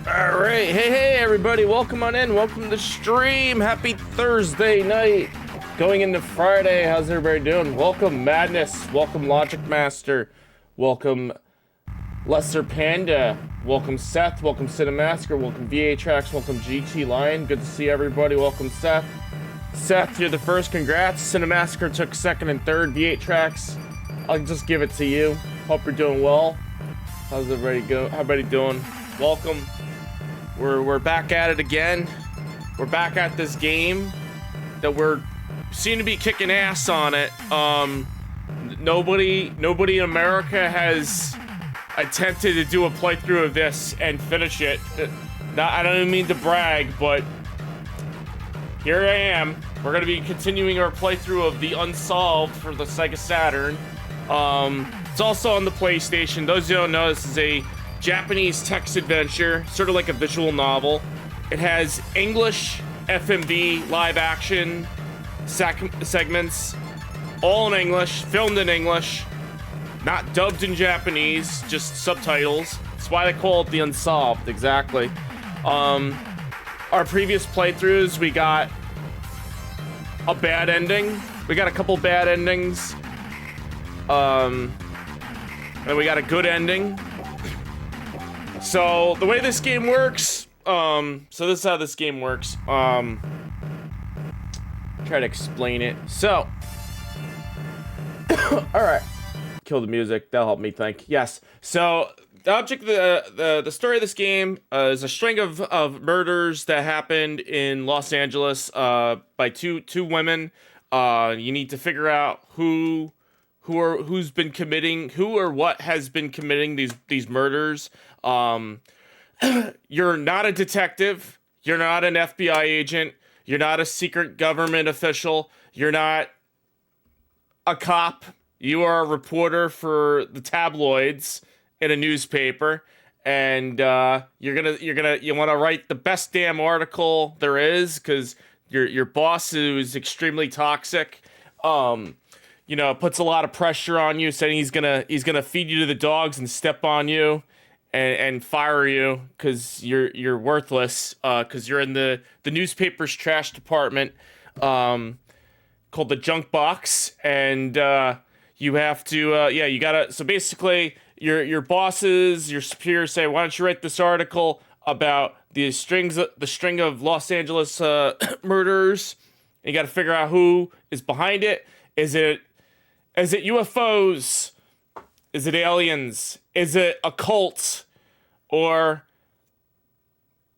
All right, hey everybody, welcome on in, welcome to the stream. Happy Thursday night, going into Friday. How's everybody doing? Welcome Madness, welcome Logic Master, welcome Lesser Panda, welcome Seth, welcome Cinemasker, welcome VA Tracks, welcome GT Lion. Good to see everybody. Welcome Seth. Seth, you're the first. Congrats. Cinemasker took second and third. V8 Tracks, I'll just give it to you. Hope you're doing well. How's everybody go? How everybody doing? Welcome. We're back at it again. We're back at this game that we're seem to be kicking ass on it. Nobody in America has attempted to do a playthrough of this and finish it. I don't even mean to brag, but here I am. We're gonna be continuing our playthrough of the Unsolved for the Sega Saturn. It's also on the PlayStation. Those who don't know, this is a Japanese text adventure, sort of like a visual novel. It has English, FMV, live action segments, all in English, filmed in English, not dubbed in Japanese, just subtitles. That's why they call it the Unsolved, exactly. Our previous playthroughs, we got a bad ending. We got a couple bad endings. And we got a good ending. So the way this game works, so this is how this game works. Try to explain it. So, all right, kill the music. That'll help me think. Yes. So the object, the story of this game is a string of murders that happened in Los Angeles by two women. You need to figure out who or what has been committing these murders. You're not a detective. You're not an FBI agent. You're not a secret government official. You're not a cop. You are a reporter for the tabloids in a newspaper, and you want to write the best damn article there is, because your boss, who's extremely toxic, puts a lot of pressure on you, saying he's gonna feed you to the dogs and step on you and fire you because you're worthless, because you're in the newspaper's trash department, called the junk box, and you have to you gotta. So basically, your bosses, your superiors say, why don't you write this article about the string of Los Angeles murders? And you got to figure out who is behind it. Is it UFOs? Is it aliens? Is it a cult? Or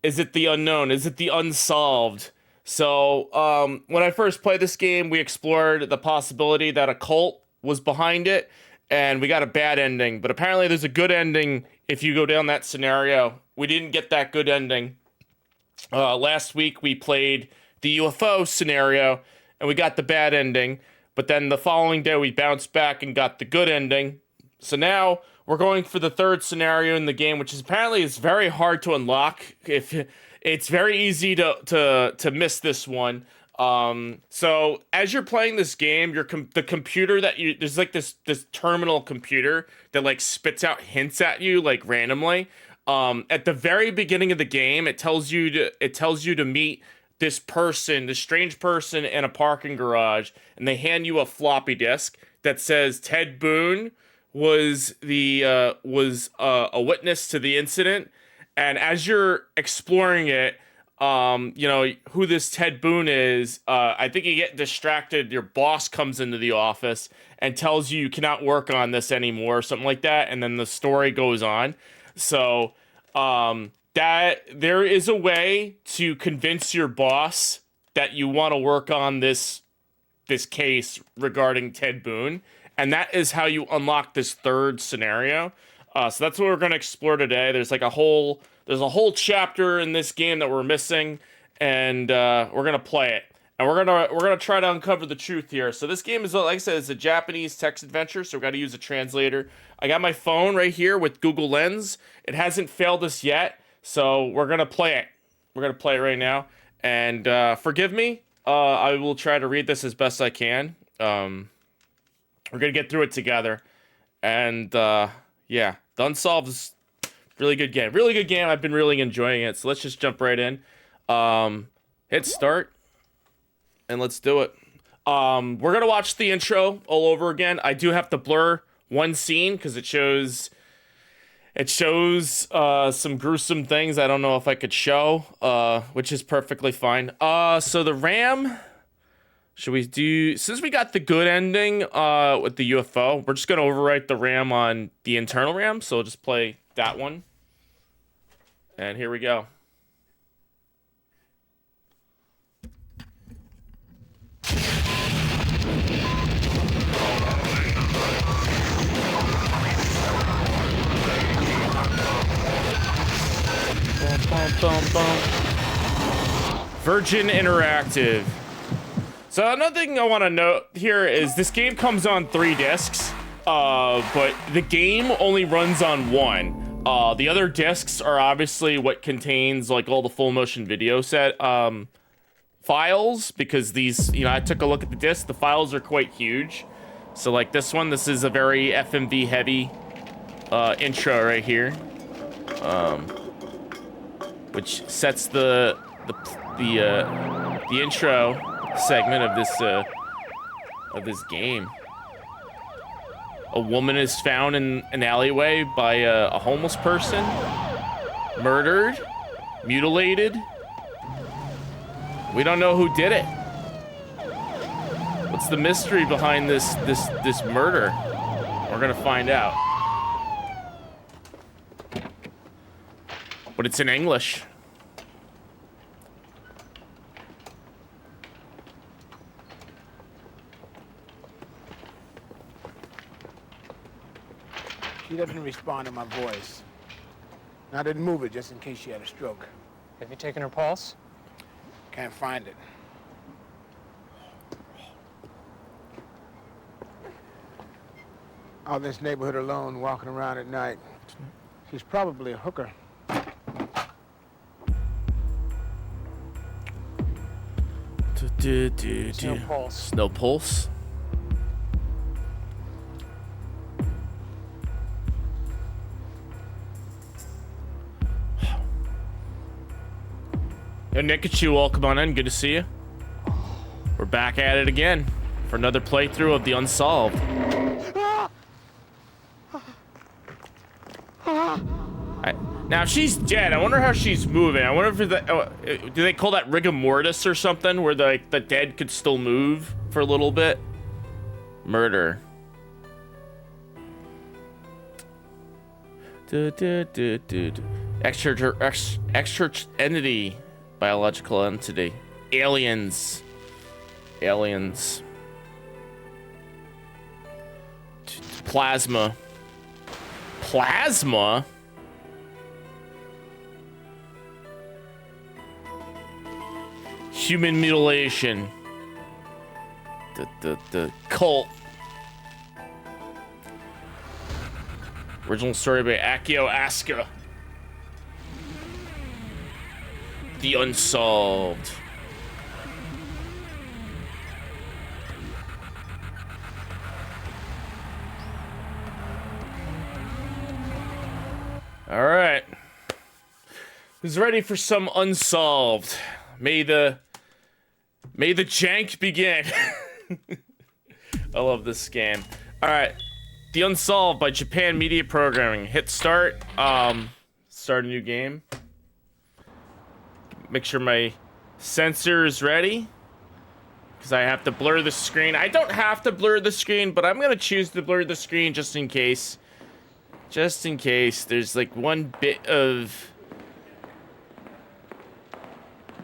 is it the unknown? Is it the unsolved? So when I first played this game, we explored the possibility that a cult was behind it, and we got a bad ending. But apparently there's a good ending if you go down that scenario. We didn't get that good ending. Last week we played the UFO scenario, and we got the bad ending. But then the following day we bounced back and got the good ending. So now we're going for the third scenario in the game, which is apparently is very hard to unlock. If it's very easy to miss this one. So as you're playing this game, the computer there's like this terminal computer that like spits out hints at you like randomly. At the very beginning of the game, it tells you to meet this strange person in a parking garage, and they hand you a floppy disk that says Ted Boone was a witness to the incident, And as you're exploring it, you know, who this Ted Boone is, I think you get distracted. Your boss comes into the office and tells you cannot work on this anymore, something like that. And then the story goes on. So, that there is a way to convince your boss that you want to work on this case regarding Ted Boone. And that is how you unlock this third scenario. So that's what we're going to explore today. There's a whole chapter in this game that we're missing, and we're going to play it. And we're gonna try to uncover the truth here. So this game is, like I said, it's a Japanese text adventure, so we got to use a translator. I got my phone right here with Google Lens. It hasn't failed us yet, so we're gonna play it. We're gonna play it right now. And forgive me. I will try to read this as best I can. We're gonna get through it together. And yeah, the Unsolved is really good game. Really good game. I've been really enjoying it. So let's just jump right in. Hit start. And let's do it. We're gonna watch the intro all over again. I do have to blur one scene because it shows some gruesome things I don't know if I could show, which is perfectly fine. So the RAM, should we do, since we got the good ending with the UFO, we're just gonna overwrite the RAM on the internal RAM, so we'll just play that one. And here we go. Virgin Interactive. So another thing I want to note here is this game comes on 3 discs, but the game only runs on 1. The other discs are obviously what contains like all the full motion video set files, because these, you know, I took a look at the disc. The files are quite huge. So like this one, this is a very FMV heavy intro right here. Which sets the intro segment of this game. A woman is found in an alleyway by a homeless person, murdered, mutilated. We don't know who did it. What's the mystery behind this murder? We're gonna find out. But it's in English. She doesn't respond to my voice. And I didn't move it just in case she had a stroke. Have you taken her pulse? Can't find it. Out in this neighborhood alone, walking around at night. She's probably a hooker. No pulse. No pulse. Yo, Nikachu, welcome on in. Good to see you. We're back at it again for another playthrough of the Unsolved. Now, if she's dead, I wonder how she's moving. I wonder if do they call that rigor mortis or something, where the dead could still move for a little bit? Murder. Extra entity. Biological entity. Aliens. Aliens. Plasma. Plasma? Human mutilation. The cult. Original story by Akio Asuka. The Unsolved. All right. Who's ready for some Unsolved? May the jank begin. I love this game. All right. The Unsolved by Japan Media Programming. Hit start. start a new game. Make sure my sensor is ready. Because I have to blur the screen. I don't have to blur the screen, but I'm going to choose to blur the screen just in case. Just in case there's like one bit of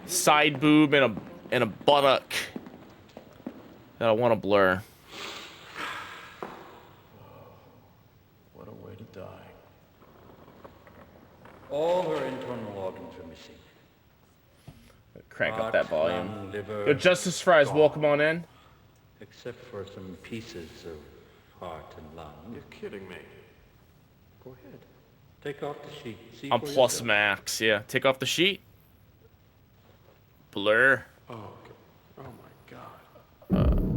side boob and a buttock that I want to blur. What a way to die. All her internal organs are missing. Crank up Heart, that volume. lung, liver, Yo, Justice Fries, gone. welcome on in. Except for some pieces of heart and lung. You're kidding me. Go ahead. Take off the sheet. See I'm for plus yourself. max, yeah. Take off the sheet. Blur. Oh, okay. Oh my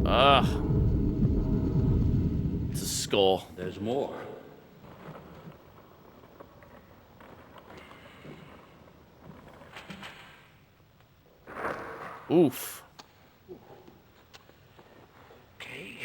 god. It's a skull. There's more. Oof. Okay.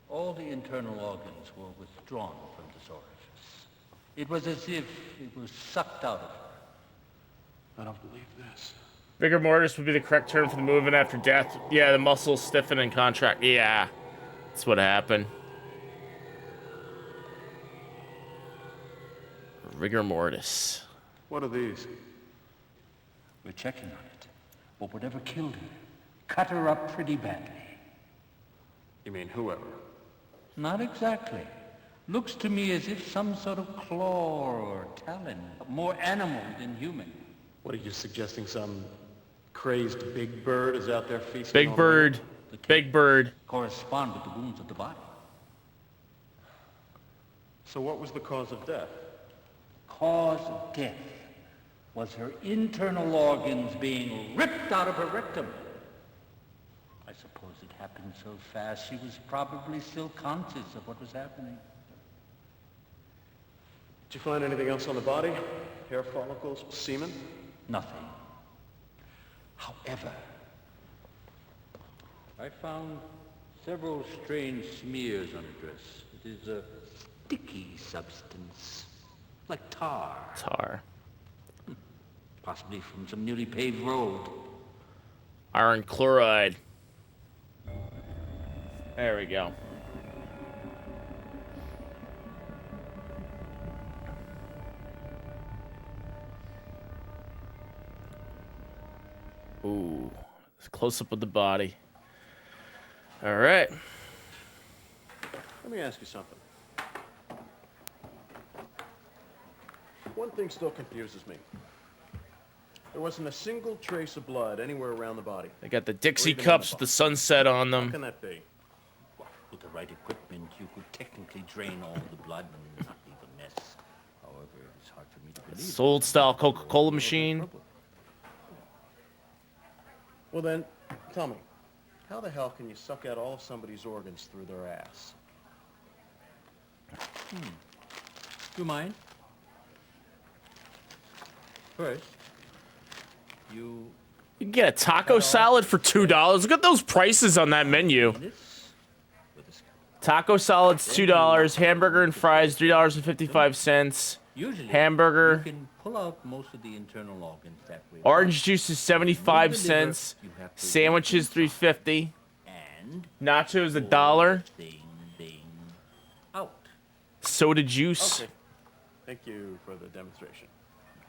All the internal organs were withdrawn from this orifice. It was as if it was sucked out of her. I don't believe this. Vigor mortis would be the correct term for the movement after death. Yeah, the muscles stiffen and contract. Yeah, that's what happened. Rigor mortis. What are these? We're checking on it. But whatever killed her, cut her up pretty badly. You mean whoever? Not exactly. Looks to me as if some sort of claw or talon, more animal than human. What are you suggesting? Some crazed big bird is out there feasting Big on bird. Big bird. Correspond with the wounds of the body. So what was the cause of death? Cause of death was her internal organs being ripped out of her rectum. I suppose it happened so fast she was probably still conscious of what was happening. Did you find anything else on the body? Hair follicles, semen? Nothing. However, I found several strange smears on her dress. It is a sticky substance, like tar, Tar. possibly from some newly paved road. Iron chloride. There we go. Ooh, close up of the body. All right. Let me ask you something. One thing still confuses me. There wasn't a single trace of blood anywhere around the body. They got the Dixie even on cups the with the sunset on How them. can that be? With the right equipment, you could technically drain all the blood and not leave a mess. However, it's hard for me to believe. It's old style Coca-Cola machine. Well then, tell me, how the hell can you suck out all of somebody's organs through their ass? Do you mind? First, you You can get a taco salad for $2. Look at those prices on that menu. this with a scalpel. Taco salad's $2. Hamburger and fries $3.55. Usually, Hamburger. you can pull out most of the internal organs that way. Orange juice is 75 cents. Sandwiches $3.50. And Nachos pull $1. the thing out. Soda juice. Okay. Thank you for the demonstration.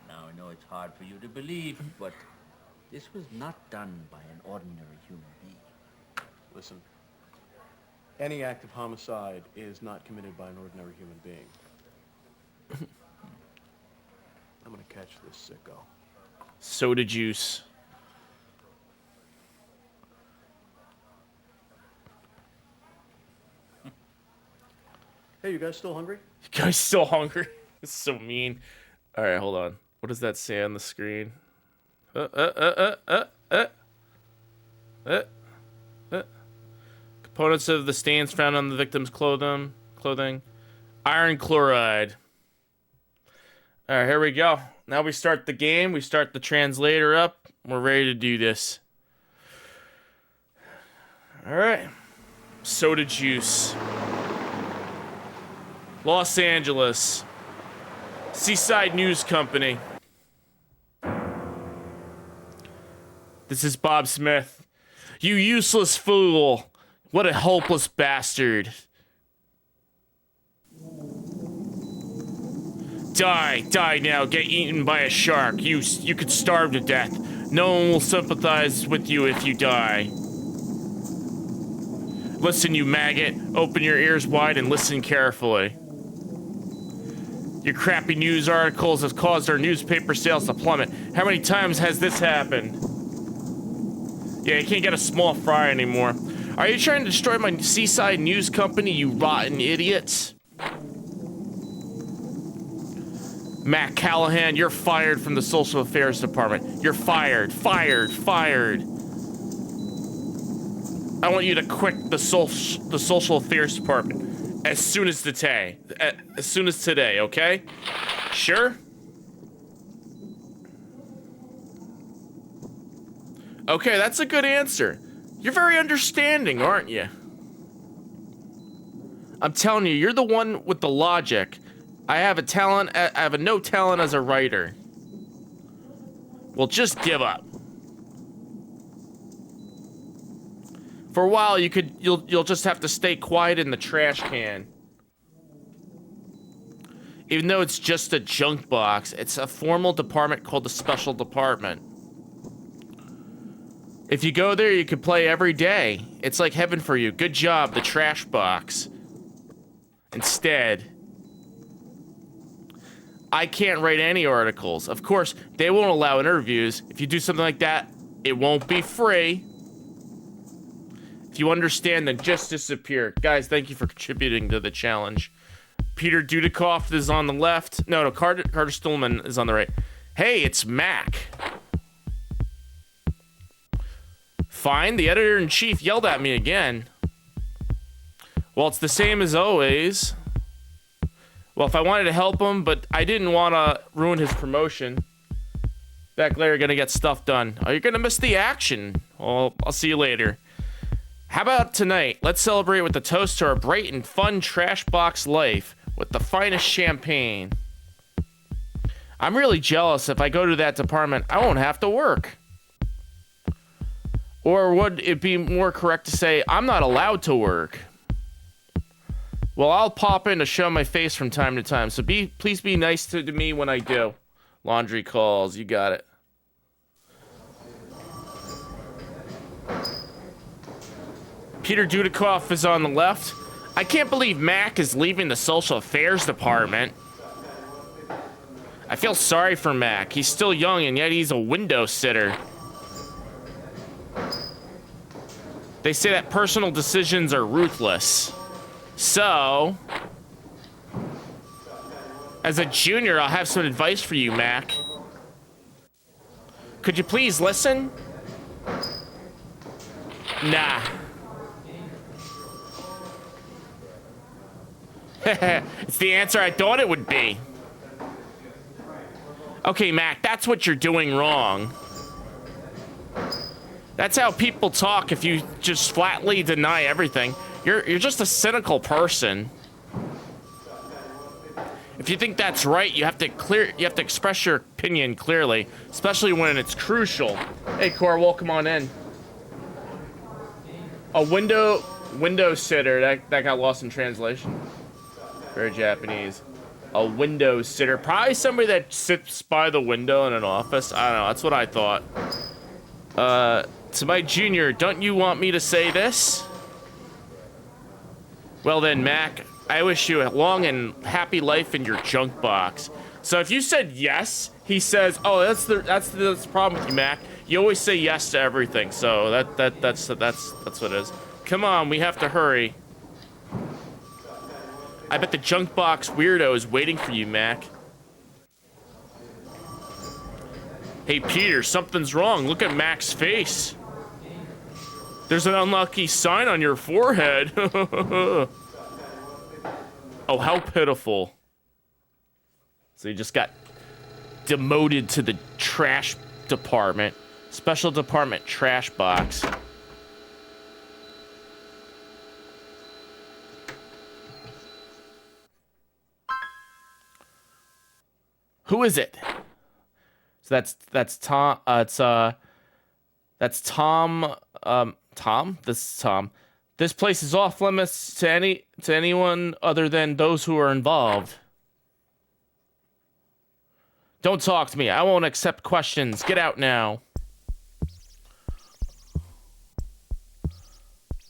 Now I know it's hard for you to believe, but this was not done by an ordinary human being. Listen, any act of homicide is not committed by an ordinary human being. I'm gonna catch this sicko. Soda juice. Hey, you guys still hungry? You guys still hungry? It's so mean. All right, hold on. What does that say on the screen? Components of the stains found on the victim's clothing. Iron chloride. All right, here we go. Now we start the game. We start the translator up. We're ready to do this. All right. Soda juice. Los Angeles. Seaside News Company. This is Bob Smith. You useless fool. What a hopeless bastard. Die now, get eaten by a shark. You could starve to death. No one will sympathize with you if you die. Listen, you maggot. Open your ears wide and listen carefully. Your crappy news articles have caused our newspaper sales to plummet. How many times has this happened? Yeah, you can't get a small fry anymore. Are you trying to destroy my Seaside News Company, you rotten idiots? Matt Callahan, you're fired from the Social Affairs Department. You're fired. Fired. I want you to quit the Social Affairs Department as soon as today. As soon as today, okay? Sure? Okay, that's a good answer. You're very understanding, aren't you? I'm telling you, you're the one with the logic. I have a no talent as a writer. Well, just give up. For a while, you'll just have to stay quiet in the trash can. Even though it's just a junk box, it's a formal department called the Special Department. If you go there, you can play every day. It's like heaven for you. Good job, the trash box. Instead, I can't write any articles. Of course, they won't allow interviews. If you do something like that, it won't be free. If you understand, then just disappear. Guys, thank you for contributing to the challenge. Peter Dudikoff is on the left. No, Carter Stillman is on the right. Hey, it's Mac. Fine, the editor-in-chief yelled at me again. Well, it's the same as always. Well, if I wanted to help him, but I didn't want to ruin his promotion. Back later, gonna get stuff done. Oh, you're gonna miss the action. Well, I'll see you later. How about tonight? Let's celebrate with a toast to our bright and fun trash box life with the finest champagne. I'm really jealous. If I go to that department, I won't have to work. Or would it be more correct to say, I'm not allowed to work? Well, I'll pop in to show my face from time to time, so please be nice to me when I do. Laundry calls, you got it. Peter Dudikoff is on the left. I can't believe Mac is leaving the Social Affairs Department. I feel sorry for Mac. He's still young, and yet he's a window sitter. They say that personal decisions are ruthless. So, as a junior, I'll have some advice for you, Mac. Could you please listen? Nah. It's the answer I thought it would be. Okay, Mac, that's what you're doing wrong. That's how people talk if you just flatly deny everything. You're just a cynical person. If you think that's right, you have to express your opinion clearly, especially when it's crucial. Hey, Cor, welcome on in. A window sitter that got lost in translation. Very Japanese. A window sitter, probably somebody that sits by the window in an office. I don't know. That's what I thought. To my junior, don't you want me to say this? Well then, Mac, I wish you a long and happy life in your junk box. So if you said yes, he says, "Oh, that's the problem with you, Mac. You always say yes to everything." So that's what it is. Come on, we have to hurry. I bet the junk box weirdo is waiting for you, Mac. Hey, Peter, something's wrong. Look at Mac's face. There's an unlucky sign on your forehead. Oh, how pitiful. So you just got demoted to the trash department. Special department trash box. Who is it? So that's Tom. That's Tom. Tom. This is Tom. This place is off limits to anyone other than those who are involved. Don't talk to me. I won't accept questions. Get out now.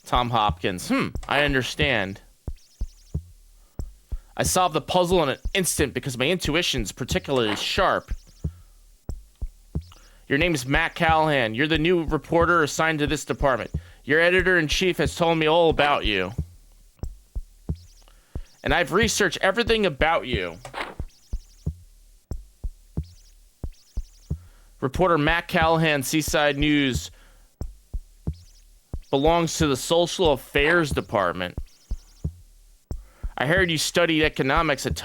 Tom Hopkins. I understand. I solved the puzzle in an instant because my intuition's particularly sharp. Your name is Matt Callahan. You're the new reporter assigned to this department. Your editor-in-chief has told me all about you. And I've researched everything about you. Reporter Matt Callahan, Seaside News, belongs to the Social Affairs Department. I heard you studied economics at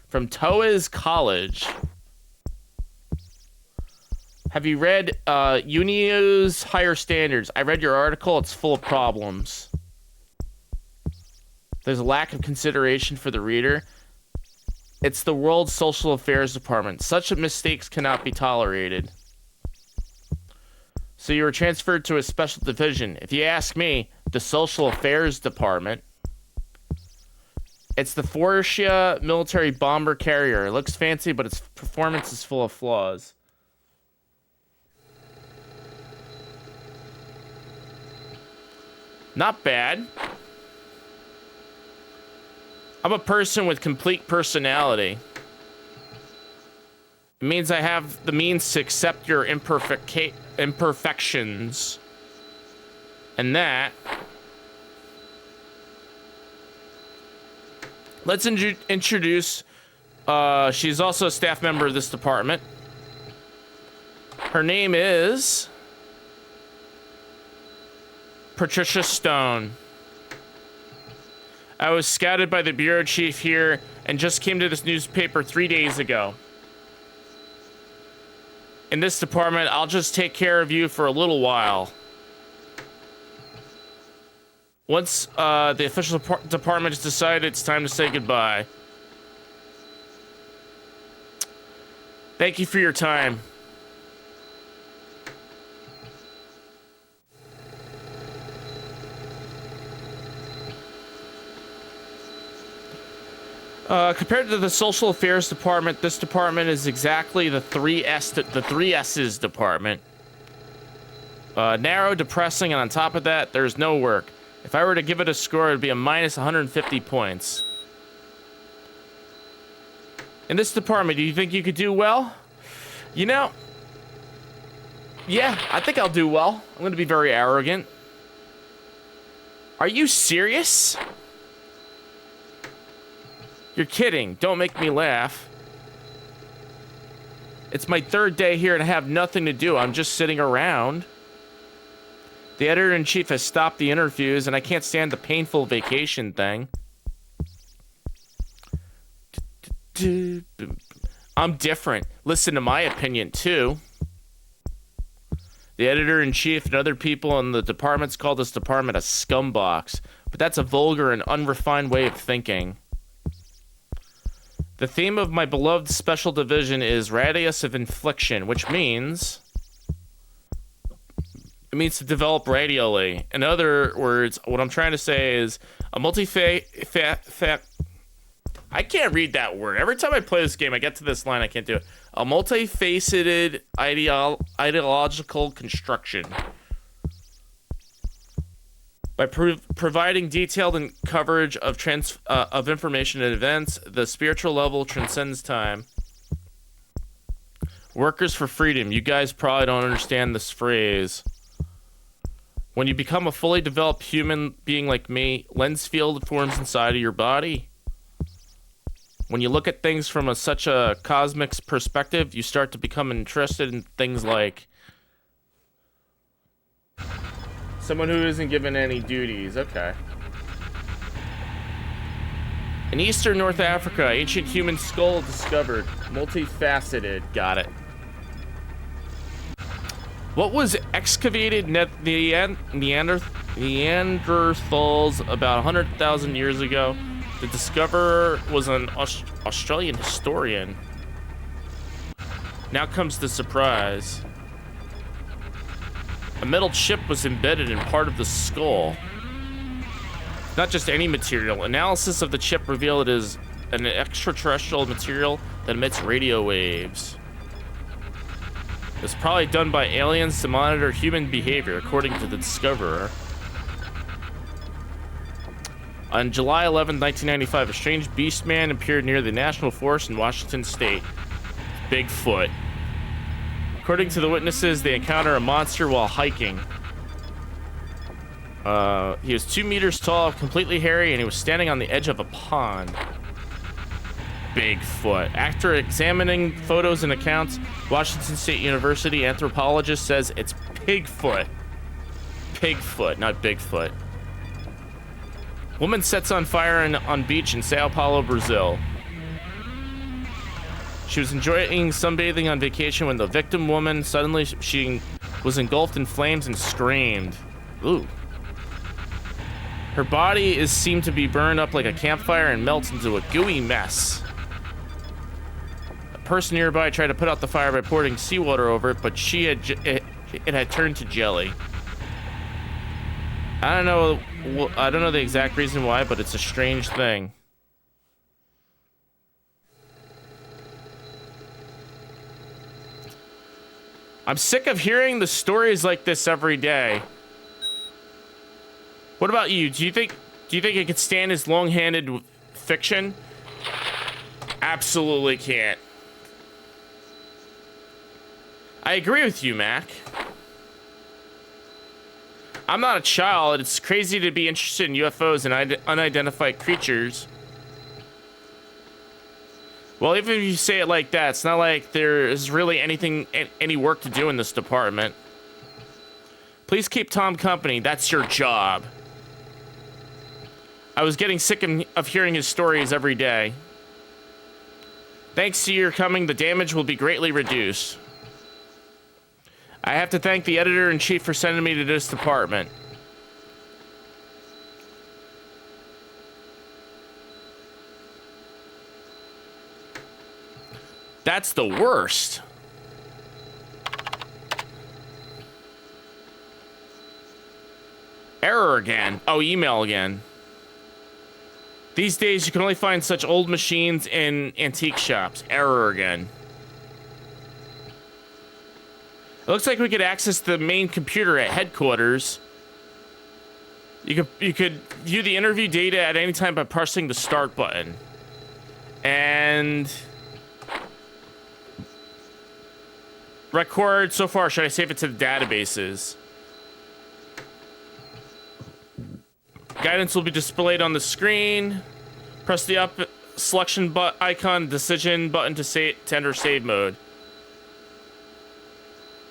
from Toa's College. Have you read Unio's Higher Standards? I read your article. It's full of problems. There's a lack of consideration for the reader. It's the World Social Affairs Department. Such mistakes cannot be tolerated. So you were transferred to a special division. If you ask me, the Social Affairs Department. It's the Fortia military bomber carrier. It looks fancy, but its performance is full of flaws. Not bad. I'm a person with complete personality. It means I have the means to accept your imperfections. And that... Let's introduce... she's also a staff member of this department. Her name is... Patricia Stone. I was scouted by the bureau chief here and just came to this newspaper 3 days ago. In this department, I'll just take care of you for a little while. Once the official department has decided, it's time to say goodbye. Thank you for your time. Compared to the Social Affairs Department, this department is exactly the 3S's department. Narrow, depressing, and on top of that, there's no work. If I were to give it a score, it would be a minus 150 points. In this department, do you think you could do well? You know, yeah, I think I'll do well. I'm going to be very arrogant. Are you serious? You're kidding. Don't make me laugh. It's my 3rd day here and I have nothing to do. I'm just sitting around. The editor-in-chief has stopped the interviews and I can't stand the painful vacation thing. I'm different. Listen to my opinion, too. The editor-in-chief and other people in the departments call this department a scumbox, but that's a vulgar and unrefined way of thinking. The theme of my beloved special division is radius of infliction, which means... It means to develop radially. In other words, what I'm trying to say is a I can't read that word. Every time I play this game, I get to this line, I can't do it. A multifaceted ideological construction. By providing detailed coverage of information and events, the spiritual level transcends time. Workers for freedom. You guys probably don't understand this phrase. When you become a fully developed human being like me, lens field forms inside of your body. When you look at things from such a cosmic perspective, you start to become interested in things like someone who isn't given any duties. Okay. In eastern North Africa, ancient human skull discovered. Multifaceted. Got it. What was excavated Neanderthals about 100,000 years ago? The discoverer was an Australian historian. Now comes the surprise. A metal chip was embedded in part of the skull. Not just any material. Analysis of the chip revealed it is an extraterrestrial material that emits radio waves. It's probably done by aliens to monitor human behavior, according to the discoverer. On July 11, 1995, a strange beast man appeared near the National Forest in Washington State. Bigfoot. According to the witnesses, they encounter a monster while hiking. He was 2 meters tall, completely hairy, and he was standing on the edge of a pond. Bigfoot. After examining photos and accounts, Washington State University anthropologist says it's Pigfoot. Pigfoot, not Bigfoot. Woman sets on fire on beach in Sao Paulo, Brazil. She was enjoying sunbathing on vacation when the victim woman suddenly she was engulfed in flames and screamed. Ooh. Her body seemed to be burned up like a campfire and melts into a gooey mess. A person nearby tried to put out the fire by pouring seawater over it, but it had turned to jelly. I don't know the exact reason why, but it's a strange thing. I'm sick of hearing the stories like this every day. What about you? Do you think it could stand as long-handed fiction? Absolutely can't. I agree with you, Mac. I'm not a child. It's crazy to be interested in UFOs and unidentified creatures. Well, even if you say it like that, it's not like there is really any work to do in this department. Please keep Tom company. That's your job. I was getting sick of hearing his stories every day. Thanks to your coming, the damage will be greatly reduced. I have to thank the editor-in-chief for sending me to this department. That's the worst. Error again. Oh, email again. These days, you can only find such old machines in antique shops. Error again. It looks like we could access the main computer at headquarters. You could view the interview data at any time by pressing the start button. And record so far. Should I save it to the databases? Guidance will be displayed on the screen. Press the up selection icon decision button to enter save mode.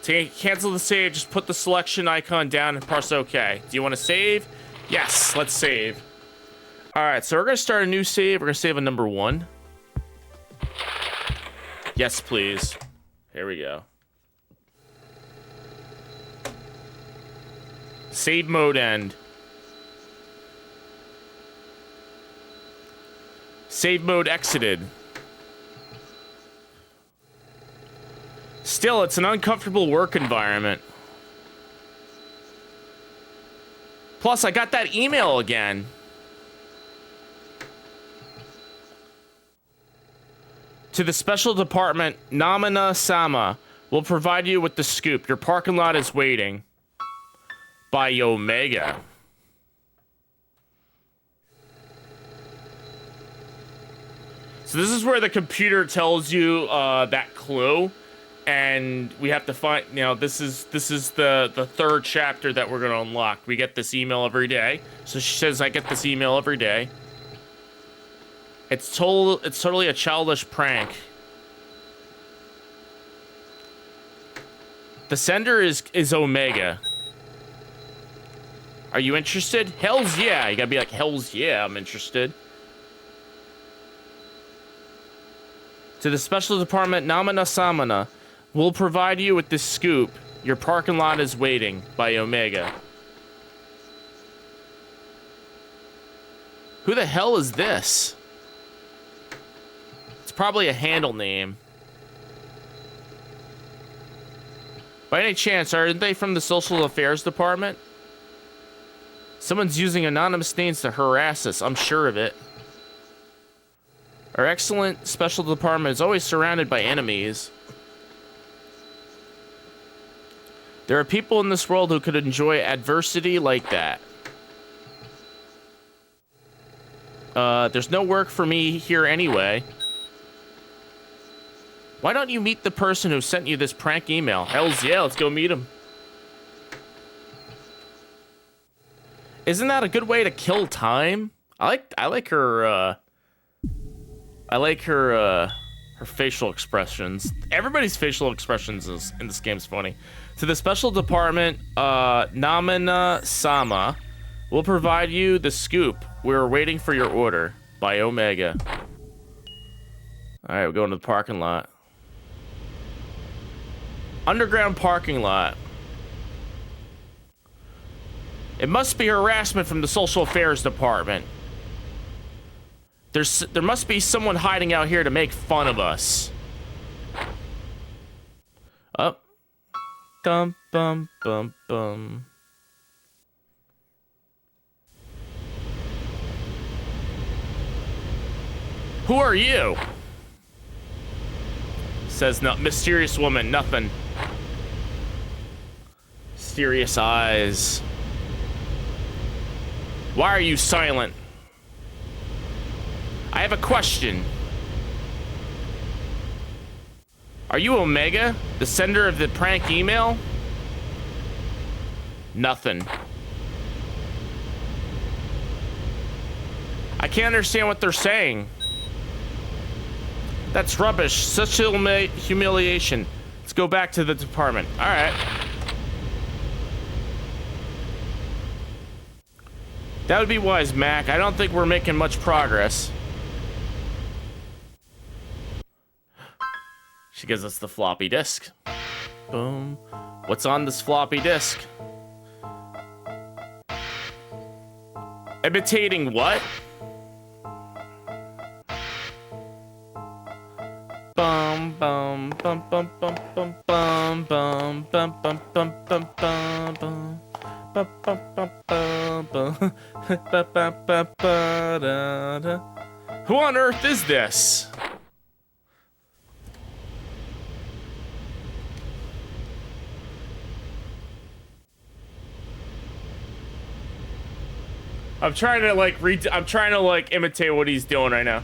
To cancel the save, just put the selection icon down and press OK. Do you want to save? Yes, let's save. All right, so we're going to start a new save. We're going to save a number 1. Yes, please. Here we go. Save mode end. Save mode exited. Still, it's an uncomfortable work environment. Plus, I got that email again. To the special department, Namina Sama will provide you with the scoop. Your parking lot is waiting. By Omega. So this is where the computer tells you that clue, and we have to find. You know, this is the third chapter that we're gonna unlock. We get this email every day. So she says, I get this email every day. It's totally a childish prank. The sender is Omega. Are you interested? Hells yeah. You gotta be like, hells yeah, I'm interested. To the special department Namana Samana. We'll provide you with this scoop. Your parking lot is waiting by Omega. Who the hell is this? It's probably a handle name. By any chance, aren't they from the Social Affairs Department? Someone's using anonymous names to harass us, I'm sure of it. Our excellent special department is always surrounded by enemies. There are people in this world who could enjoy adversity like that. There's no work for me here anyway. Why don't you meet the person who sent you this prank email? Hells yeah, let's go meet him. Isn't that a good way to kill time? I like her her facial expressions. Everybody's facial expressions in this game is funny. To the special department, Namina Sama, we'll provide you the scoop. We're waiting for your order by Omega. All right, we're going to the parking lot. Underground parking lot. It must be harassment from the Social Affairs Department. There must be someone hiding out here to make fun of us. Up. Dum bum bum bum. Who are you? Says no mysterious woman, nothing. Mysterious eyes. Why are you silent? I have a question. Are you Omega, the sender of the prank email? Nothing. I can't understand what they're saying. That's rubbish. Such humiliation. Let's go back to the department. All right. That would be wise, Mac. I don't think we're making much progress. She gives us the floppy disk. Boom. What's on this floppy disk? Imitating what? Bum bum bum bum bum bum bum bum bum bum bum bum bum bum. Who on earth is this? I'm trying to like imitate what he's doing right now.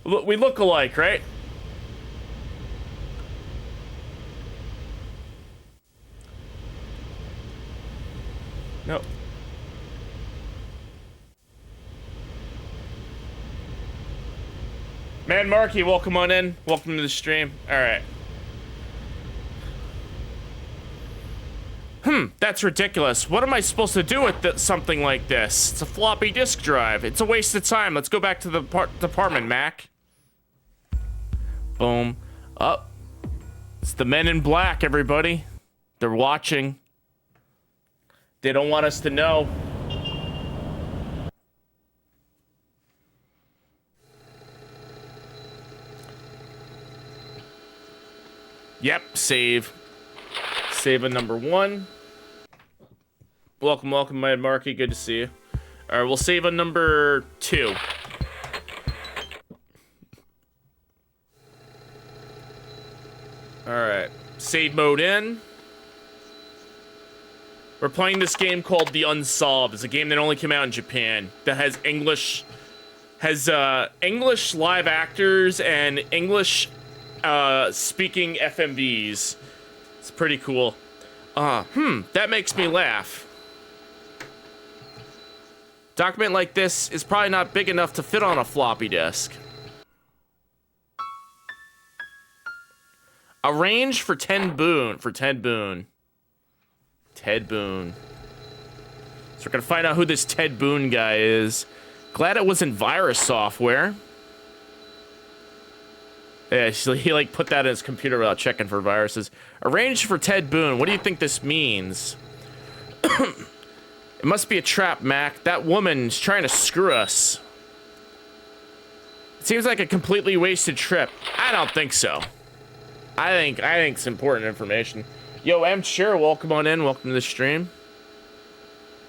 We look alike, right? No. Man, Marky, welcome on in. Welcome to the stream. All right. That's ridiculous. What am I supposed to do with something like this? It's a floppy disk drive. It's a waste of time. Let's go back to the department, Mac. Boom. Up. It's the men in black, everybody. They're watching. They don't want us to know. Yep, save. Save a number 1. Welcome, welcome, my Marky. Good to see you. All right, we'll save a number 2. All right, save mode in. We're playing this game called The Unsolved. It's a game that only came out in Japan that has English live actors and English speaking FMVs. It's pretty cool. That makes me laugh. Document like this is probably not big enough to fit on a floppy disk. Arrange for Ted Boone. Ted Boone. So we're gonna find out who this Ted Boone guy is. Glad it wasn't virus software. Yeah, he like put that in his computer without checking for viruses. Arranged for Ted Boone. What do you think this means? It must be a trap, Mac. That woman's trying to screw us. It seems like a completely wasted trip. I don't think so. I think it's important information. Yo, M. Chair, welcome on in. Welcome to the stream.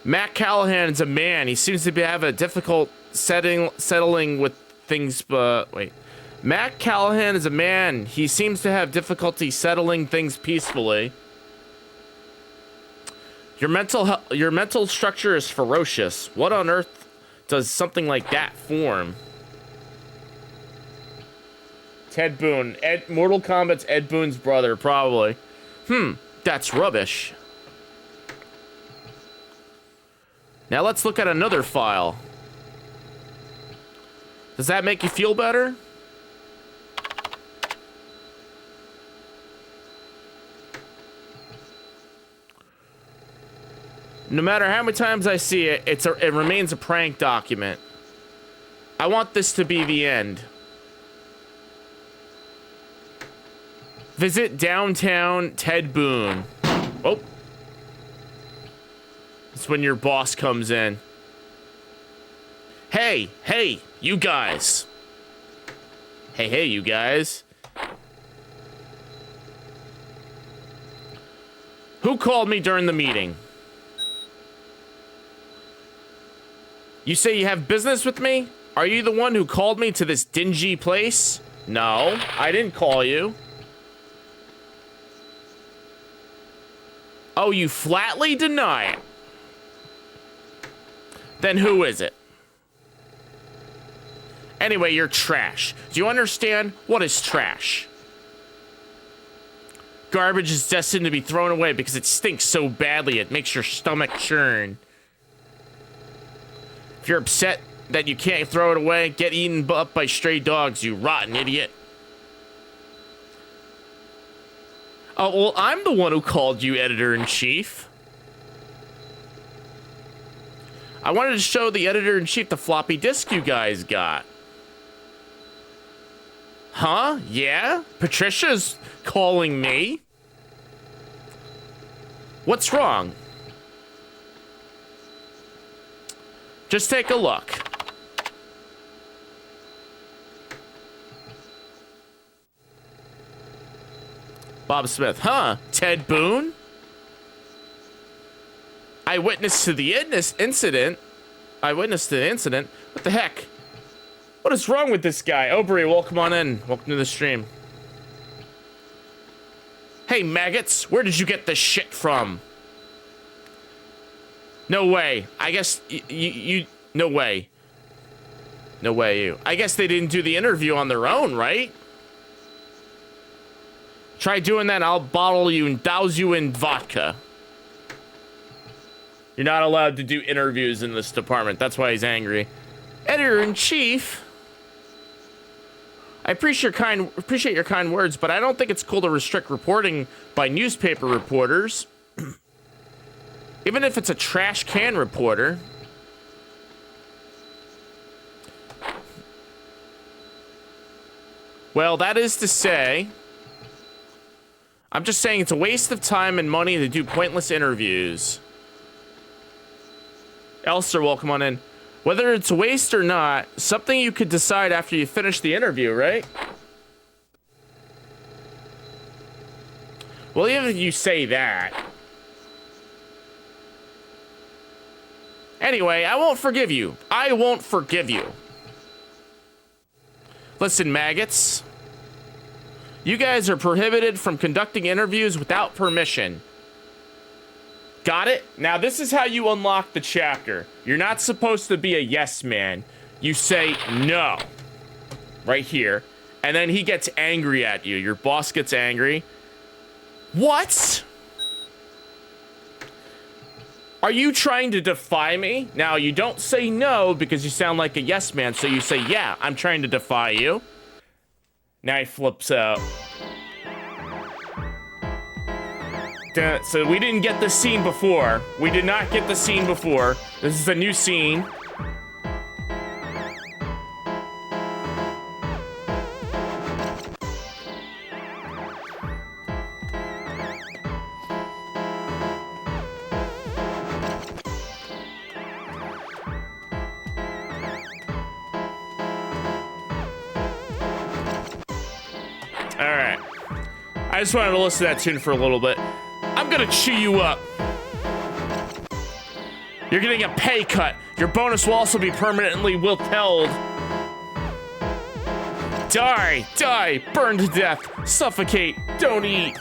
Matt Callahan's a man. He seems to have a difficult settling with things, but wait. Matt Callahan is a man. He seems to have difficulty settling things peacefully. Your mental structure is ferocious. What on earth does something like that form? Ted Boone. Mortal Kombat's Ed Boone's brother, probably. That's rubbish. Now let's look at another file. Does that make you feel better? No matter how many times I see it, it remains a prank document. I want this to be the end. Visit downtown Ted Boone. Oh. It's when your boss comes in. Hey, you guys. Hey, you guys. Who called me during the meeting? You say you have business with me? Are you the one who called me to this dingy place? No, I didn't call you. Oh, you flatly deny it. Then who is it? Anyway, you're trash. Do you understand? What is trash? Garbage is destined to be thrown away because it stinks so badly it makes your stomach churn. If you're upset that you can't throw it away, get eaten up by stray dogs, you rotten idiot. Oh, well, I'm the one who called you editor-in-chief. I wanted to show the editor-in-chief the floppy disk you guys got. Huh? Yeah? Patricia's calling me? What's wrong? Just take a look. Bob Smith. Huh? Ted Boone? Eyewitness to the incident. Eyewitness to the incident? What the heck? What is wrong with this guy? Aubrey, welcome on in. Welcome to the stream. Hey, maggots. Where did you get this shit from? No way. I guess you no way. No way, you. I guess they didn't do the interview on their own, right? Try doing that, I'll bottle you and douse you in vodka. You're not allowed to do interviews in this department. That's why he's angry. Editor-in-chief. I appreciate your kind words, but I don't think it's cool to restrict reporting by newspaper reporters. Even if it's a trash can reporter. Well, that is to say, I'm just saying it's a waste of time and money to do pointless interviews. Elster, welcome on in. Whether it's a waste or not, something you could decide after you finish the interview, right? Well, even if you say that. Anyway, I won't forgive you. I won't forgive you. Listen, maggots. You guys are prohibited from conducting interviews without permission. Got it? Now, this is how you unlock the chapter. You're not supposed to be a yes man. You say no. Right here. And then he gets angry at you. Your boss gets angry. What? Are you trying to defy me? Now, you don't say no because you sound like a yes man, so you say, yeah, I'm trying to defy you. Now he flips out. So we didn't get this scene before. We did not get the scene before. This is a new scene. I just wanted to listen to that tune for a little bit. I'm gonna chew you up. You're getting a pay cut. Your bonus will also be permanently withheld. Die, die, burn to death, suffocate, don't eat.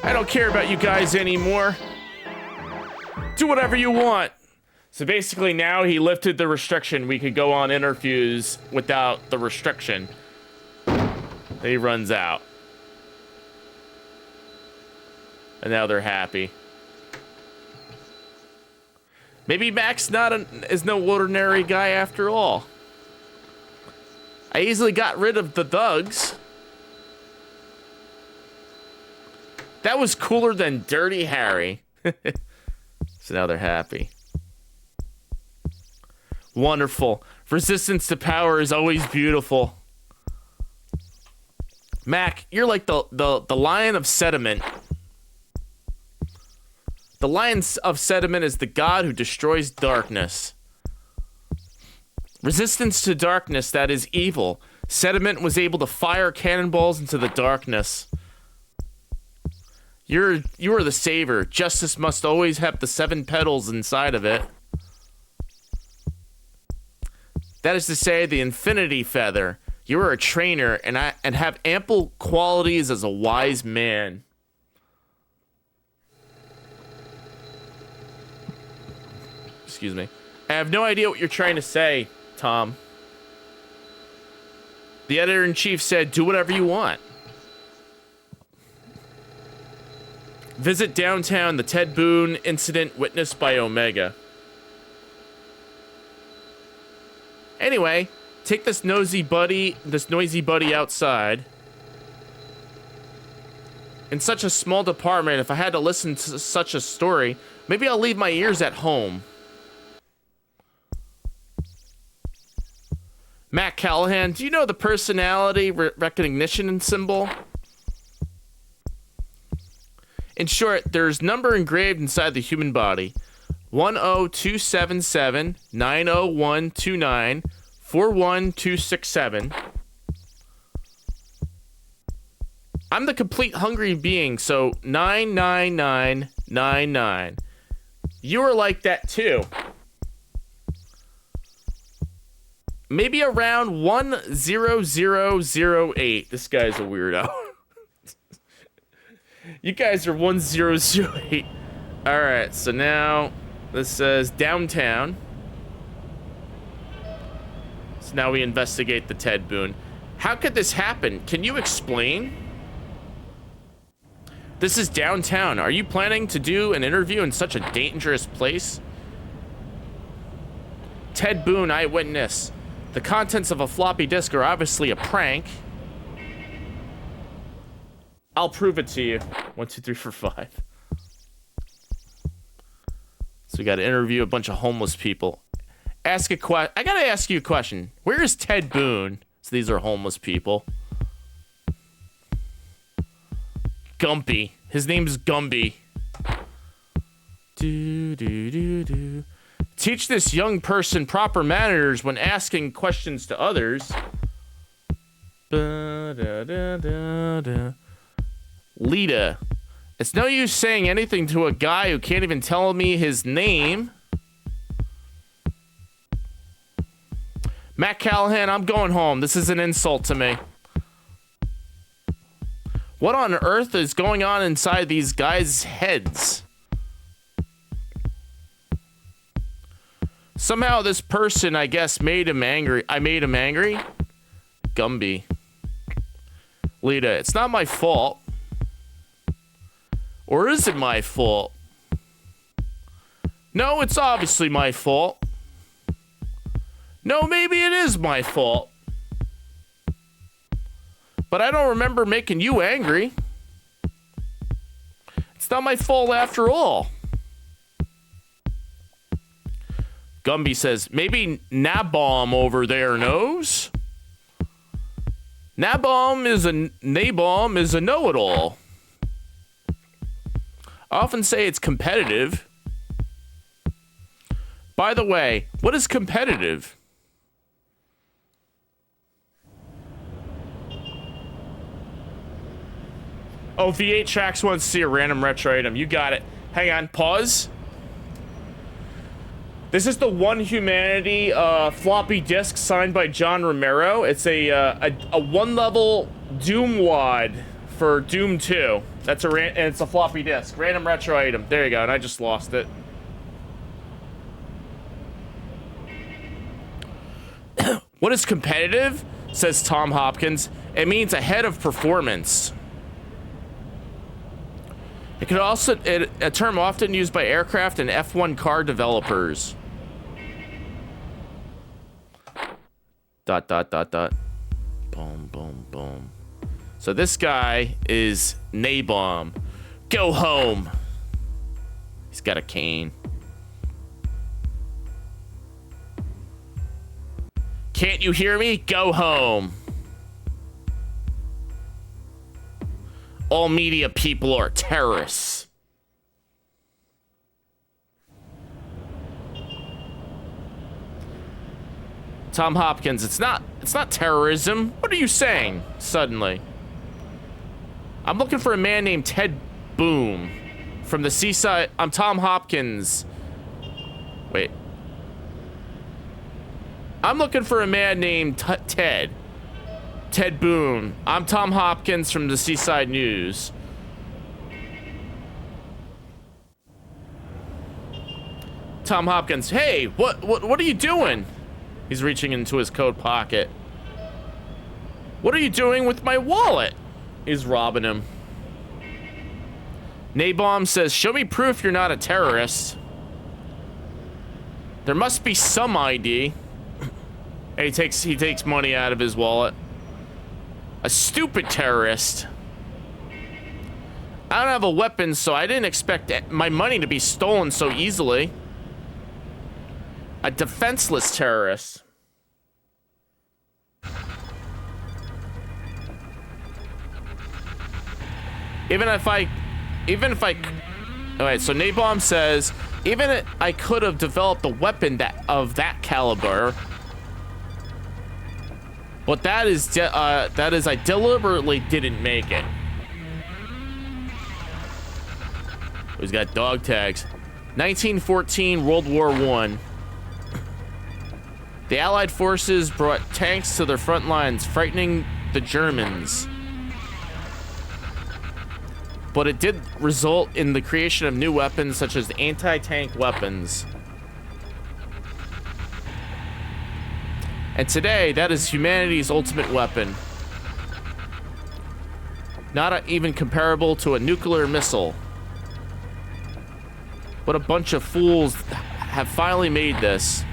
I don't care about you guys anymore. Do whatever you want. So basically now he lifted the restriction. We could go on interviews without the restriction. Then he runs out. And now they're happy. Maybe Max is no ordinary guy after all. I easily got rid of the thugs. That was cooler than Dirty Harry. So now they're happy. Wonderful. Resistance to power is always beautiful. Mac, you're like the Lion of Sediment. The Lion of Sediment is the god who destroys darkness. Resistance to darkness, that is evil. Sediment was able to fire cannonballs into the darkness. You are the savior. Justice must always have the 7 petals inside of it. That is to say, the infinity feather. You are a trainer and have ample qualities as a wise man. Excuse me. I have no idea what you're trying to say, Tom. The editor-in-chief said, do whatever you want. Visit downtown, the Ted Boone incident witnessed by Omega. Anyway, take this noisy buddy outside. In such a small department, if I had to listen to such a story, maybe I'll leave my ears at home. Matt Callahan, do you know the personality recognition symbol? In short, there's number engraved inside the human body. 10277-90129-41267. I'm the complete hungry being, so 99999. You are like that too. Maybe around 10008. This guy's a weirdo. You guys are 1008. Alright, so now this says downtown. So now we investigate the Ted Boone. How could this happen? Can you explain? This is downtown. Are you planning to do an interview in such a dangerous place? Ted Boone, eyewitness. The contents of a floppy disk are obviously a prank. I'll prove it to you. 1, 2, 3, 4, 5. So we got to interview a bunch of homeless people. I gotta ask you a question. Where is Ted Boone? So these are homeless people. Gumpy. His name's Gumby. Teach this young person proper manners when asking questions to others. Lita. It's no use saying anything to a guy who can't even tell me his name. Matt Callahan, I'm going home. This is an insult to me. What on earth is going on inside these guys' heads? Somehow this person, I guess, made him angry. I made him angry? Gumby. Lita, it's not my fault. Or is it my fault? No, it's obviously my fault. No, maybe it is my fault. But I don't remember making you angry. It's not my fault after all. Gumby says, maybe Nabom over there knows? Nabom is a know-it-all. I often say it's competitive. By the way, what is competitive? Oh, V8 Tracks wants to see a random retro item. You got it. Hang on, pause. This is the One Humanity floppy disk signed by John Romero. It's a one-level Doom wad for Doom 2. That's and it's a floppy disk. Random retro item. There you go, and I just lost it. What is competitive? Says Tom Hopkins. It means ahead of performance. It could also, a term often used by aircraft and F1 car developers. ... Boom, boom, boom. So this guy is Nabom. Go home. He's got a cane. Can't you hear me? Go home. All media people are terrorists. Tom Hopkins, it's not terrorism. What are you saying? Suddenly. I'm looking for a man named Ted Boone from the seaside. I'm Tom Hopkins. Wait. I'm looking for a man named Ted Boone. I'm Tom Hopkins from the Seaside News. Tom Hopkins, hey, what are you doing? He's reaching into his coat pocket. What are you doing with my wallet? He's robbing him. Nabom says, show me proof you're not a terrorist. There must be some ID. And he takes money out of his wallet. A stupid terrorist. I don't have a weapon, so I didn't expect my money to be stolen so easily. A defenseless terrorist. Even if I, alright, so Nabom says, even if I could have developed a weapon of that caliber, but that is I deliberately didn't make it. He's got dog tags. 1914, World War I. The Allied forces brought tanks to their front lines, frightening the Germans. But it did result in the creation of new weapons, such as anti-tank weapons. And today, that is humanity's ultimate weapon. Not even comparable to a nuclear missile. But a bunch of fools have finally made this.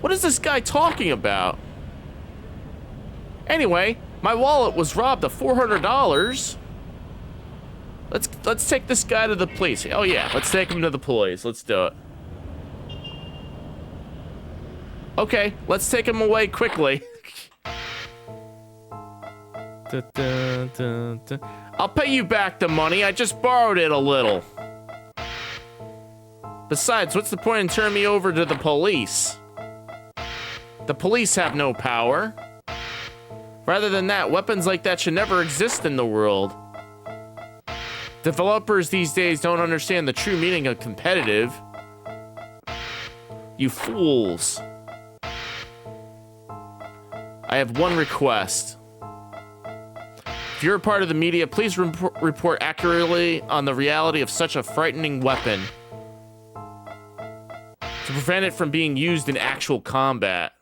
What is this guy talking about? Anyway, my wallet was robbed of $400. Let's take this guy to the police. Oh yeah, let's take him to the police. Let's do it. Okay, let's take him away quickly. I'll pay you back the money. I just borrowed it a little. Besides, what's the point in turning me over to the police? The police have no power. Rather than that, weapons like that should never exist in the world. Developers these days don't understand the true meaning of competitive. You fools. I have one request. If you're a part of the media, please report accurately on the reality of such a frightening weapon to prevent it from being used in actual combat.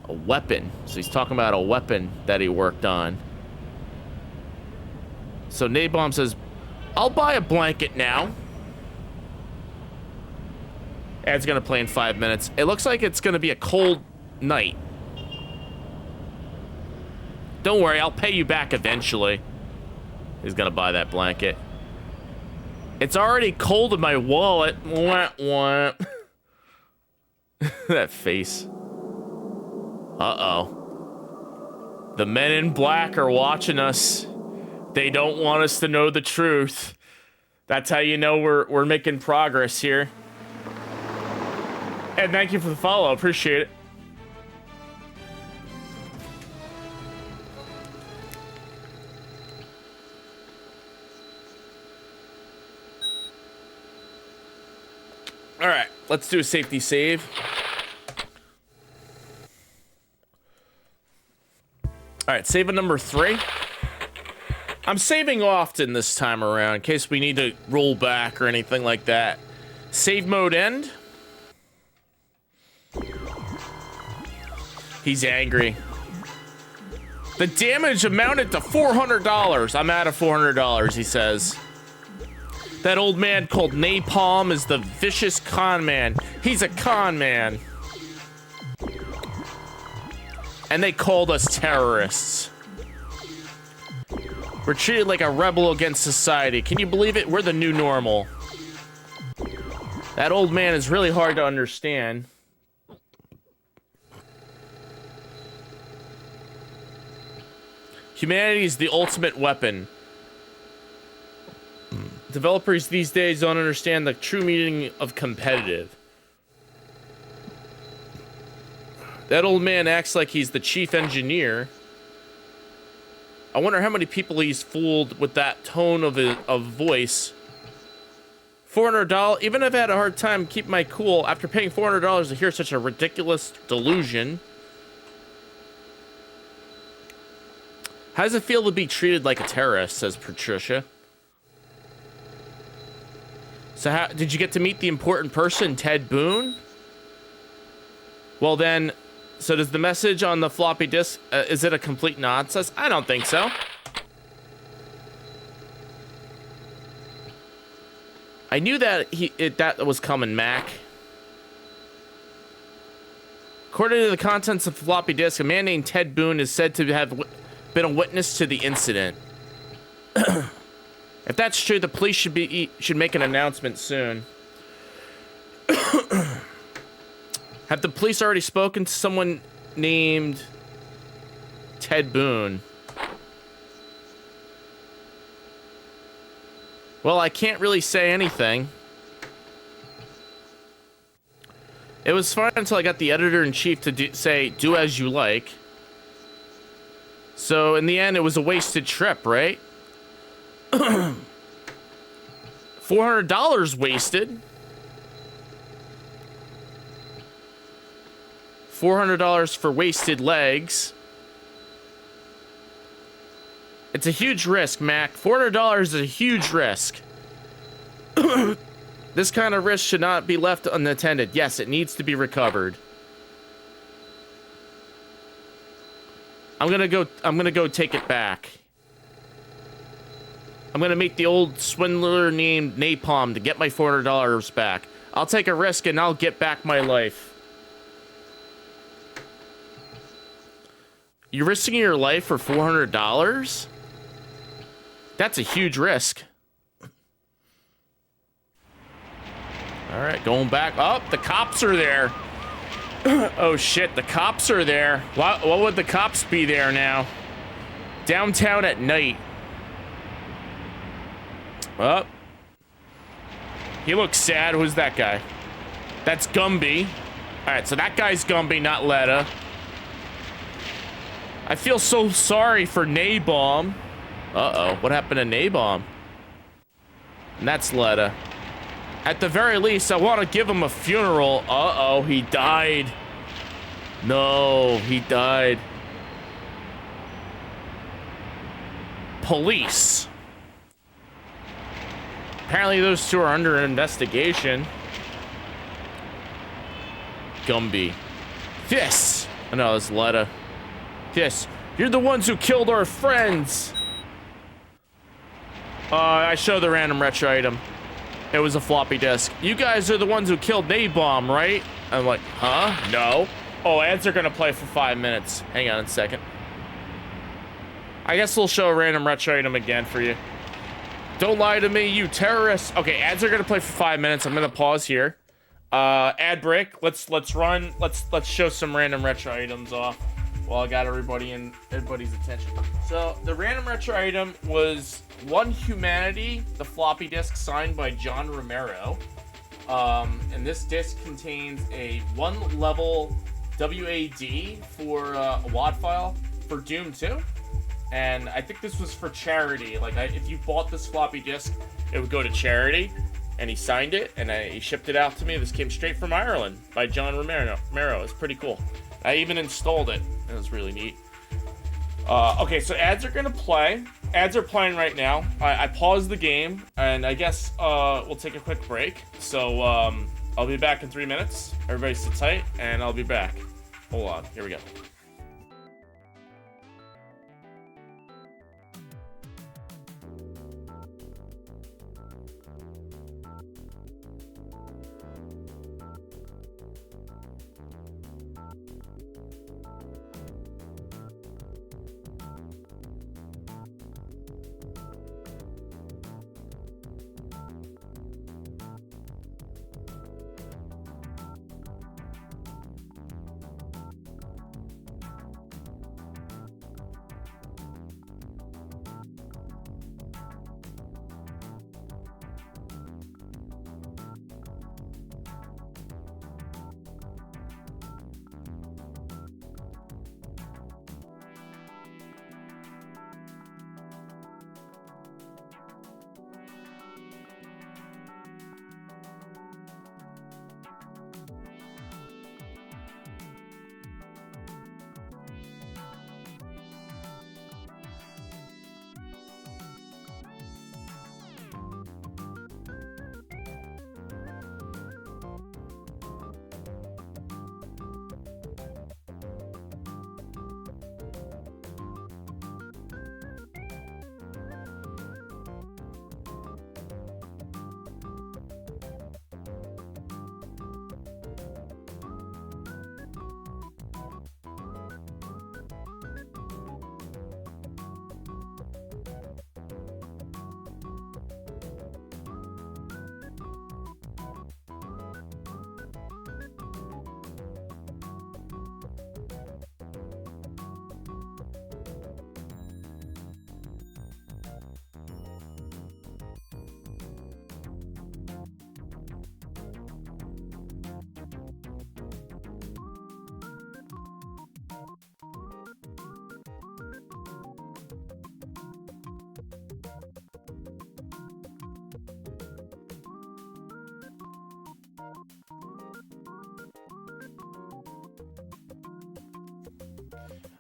A weapon. So he's talking about a weapon that he worked on. So Nabom says, I'll buy a blanket now. Ad's gonna play in 5 minutes. It looks like it's gonna be a cold night. Don't worry, I'll pay you back eventually. He's gonna buy that blanket. It's already cold in my wallet. Wah, wah. That face. Uh-oh. The men in black are watching us. They don't want us to know the truth. That's how you know we're making progress here. And thank you for the follow. Appreciate it. All right, let's do a safety save. All right, save a number 3. I'm saving often this time around in case we need to roll back or anything like that. Save mode end. He's angry. The damage amounted to $400. I'm out of $400, he says. That old man called Napalm is the vicious con man. He's a con man. And they called us terrorists. We're treated like a rebel against society. Can you believe it? We're the new normal. That old man is really hard to understand. Humanity is the ultimate weapon. Developers these days don't understand the true meaning of competitive. That old man acts like he's the chief engineer. I wonder how many people he's fooled with that tone of voice. $400, even if I had a hard time keeping my cool after paying $400 to hear such a ridiculous delusion. How does it feel to be treated like a terrorist, says Patricia. So how did you get to meet the important person, Ted Boone? Well then, so does the message on the floppy disk, is it a complete nonsense? I don't think so. I knew that that was coming, Mac. According to the contents of the floppy disk, a man named Ted Boone is said to have been a witness to the incident. If that's true, the police should make an announcement soon. Have the police already spoken to someone named Ted Boone? Well, I can't really say anything. It was fine until I got the editor-in-chief to say, do as you like. So, in the end, it was a wasted trip, right? $400 wasted. $400 for wasted legs. It's a huge risk, Mac. $400 is a huge risk. This kind of risk should not be left unattended. Yes, it needs to be recovered. I'm gonna go take it back. I'm gonna meet the old swindler named Napalm to get my $400 back. I'll take a risk and I'll get back my life. You're risking your life for $400? That's a huge risk. All right, going back. Oh, the cops are there. Oh shit, the cops are there. What would the cops be there now? Downtown at night. Oh. He looks sad. Who's that guy? That's Gumby. All right, so that guy's Gumby, not Letta. I feel so sorry for Napalm. Uh-oh, what happened to Napalm? And that's Letta. At the very least, I want to give him a funeral. Uh-oh, he died. No, he died. Police. Apparently those two are under investigation. Gumby. This. Oh, no, it's Letta. This. You're the ones who killed our friends. I showed the random retro item. It was a floppy disk. You guys are the ones who killed Napalm, right? I'm like, huh? No. Oh, ads are gonna play for 5 minutes. Hang on a second. I guess we'll show a random retro item again for you. Don't lie to me, you terrorists. Okay, ads are gonna play for 5 minutes. I'm gonna pause here. Ad break. Let's show some random retro items off while I got everybody's attention. So the random retro item was One Humanity, the floppy disk signed by John Romero. And this disc contains a 1-level WAD for a WAD file for Doom 2. And I think this was for charity. Like, if you bought this floppy disk, it would go to charity. And he signed it, and he shipped it out to me. This came straight from Ireland by John Romero. It's pretty cool. I even installed it. It was really neat. Okay, so ads are gonna play. Ads are playing right now. I paused the game, and I guess we'll take a quick break. So I'll be back in 3 minutes. Everybody sit tight, and I'll be back. Hold on, here we go.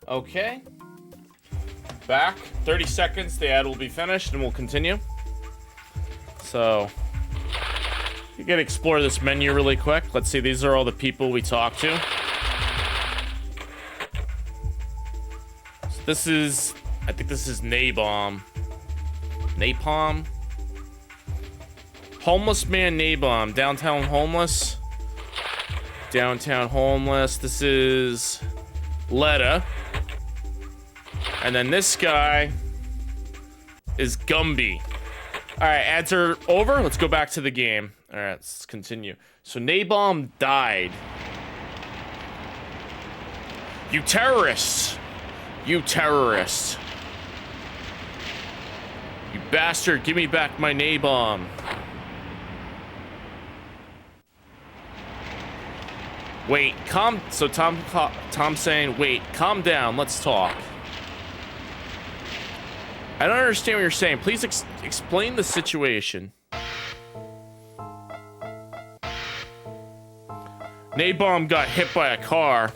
Okay. Back. 30 seconds, the ad will be finished, and we'll continue. So, you can explore this menu really quick. Let's see, these are all the people we talked to. So this is, I think this is Napalm. Homeless man Napalm. Downtown homeless. This is Letta. And then this guy is Gumby. All right, ads are over. Let's go back to the game. All right, let's continue. So Napalm died. You terrorists. You terrorists. You bastard, give me back my Napalm. Wait, so Tom's saying, wait, calm down, let's talk. I don't understand what you're saying. Please explain the situation. Napalm got hit by a car.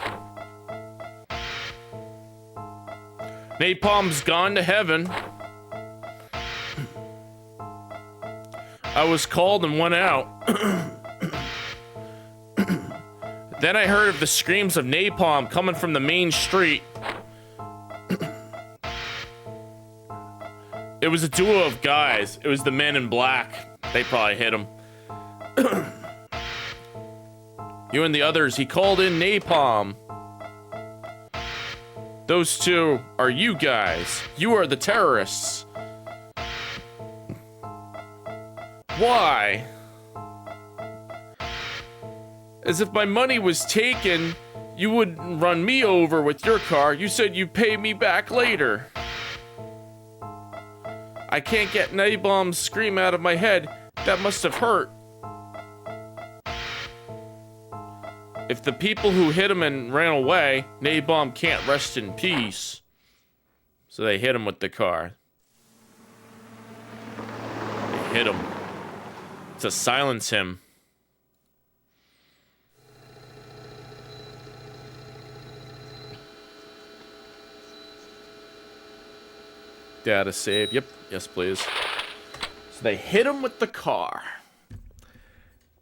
Napalm's gone to heaven. I was called and went out. Then I heard of the screams of napalm coming from the main street. It was a duo of guys. It was the men in black. They probably hit him. You and the others, he called in napalm. Those two are you guys. You are the terrorists. Why? As if my money was taken, you wouldn't run me over with your car. You said you'd pay me back later. I can't get Napalm's scream out of my head. That must have hurt. If the people who hit him and ran away, Napalm can't rest in peace. So they hit him with the car. They hit him to silence him. Data save. Yep. Yes, please. So they hit him with the car.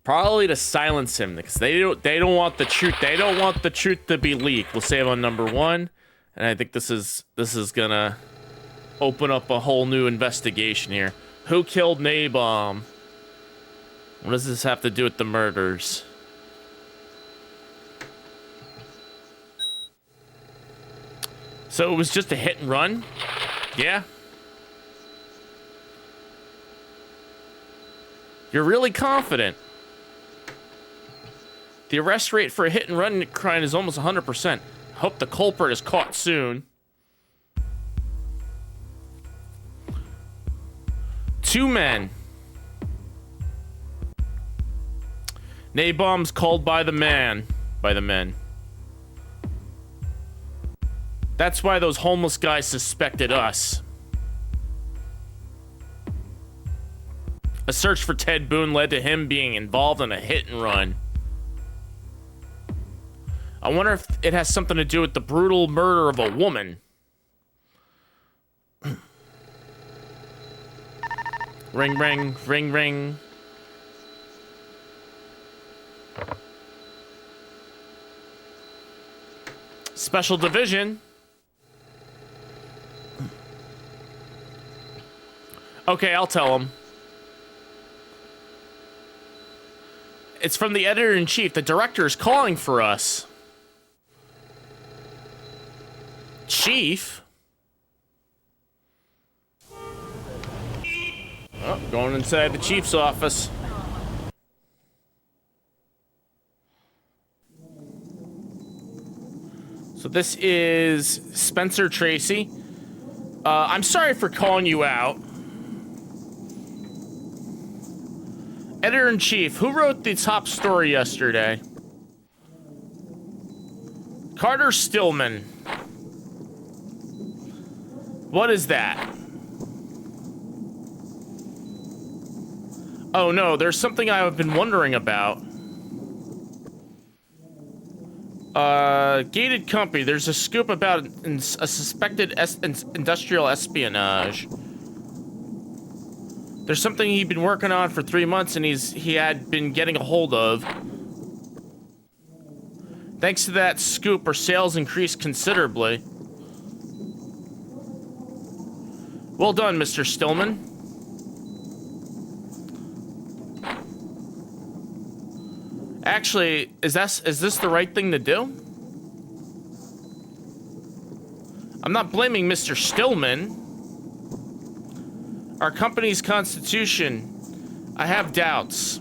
Probably to silence him because they don't want the truth. They don't want the truth to be leaked. We'll save on number 1, and I think this is gonna open up a whole new investigation here. Who killed Napalm? What does this have to do with the murders? So it was just a hit and run? Yeah. You're really confident. The arrest rate for a hit and run crime is almost 100%. Hope the culprit is caught soon. 2 men. Napalm's called by the man. By the men. That's why those homeless guys suspected us. A search for Ted Boone led to him being involved in a hit and run. I wonder if it has something to do with the brutal murder of a woman. Ring, ring, ring, ring. Special Division. Okay, I'll tell him. It's from the editor-in-chief. The director is calling for us. Chief? Oh, going inside the chief's office. So this is Spencer Tracy. I'm sorry for calling you out. Editor-in-chief, who wrote the top story yesterday? Carter Stillman. What is that? Oh no, there's something I've been wondering about. Gated company. There's a scoop about a suspected industrial espionage. There's something he'd been working on for 3 months and he had been getting a hold of. Thanks to that scoop, our sales increased considerably. Well done, Mr. Stillman. Actually, is this the right thing to do? I'm not blaming Mr. Stillman. Our company's constitution. I have doubts.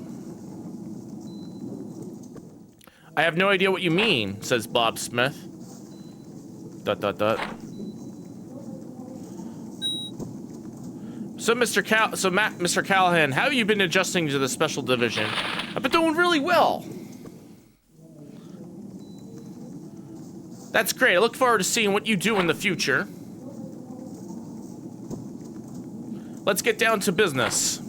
I have no idea what you mean, says Bob Smith. ... So, Mr. Callahan, how have you been adjusting to the special division? I've been doing really well. That's great. I look forward to seeing what you do in the future. Let's get down to business.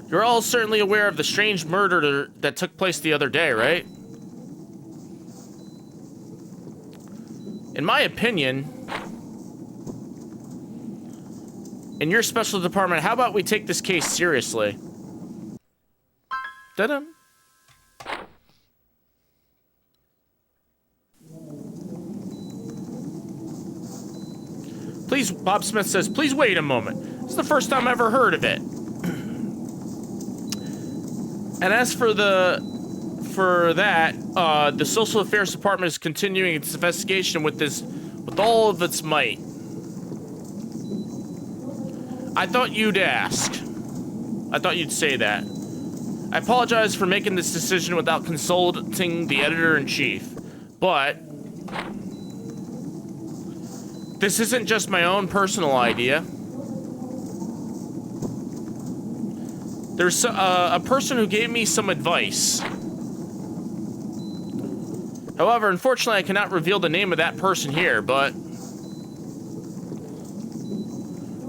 You're all certainly aware of the strange murder that took place the other day, right? In my opinion, in your special department, how about we take this case seriously? Da-dum. Please, Bob Smith says, please wait a moment. This is the first time I've ever heard of it. And as for that, the Social Affairs Department is continuing its investigation with all of its might. I thought you'd ask. I thought you'd say that. I apologize for making this decision without consulting the editor-in-chief, but this isn't just my own personal idea. There's a person who gave me some advice. However, unfortunately, I cannot reveal the name of that person here, but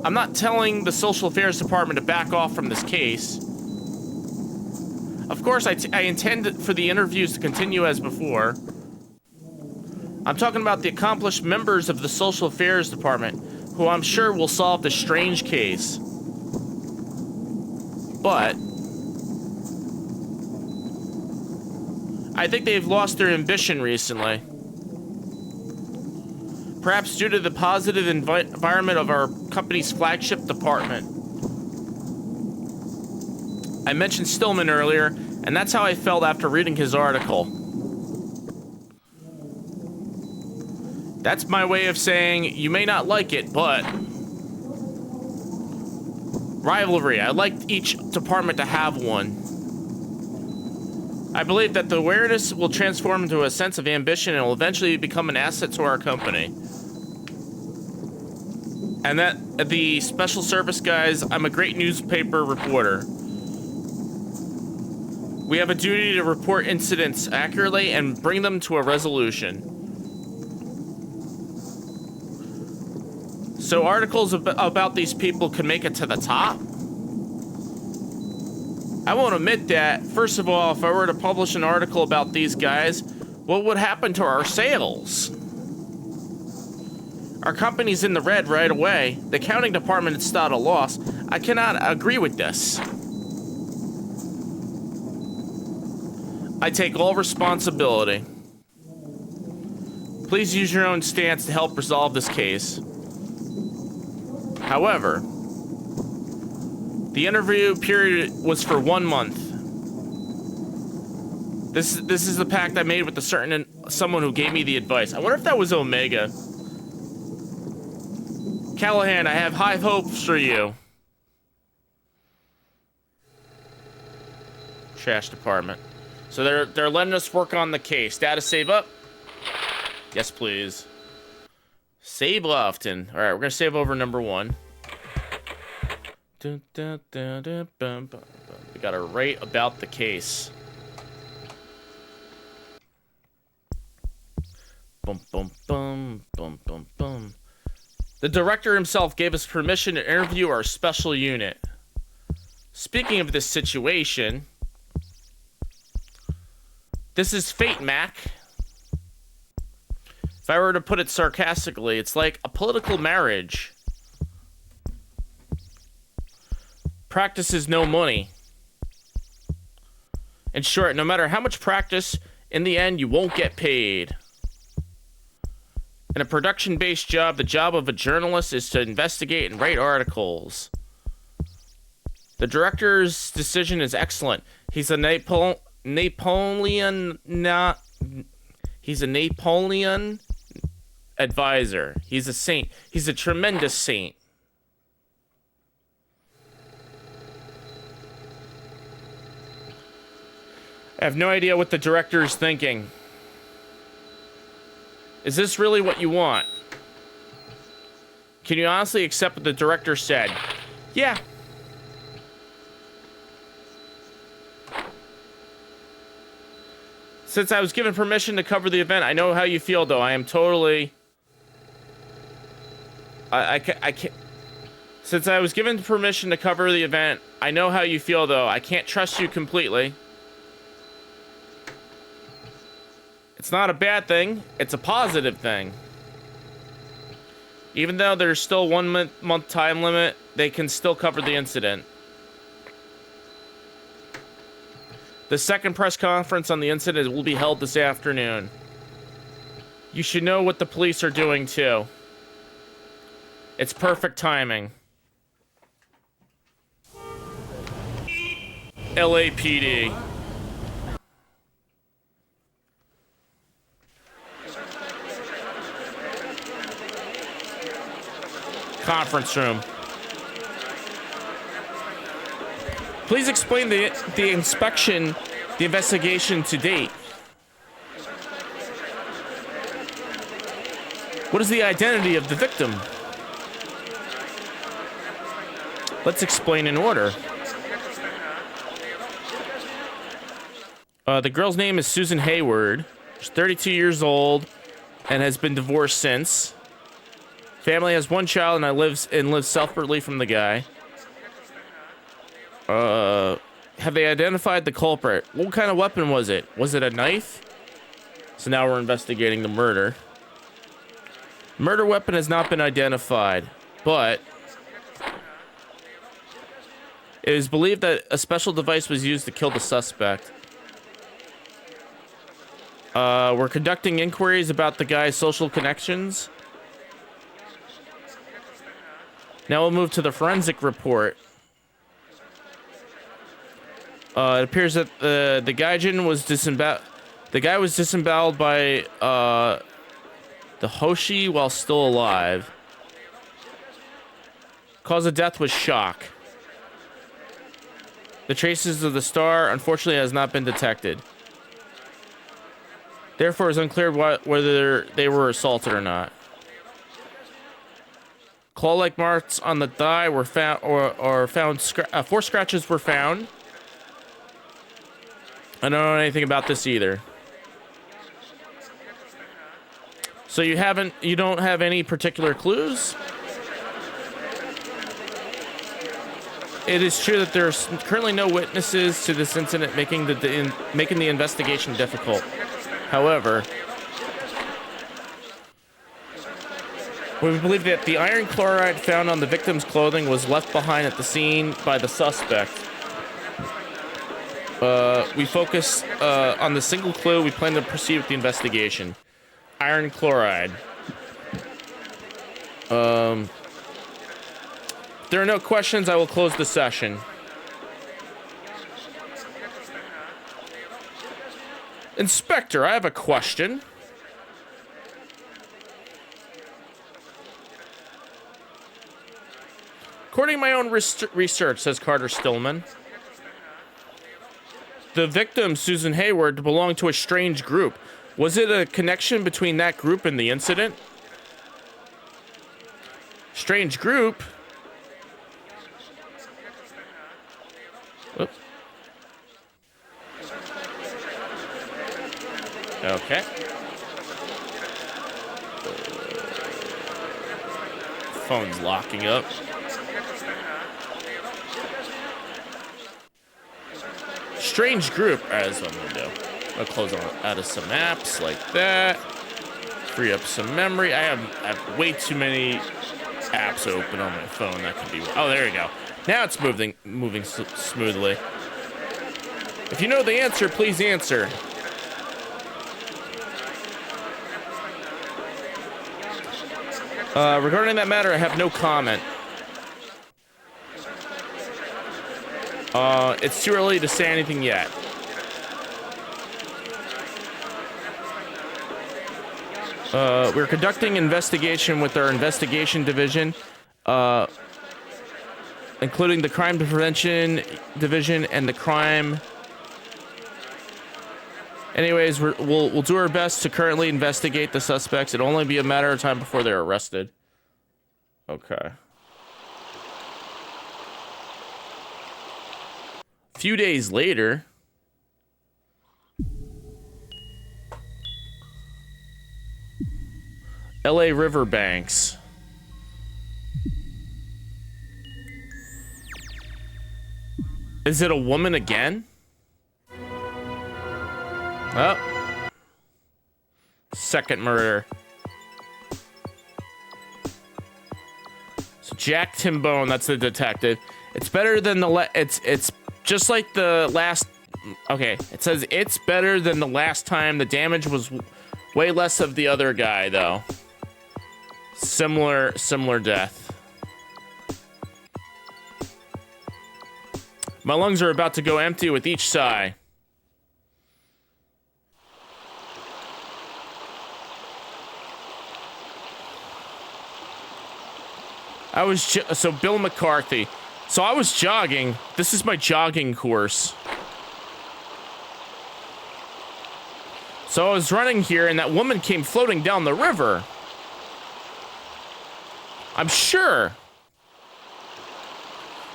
I'm not telling the Social Affairs Department to back off from this case. Of course, I intend for the interviews to continue as before. I'm talking about the accomplished members of the Social Affairs Department, who I'm sure will solve this strange case. But I think they've lost their ambition recently. Perhaps due to the positive environment of our company's flagship department. I mentioned Stillman earlier, and that's how I felt after reading his article. That's my way of saying you may not like it, but rivalry. I'd like each department to have one. I believe that the awareness will transform into a sense of ambition and will eventually become an asset to our company. And that the special service guys, I'm a great newspaper reporter. We have a duty to report incidents accurately and bring them to a resolution. So articles about these people can make it to the top? I won't admit that. First of all, if I were to publish an article about these guys, what would happen to our sales? Our company's in the red right away. The accounting department is still at a loss. I cannot agree with this. I take all responsibility. Please use your own stance to help resolve this case. However, the interview period was for 1 month. This is the pact I made with someone who gave me the advice. I wonder if that was Omega. Callahan, I have high hopes for you. Trash department. So they're letting us work on the case. Data save up? Yes, please. Save often. All right, we're gonna save over number 1. We gotta write about the case. Bum bum bum bum bum bum. The director himself gave us permission to interview our special unit. Speaking of this situation, this is fate, Mac. If I were to put it sarcastically, it's like a political marriage. Practice is no money. In short, no matter how much practice, in the end, you won't get paid. In a production-based job, the job of a journalist is to investigate and write articles. The director's decision is excellent. He's a Napoleon advisor. He's a saint. He's a tremendous saint. I have no idea what the director is thinking. Is this really what you want? Can you honestly accept what the director said? Yeah. Since I was given permission to cover the event, I know how you feel, though. I am totally... I can't... Since I was given permission to cover the event, I know how you feel, though. I can't trust you completely. It's not a bad thing. It's a positive thing. Even though there's still 1 month time limit, they can still cover the incident. The second press conference on the incident will be held this afternoon. You should know what the police are doing, too. It's perfect timing. LAPD. Conference room. Please explain the inspection, the investigation to date. What is the identity of the victim? Let's explain in order. The girl's name is Susan Hayward. She's 32 years old and has been divorced since. Family has one child and lives separately from the guy. Have they identified the culprit? What kind of weapon was it? Was it a knife? So now we're investigating the murder. Murder weapon has not been identified, but it is believed that a special device was used to kill the suspect. We're conducting inquiries about the guy's social connections. Now we'll move to the forensic report. It appears that the gaijin was disemboweled. The guy was disemboweled by the Hoshi while still alive. Cause of death was shock. The traces of the star, unfortunately, has not been detected. Therefore, it's unclear whether they were assaulted or not. Claw-like marks on the thigh were found, or found. 4 scratches were found. I don't know anything about this either. So you don't have any particular clues? It is true that there's currently no witnesses to this incident, making the investigation difficult. However, we believe that the iron chloride found on the victim's clothing was left behind at the scene by the suspect. We focus on the single clue. We plan to proceed with the investigation. Iron chloride. If there are no questions, I will close the session. Inspector, I have a question. According to my own research, says Carter Stillman, the victim, Susan Hayward, belonged to a strange group. Was it a connection between that group and the incident? Strange group? Whoops. Okay. Phone's locking up. Strange group. Alright, that's what I'm gonna do. I'll close out of some apps like that. Free up some memory. I have way too many apps open on my phone. That could be. Oh, there you go. Now it's moving smoothly. If you know the answer, please answer. Regarding that matter, I have no comment. It's too early to say anything yet. We're conducting investigation with our investigation division, including the crime prevention division and the crime. Anyways, we'll do our best to currently investigate the suspects. It'll only be a matter of time before they're arrested. Okay. A few days later. LA Riverbanks. Is it a woman again? Oh. Second murder. So Jack Timbone, that's the detective. It's better than it's just like the last. Okay, it says it's better than the last time. The damage was way less of the other guy though. Similar death. My lungs are about to go empty with each sigh. So Bill McCarthy. So I was jogging. This is my jogging course. So I was running here and that woman came floating down the river. I'm sure.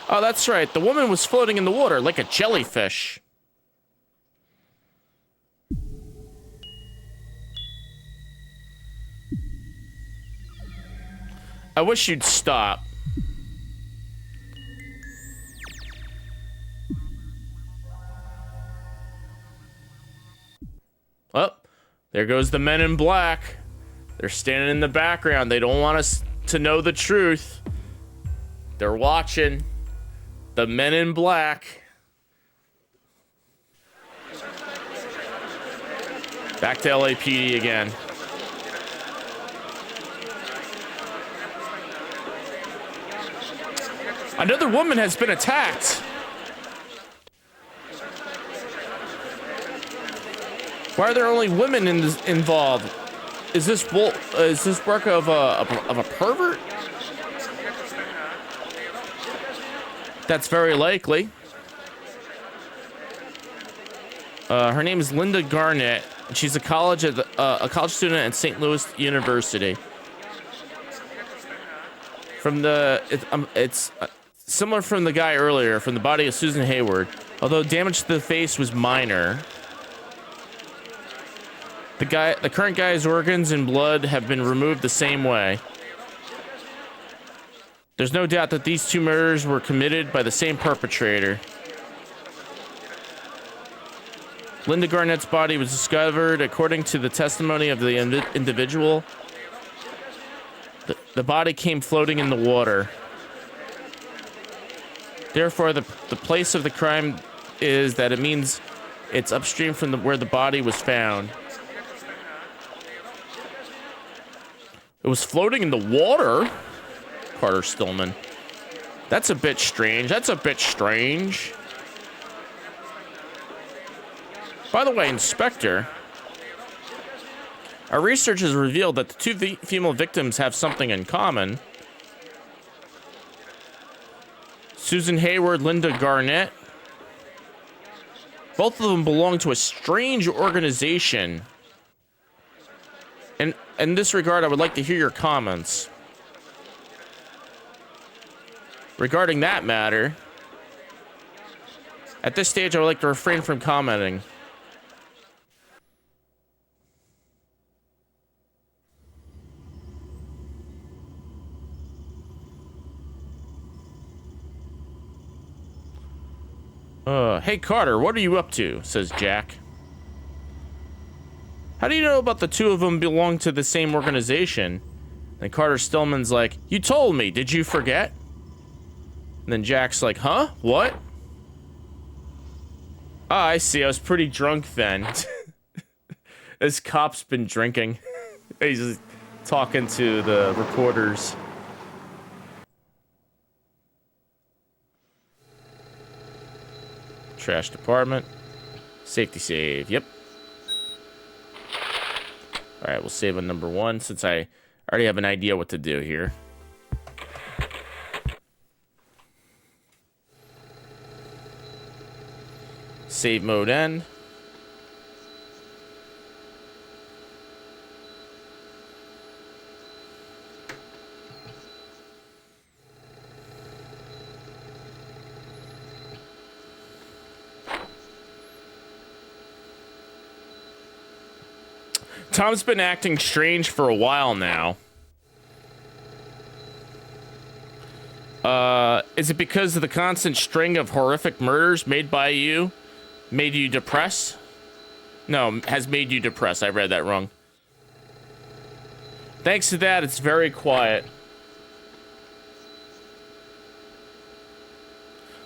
Oh, that's right. The woman was floating in the water like a jellyfish. I wish you'd stop. Oh, there goes the men in black. They're standing in the background. They don't want us to know the truth. They're watching. The men in black. Back to LAPD again. Another woman has been attacked. Why are there only women involved? Is this work of a pervert? That's very likely. Her name is Linda Garnett, and she's a college student at St. Louis University. It's similar from the guy earlier, from the body of Susan Hayward, although damage to the face was minor. The current guy's organs and blood have been removed the same way. There's no doubt that these two murders were committed by the same perpetrator. Linda Garnett's body was discovered according to the testimony of the individual. The body came floating in the water. Therefore, the place of the crime is that it means it's upstream from where the body was found. It was floating in the water? Carter Stillman. That's a bit strange. That's a bit strange. By the way, Inspector, our research has revealed that the two female victims have something in common. Susan Hayward, Linda Garnett. Both of them belong to a strange organization. And in this regard, I would like to hear your comments. Regarding that matter, at this stage, I would like to refrain from commenting. Hey Carter, what are you up to? Says Jack. How do you know about the two of them belong to the same organization? And Carter Stillman's like, you told me, did you forget? And then Jack's like, huh? What? Ah, I see, I was pretty drunk then. This cop's been drinking. He's just talking to the reporters. Trash department. Safety save, yep. Alright, we'll save on number 1 since I already have an idea what to do here. Save mode end. Tom's been acting strange for a while now. Is it because of the constant string of horrific murders made you depressed? No, has made you depressed. I read that wrong. Thanks to that, it's very quiet.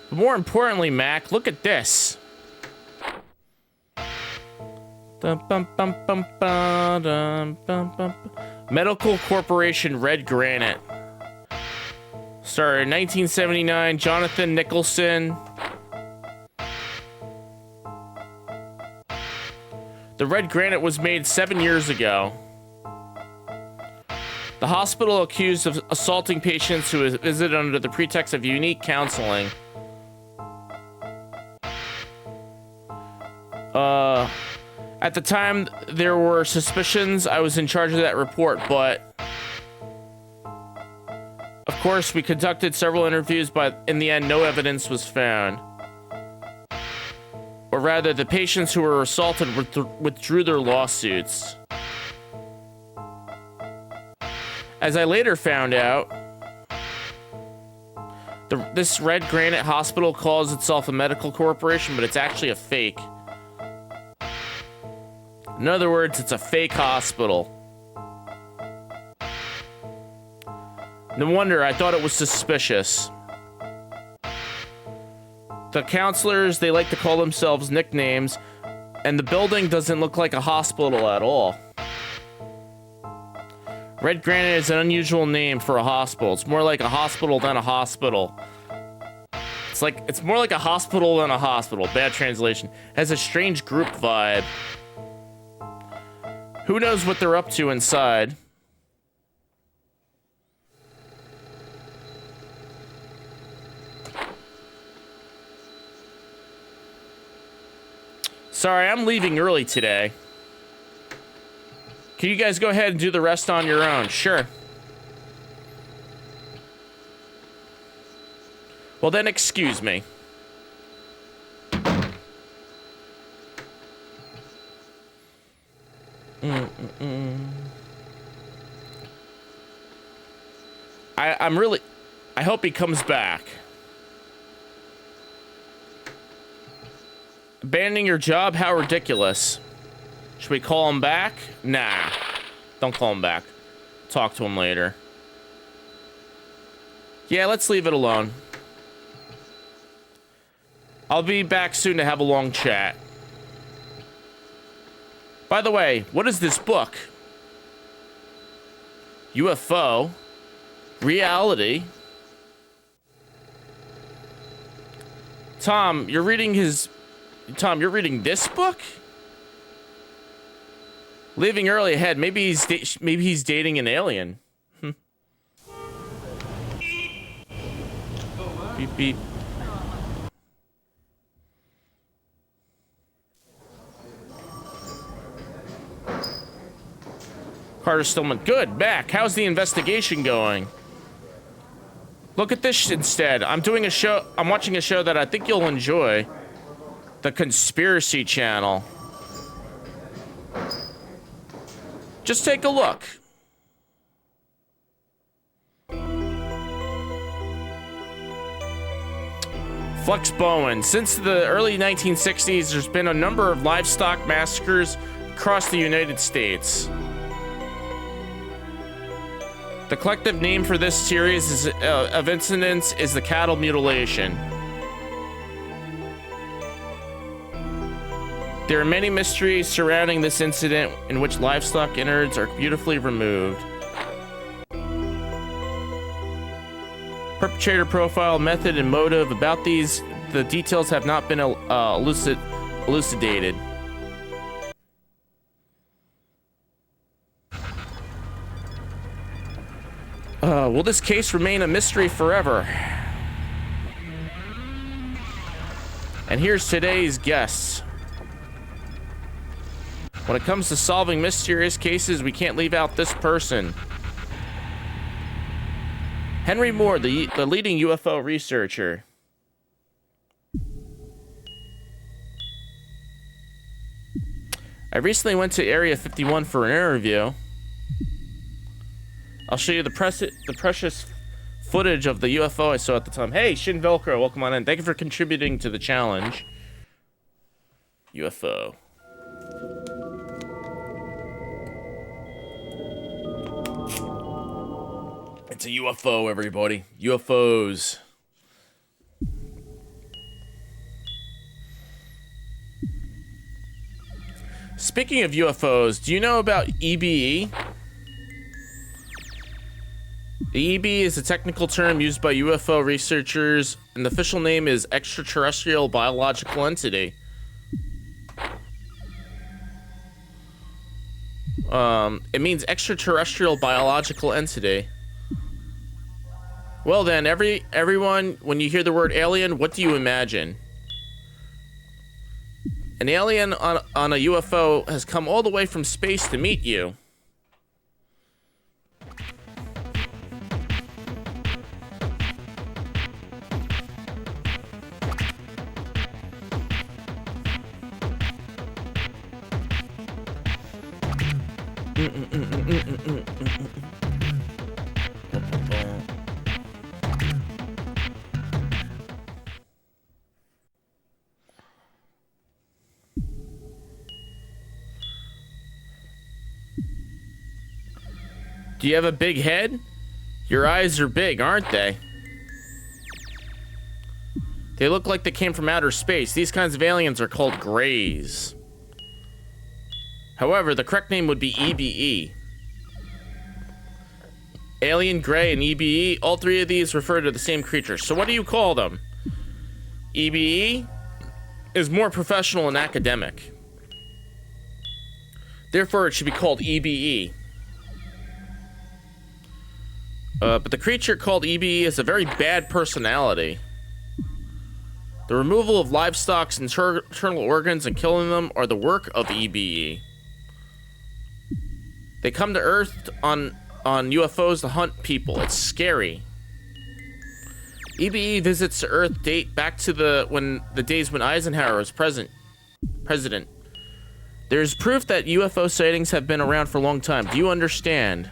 But more importantly, Mac, look at this. Medical Corporation Red Granite. Started in 1979, Jonathan Nicholson. The Red Granite was made 7 years ago. The hospital accused of assaulting patients who visited under the pretext of unique counseling. At the time, there were suspicions. I was in charge of that report, but of course, we conducted several interviews, but in the end, no evidence was found. Or rather, the patients who were assaulted withdrew their lawsuits. As I later found out, This Red Granite Hospital calls itself a medical corporation, but it's actually a fake. In other words, it's a fake hospital. No wonder, I thought it was suspicious. The counselors, they like to call themselves nicknames, and the building doesn't look like a hospital at all. Red Granite is an unusual name for a hospital. It's more like a hospital than a hospital. It's more like a hospital than a hospital. Bad translation. It has a strange group vibe. Who knows what they're up to inside? Sorry, I'm leaving early today. Can you guys go ahead and do the rest on your own? Sure. Well, then excuse me. I hope he comes back. Abandoning your job? How ridiculous. Should we call him back? Nah. Don't call him back. Talk to him later. Yeah, let's leave it alone. I'll be back soon to have a long chat. By the way, what is this book? UFO? Reality? Tom, you're reading this book? Leaving early ahead. Maybe he's dating an alien. Beep beep. Carter Stillman. Good. Back. How's the investigation going? Look at this instead. I'm watching a show that I think you'll enjoy. The Conspiracy Channel. Just take a look. Flex Bowen. Since the early 1960s, there's been a number of livestock massacres across the United States. The collective name for this series of incidents is the cattle mutilation. There are many mysteries surrounding this incident in which livestock innards are beautifully removed. Perpetrator profile, method, and motive. About these, the details have not been elucidated. Will this case remain a mystery forever? And here's today's guests. When it comes to solving mysterious cases, we can't leave out this person. Henry Moore, the leading UFO researcher. I recently went to Area 51 for an interview. I'll show you the precious footage of the UFO I saw at the time. Hey, Shin Velcro, welcome on in. Thank you for contributing to the challenge. UFO. It's a UFO, everybody. UFOs. Speaking of UFOs, do you know about EBE? The EBE is a technical term used by UFO researchers, and the official name is extraterrestrial biological entity. It means extraterrestrial biological entity. Well then, everyone, when you hear the word alien, what do you imagine? An alien on a UFO has come all the way from space to meet you. Do you have a big head? Your eyes are big, aren't they? They look like they came from outer space. These kinds of aliens are called Greys. However, the correct name would be EBE. Alien, Grey, and EBE, all three of these refer to the same creature. So what do you call them? EBE is more professional and academic. Therefore, it should be called EBE. But the creature called EBE has a very bad personality. The removal of livestock's internal organs and killing them are the work of EBE. They come to Earth on UFOs to hunt people. It's scary. EBE visits to Earth date back to the days when Eisenhower was president. There's proof that UFO sightings have been around for a long time. Do you understand?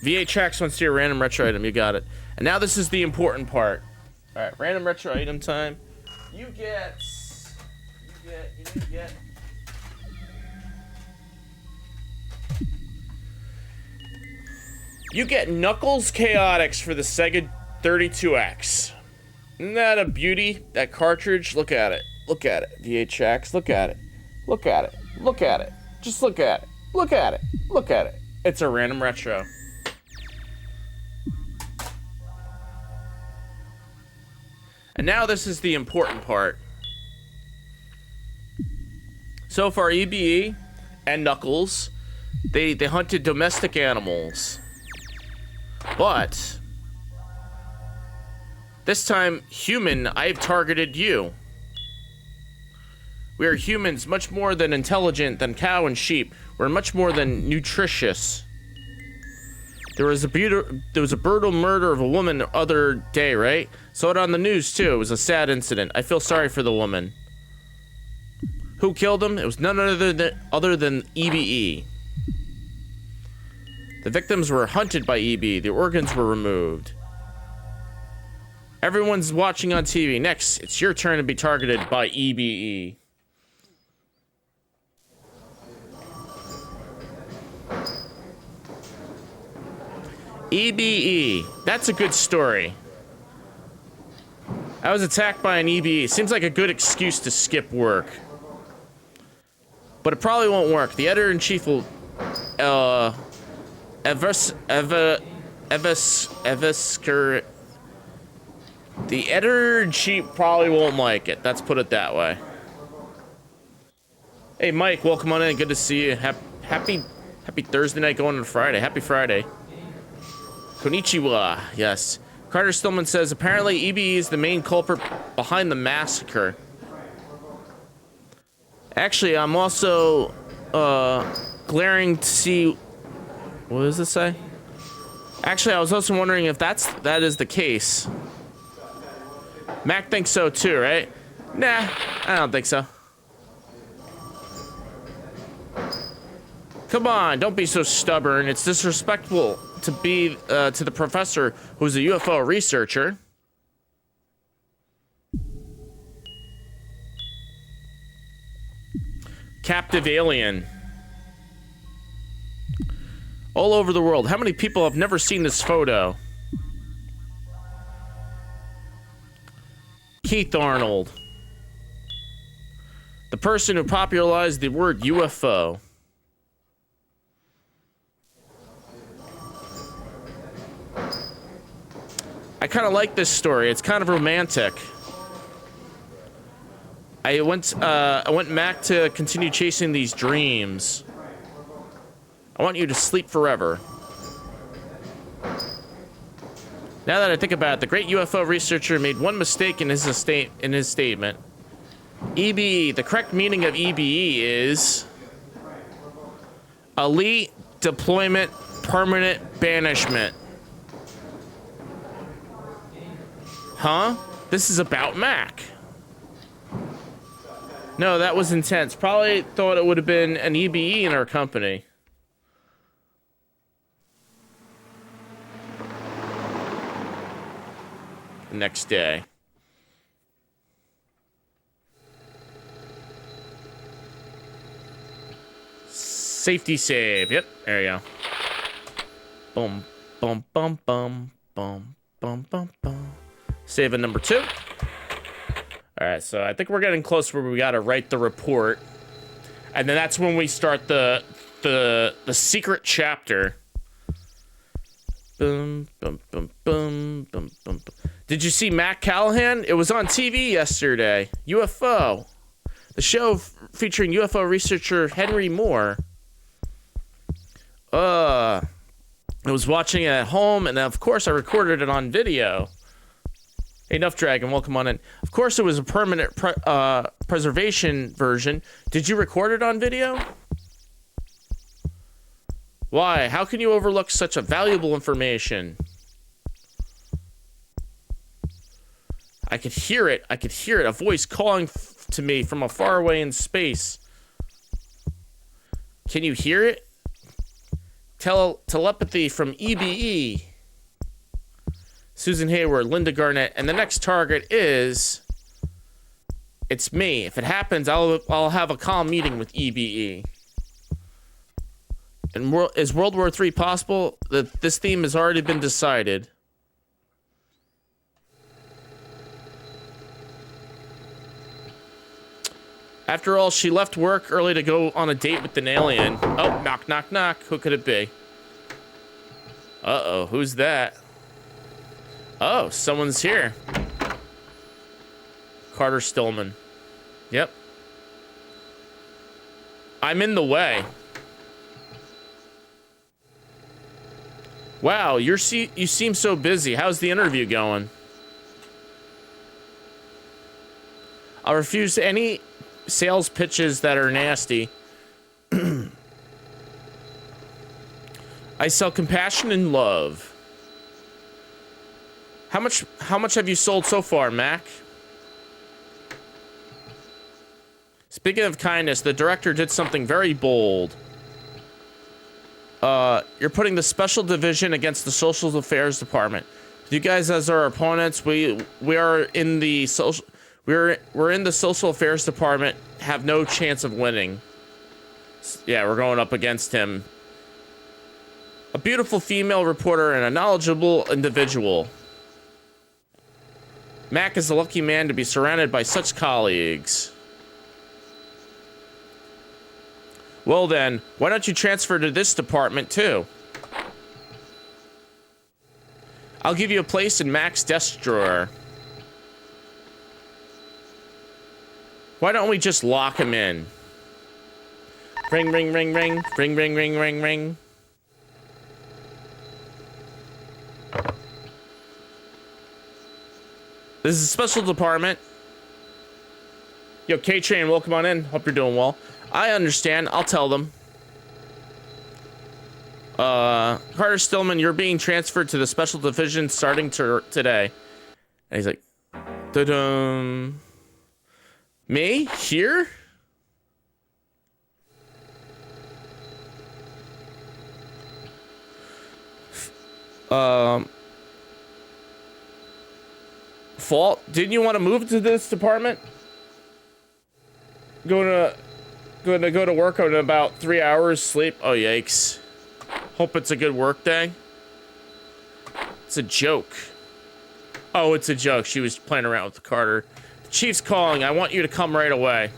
VHX wants to see a random retro item. You got it. And now this is the important part. All right, random retro item time. You get Knuckles Chaotix for the Sega 32X. Isn't that a beauty? That cartridge? Look at it. Look at it. VHX. Look at it. Look at it. Look at it. Just look at it. Look at it. Look at it. It's a random retro. And now this is the important part. So far, EBE and Knuckles, they hunted domestic animals. But this time, human, I've targeted you. We are humans, much more than intelligent than cow and sheep. We're much more than nutritious. There was a brutal murder of a woman the other day, right? Saw it on the news too. It was a sad incident. I feel sorry for the woman. Who killed him? It was none other than EBE. The victims were hunted by EBE. The organs were removed. Everyone's watching on TV. Next, it's your turn to be targeted by EBE. EBE. That's a good story. I was attacked by an EBE. Seems like a good excuse to skip work. But it probably won't work. The editor-in-chief will, the editor-in-chief probably won't like it. Let's put it that way. Hey, Mike, welcome on in. Good to see you. Happy Thursday night going on Friday. Happy Friday. Konnichiwa. Yes. Carter Stillman says, apparently EBE is the main culprit behind the massacre. Actually, I'm also glaring to see. What does this say? Actually, I was also wondering if that is the case. Mac thinks so too, right? Nah, I don't think so. Come on, don't be so stubborn. It's disrespectful to be to the professor who's a UFO researcher. Captive alien. All over the world. How many people have never seen this photo? Keith Arnold. The person who popularized the word UFO. I kind of like this story. It's kind of romantic. I went back to continue chasing these dreams. I want you to sleep forever. Now that I think about it, the great UFO researcher made one mistake in his statement. EBE, the correct meaning of EBE is elite deployment permanent banishment. Huh? This is about Mac. No, that was intense. Probably thought it would have been an EBE in our company. The next day. Safety save. Yep, there you go. Boom, boom, boom, boom, boom, boom, boom, boom. Save at number 2. All right, so I think we're getting close where we gotta write the report, and then that's when we start the secret chapter. Boom, boom, boom, boom, boom, boom, boom. Did you see Matt Callahan? It was on TV yesterday. UFO. The show featuring UFO researcher Henry Moore. I was watching it at home, and of course I recorded it on video. Hey, Nuff Dragon, welcome on in. Of course it was a permanent preservation version. Did you record it on video? Why? How can you overlook such a valuable information? I could hear it. I could hear it. A voice calling to me from far away in space. Can you hear it? Telepathy from EBE. Susan Hayward, Linda Garnett, and the next target is... It's me. If it happens, I'll have a calm meeting with EBE. And is World War III possible? This theme has already been decided. After all, she left work early to go on a date with an alien. Oh, knock, knock, knock. Who could it be? Uh-oh, who's that? Oh, someone's here. Carter Stillman. Yep. I'm in the way. Wow, you seem so busy. How's the interview going? I'll refuse any sales pitches that are nasty. I sell compassion and love. How much have you sold so far, Mac? Speaking of kindness, the director did something very bold. You're putting the special division against the social affairs department. You guys, as our opponents, we are in the social. We're in the social affairs department. Have no chance of winning. Yeah, we're going up against him. A beautiful female reporter and a knowledgeable individual. Mac is a lucky man to be surrounded by such colleagues. Well then, why don't you transfer to this department too? I'll give you a place in Mac's desk drawer. Why don't we just lock him in? Ring, ring, ring, ring. Ring, ring, ring, ring, ring. This is a special department. Yo, K-Train, welcome on in. Hope you're doing well. I understand. I'll tell them. Carter Stillman, you're being transferred to the special division starting today. And he's like, da-dum. Me? Here? Fault? Didn't you want to move to this department? Going to go to work in about 3 hours sleep. Oh, yikes. Hope it's a good work day. It's a joke. Oh, it's a joke. She was playing around with Carter. The chief's calling. I want you to come right away.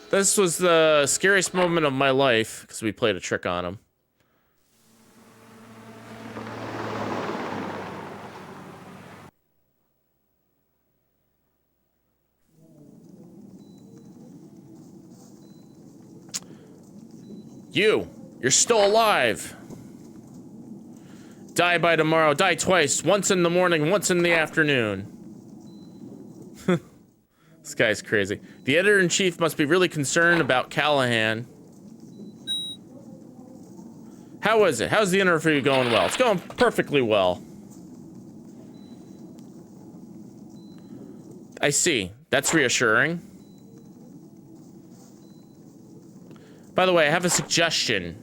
This was the scariest moment of my life because we played a trick on him. You're still alive. Die by tomorrow. Die twice. Once in the morning, once in the afternoon. This guy's crazy. The editor-in-chief must be really concerned about Callahan. How is it? How's the interview going well? It's going perfectly well. I see. That's reassuring. By the way, I have a suggestion.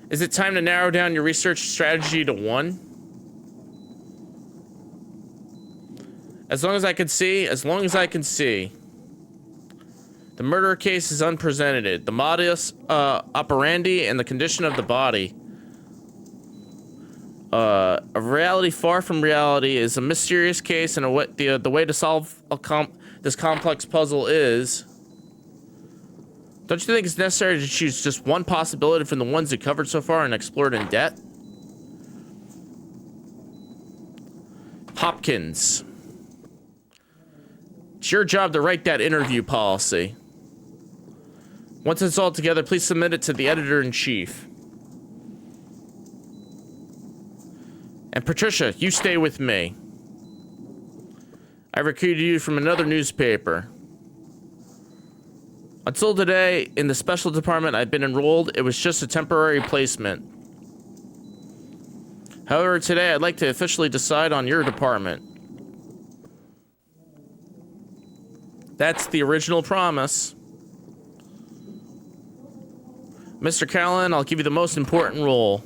Is it time to narrow down your research strategy to 1? As long as I can see. The The murder case is unprecedented. The modus operandi and the condition of the body. A reality far from reality is a mysterious case, and the way to solve this complex puzzle is... Don't you think it's necessary to choose just one possibility from the ones you covered so far and explored in depth? Hopkins. It's your job to write that interview policy. Once it's all together, please submit it to the editor-in-chief. And Patricia, you stay with me. I recruited you from another newspaper. Until today, in the special department I've been enrolled, it was just a temporary placement. However, today I'd like to officially decide on your department. That's the original promise. Mr. Callan, I'll give you the most important role.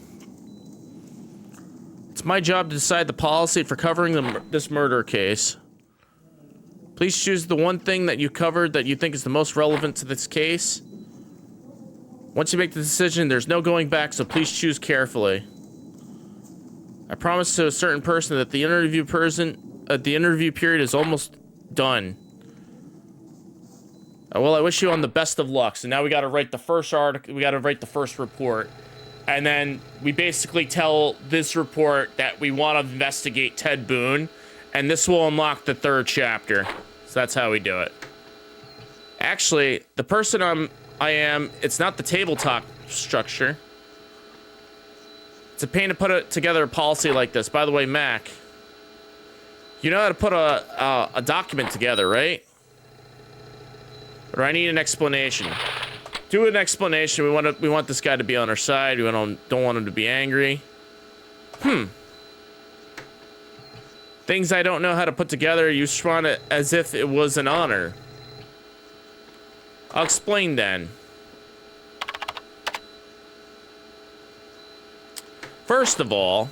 It's my job to decide the policy for covering this murder case. Please choose the one thing that you covered that you think is the most relevant to this case. Once you make the decision, there's no going back, so please choose carefully. I promise to a certain person that the interview period is almost done. Well, I wish you on the best of luck. So now we got to write the first article. We got to write the first report. And then we basically tell this report that we want to investigate Ted Boone. And this will unlock the third chapter. So that's how we do it. Actually, the person I am, it's not the tabletop structure. It's a pain to put together a policy like this. By the way, Mac, you know how to put a document together, right? Or I need an explanation. Do an explanation. We want this guy to be on our side. We don't want him to be angry. Things I don't know how to put together, you respond it as if it was an honor. I'll explain then. First of all,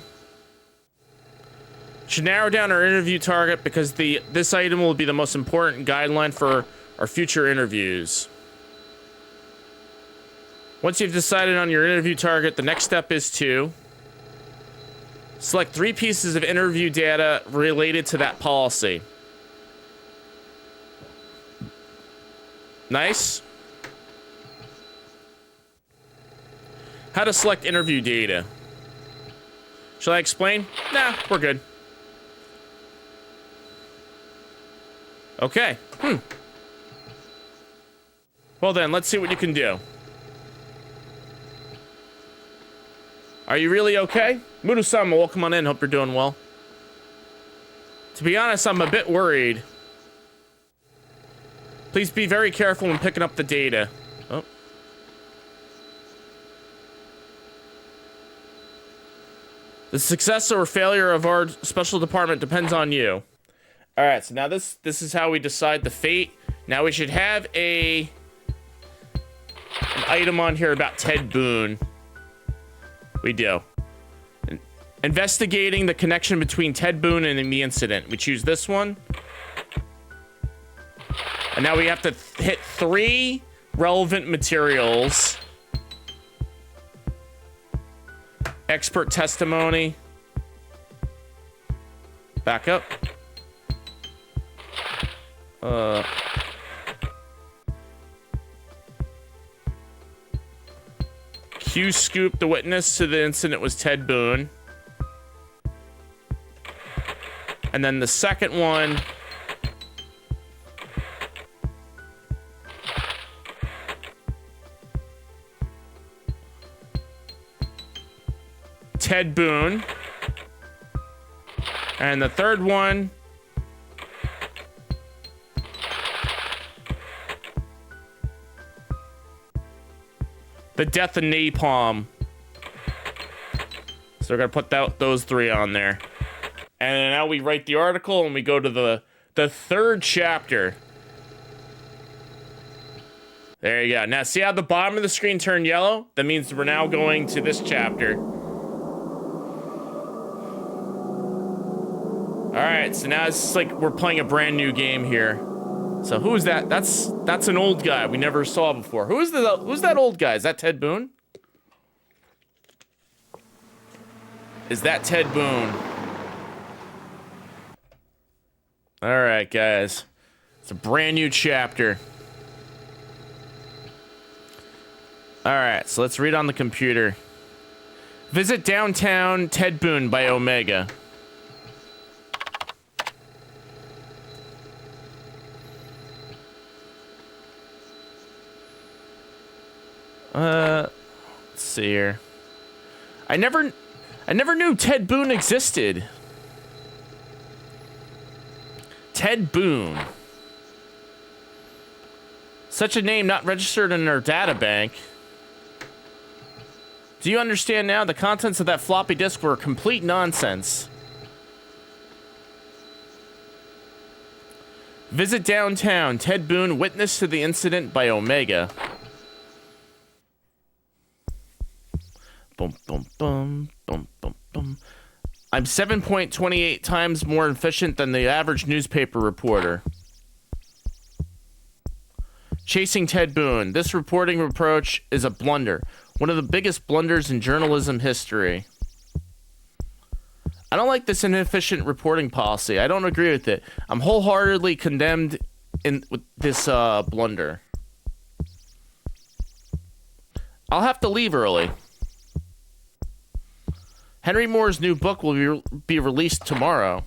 should narrow down our interview target because this item will be the most important guideline for our future interviews. Once you've decided on your interview target, the next step is to select 3 pieces of interview data related to that policy. Nice. How to select interview data. Shall I explain? Nah, we're good. Okay. Well then, let's see what you can do. Are you really okay? Mudu-sama, welcome on in. Hope you're doing well. To be honest, I'm a bit worried. Please be very careful when picking up the data. Oh. The success or failure of our special department depends on you. All right, so now this is how we decide the fate. Now we should have an item on here about Ted Boone. We do. Investigating the connection between Ted Boone and the incident. We choose this one. And now we have to hit 3 relevant materials. Expert testimony. Back up. Q scoop, the witness to the incident was Ted Boone. And then the second one, Ted Boone. And the third one, the death of Napalm. So we're gonna put those 3 on there. And now we write the article and we go to the third chapter. There you go. Now see how the bottom of the screen turned yellow? That means we're now going to this chapter. All right, so now it's like we're playing a brand new game here. So who's that? That's an old guy we never saw before. Who's that old guy? Is that Ted Boone? Is that Ted Boone? All right, guys. It's a brand new chapter. All right, so let's read on the computer. Visit downtown Ted Boone by Omega. Let's see here. I never knew Ted Boone existed. Ted Boone. Such a name not registered in our databank. Do you understand now? The contents of that floppy disk were complete nonsense. Visit downtown. Ted Boone, witness to the incident by Omega. Boom, boom, boom, boom, boom, boom. I'm 7.28 times more efficient than the average newspaper reporter. Chasing Ted Boone. This reporting approach is a blunder. One of the biggest blunders in journalism history. I don't like this inefficient reporting policy. I don't agree with it. I'm wholeheartedly condemned with this blunder. I'll have to leave early. Henry Moore's new book will be released tomorrow.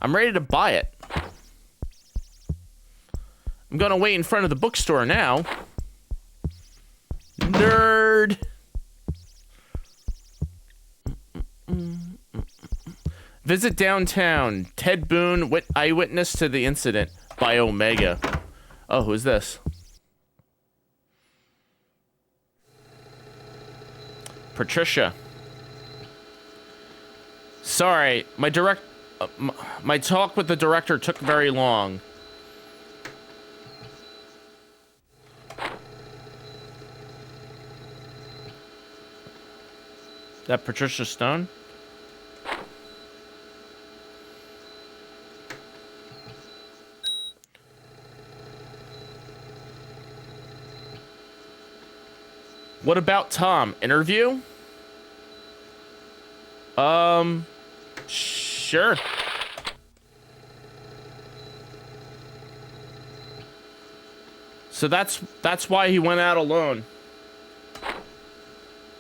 I'm ready to buy it. I'm gonna wait in front of the bookstore now. Nerd. Visit downtown. Ted Boone, eyewitness to the incident by Omega. Oh, who's this? Patricia. Sorry, my talk with the director took very long. That Patricia Stone? What about Tom? Interview? Sure. So that's why he went out alone.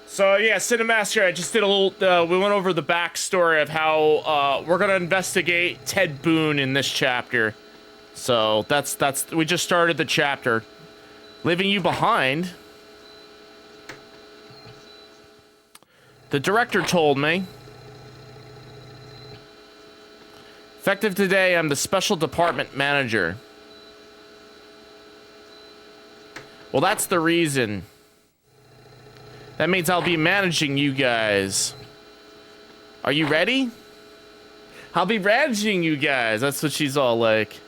So yeah, Cinemaster, I just did a little, we went over the backstory of how, we're gonna investigate Ted Boone in this chapter. So we just started the chapter. Leaving you behind. The director told me. Effective today, I'm the special department manager. Well, that's the reason. That means I'll be managing you guys. Are you ready? I'll be managing you guys. That's what she's all like.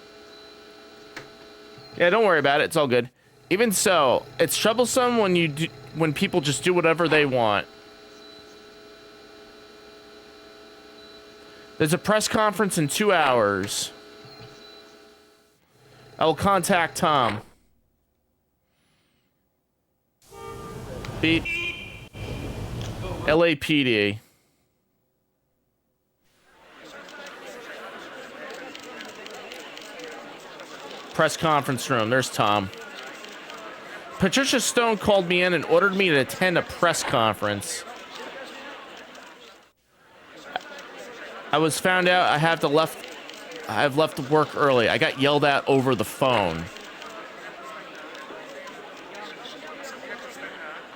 Yeah, don't worry about it. It's all good. Even so, it's troublesome when people just do whatever they want. There's a press conference in 2 hours. I will contact Tom. Beep. LAPD. Press conference room. There's Tom. Patricia Stone called me in and ordered me to attend a press conference. I was found out I have left work early. I got yelled at over the phone.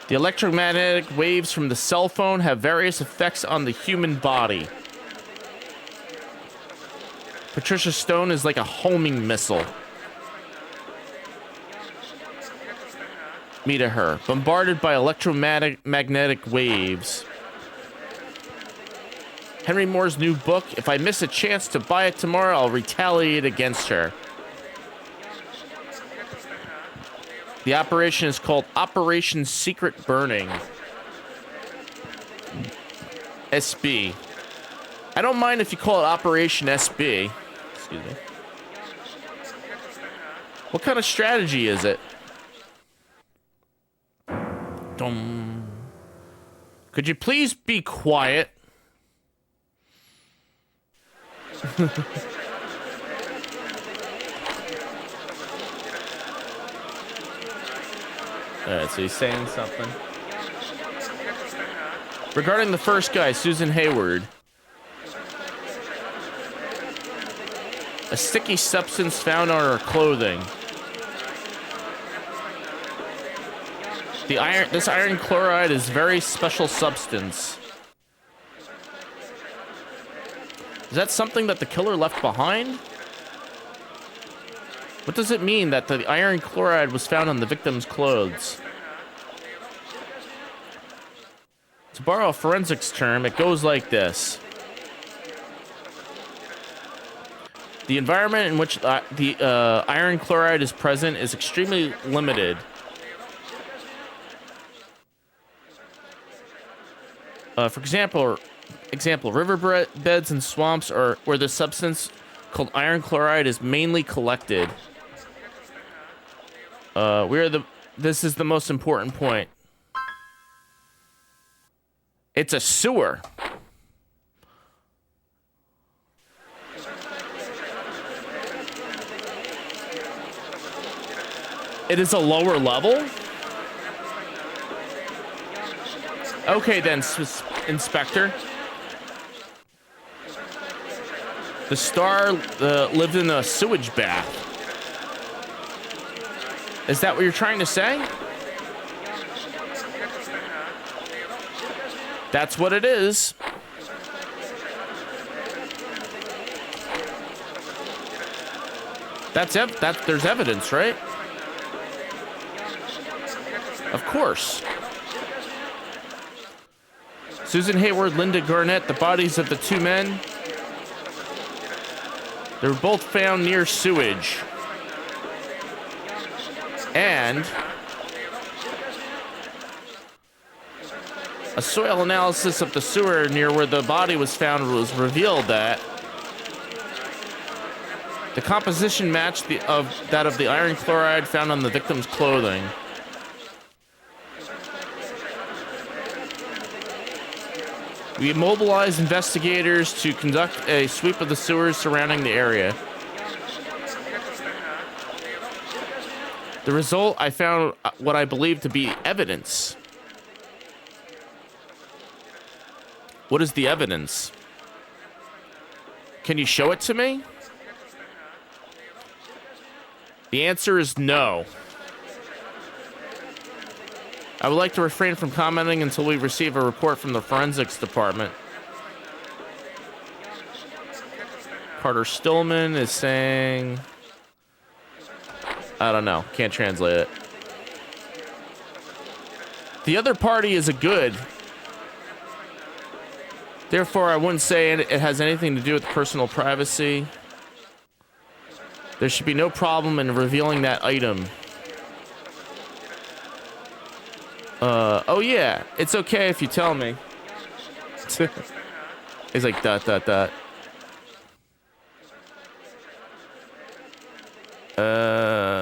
The electromagnetic waves from the cell phone have various effects on the human body. Patricia Stone is like a homing missile. Me to her, bombarded by electromagnetic waves. Henry Moore's new book. If I miss a chance to buy it tomorrow, I'll retaliate against her. The operation is called Operation Secret Burning. SB. I don't mind if you call it Operation SB. Excuse me. What kind of strategy is it? Dum. Could you please be quiet? Alright, so he's saying something. Regarding the first guy, Susan Hayward. A sticky substance found on her clothing. This iron chloride is very special substance. Is that something that the killer left behind? What does it mean that the iron chloride was found on the victim's clothes? To borrow a forensics term, it goes like this. The environment in which the iron chloride is present is extremely limited. For example, riverbeds and swamps are where the substance called iron chloride is mainly collected. This is the most important point. It's a sewer. It is a lower level? Okay then, Inspector. The star lived in a sewage bath. Is that what you're trying to say? That's what it is. There's evidence, right? Of course. Susan Hayward, Linda Garnett, the bodies of the two men. They were both found near sewage. And a soil analysis of the sewer near where the body was found was revealed that the composition matched that of the iron chloride found on the victim's clothing. We mobilized investigators to conduct a sweep of the sewers surrounding the area. The result, I found what I believe to be evidence. What is the evidence? Can you show it to me? The answer is no. I would like to refrain from commenting until we receive a report from the forensics department. Carter Stillman is saying... I don't know. Can't translate it. The other party is a good. Therefore, I wouldn't say it has anything to do with personal privacy. There should be no problem in revealing that item. Oh yeah, it's okay if you tell me. He's like, ...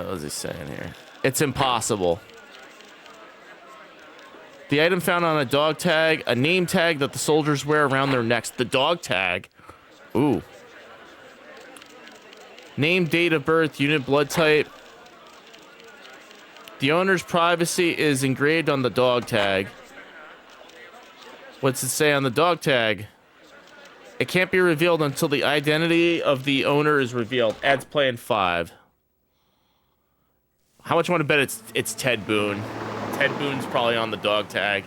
What's he saying here? It's impossible. The item found on a dog tag, a name tag that the soldiers wear around their necks. The dog tag. Ooh. Name, date of birth, unit, blood type. The owner's privacy is engraved on the dog tag. What's it say on the dog tag? It can't be revealed until the identity of the owner is revealed. Adds play in 5. How much you want to bet it's Ted Boone? Ted Boone's probably on the dog tag.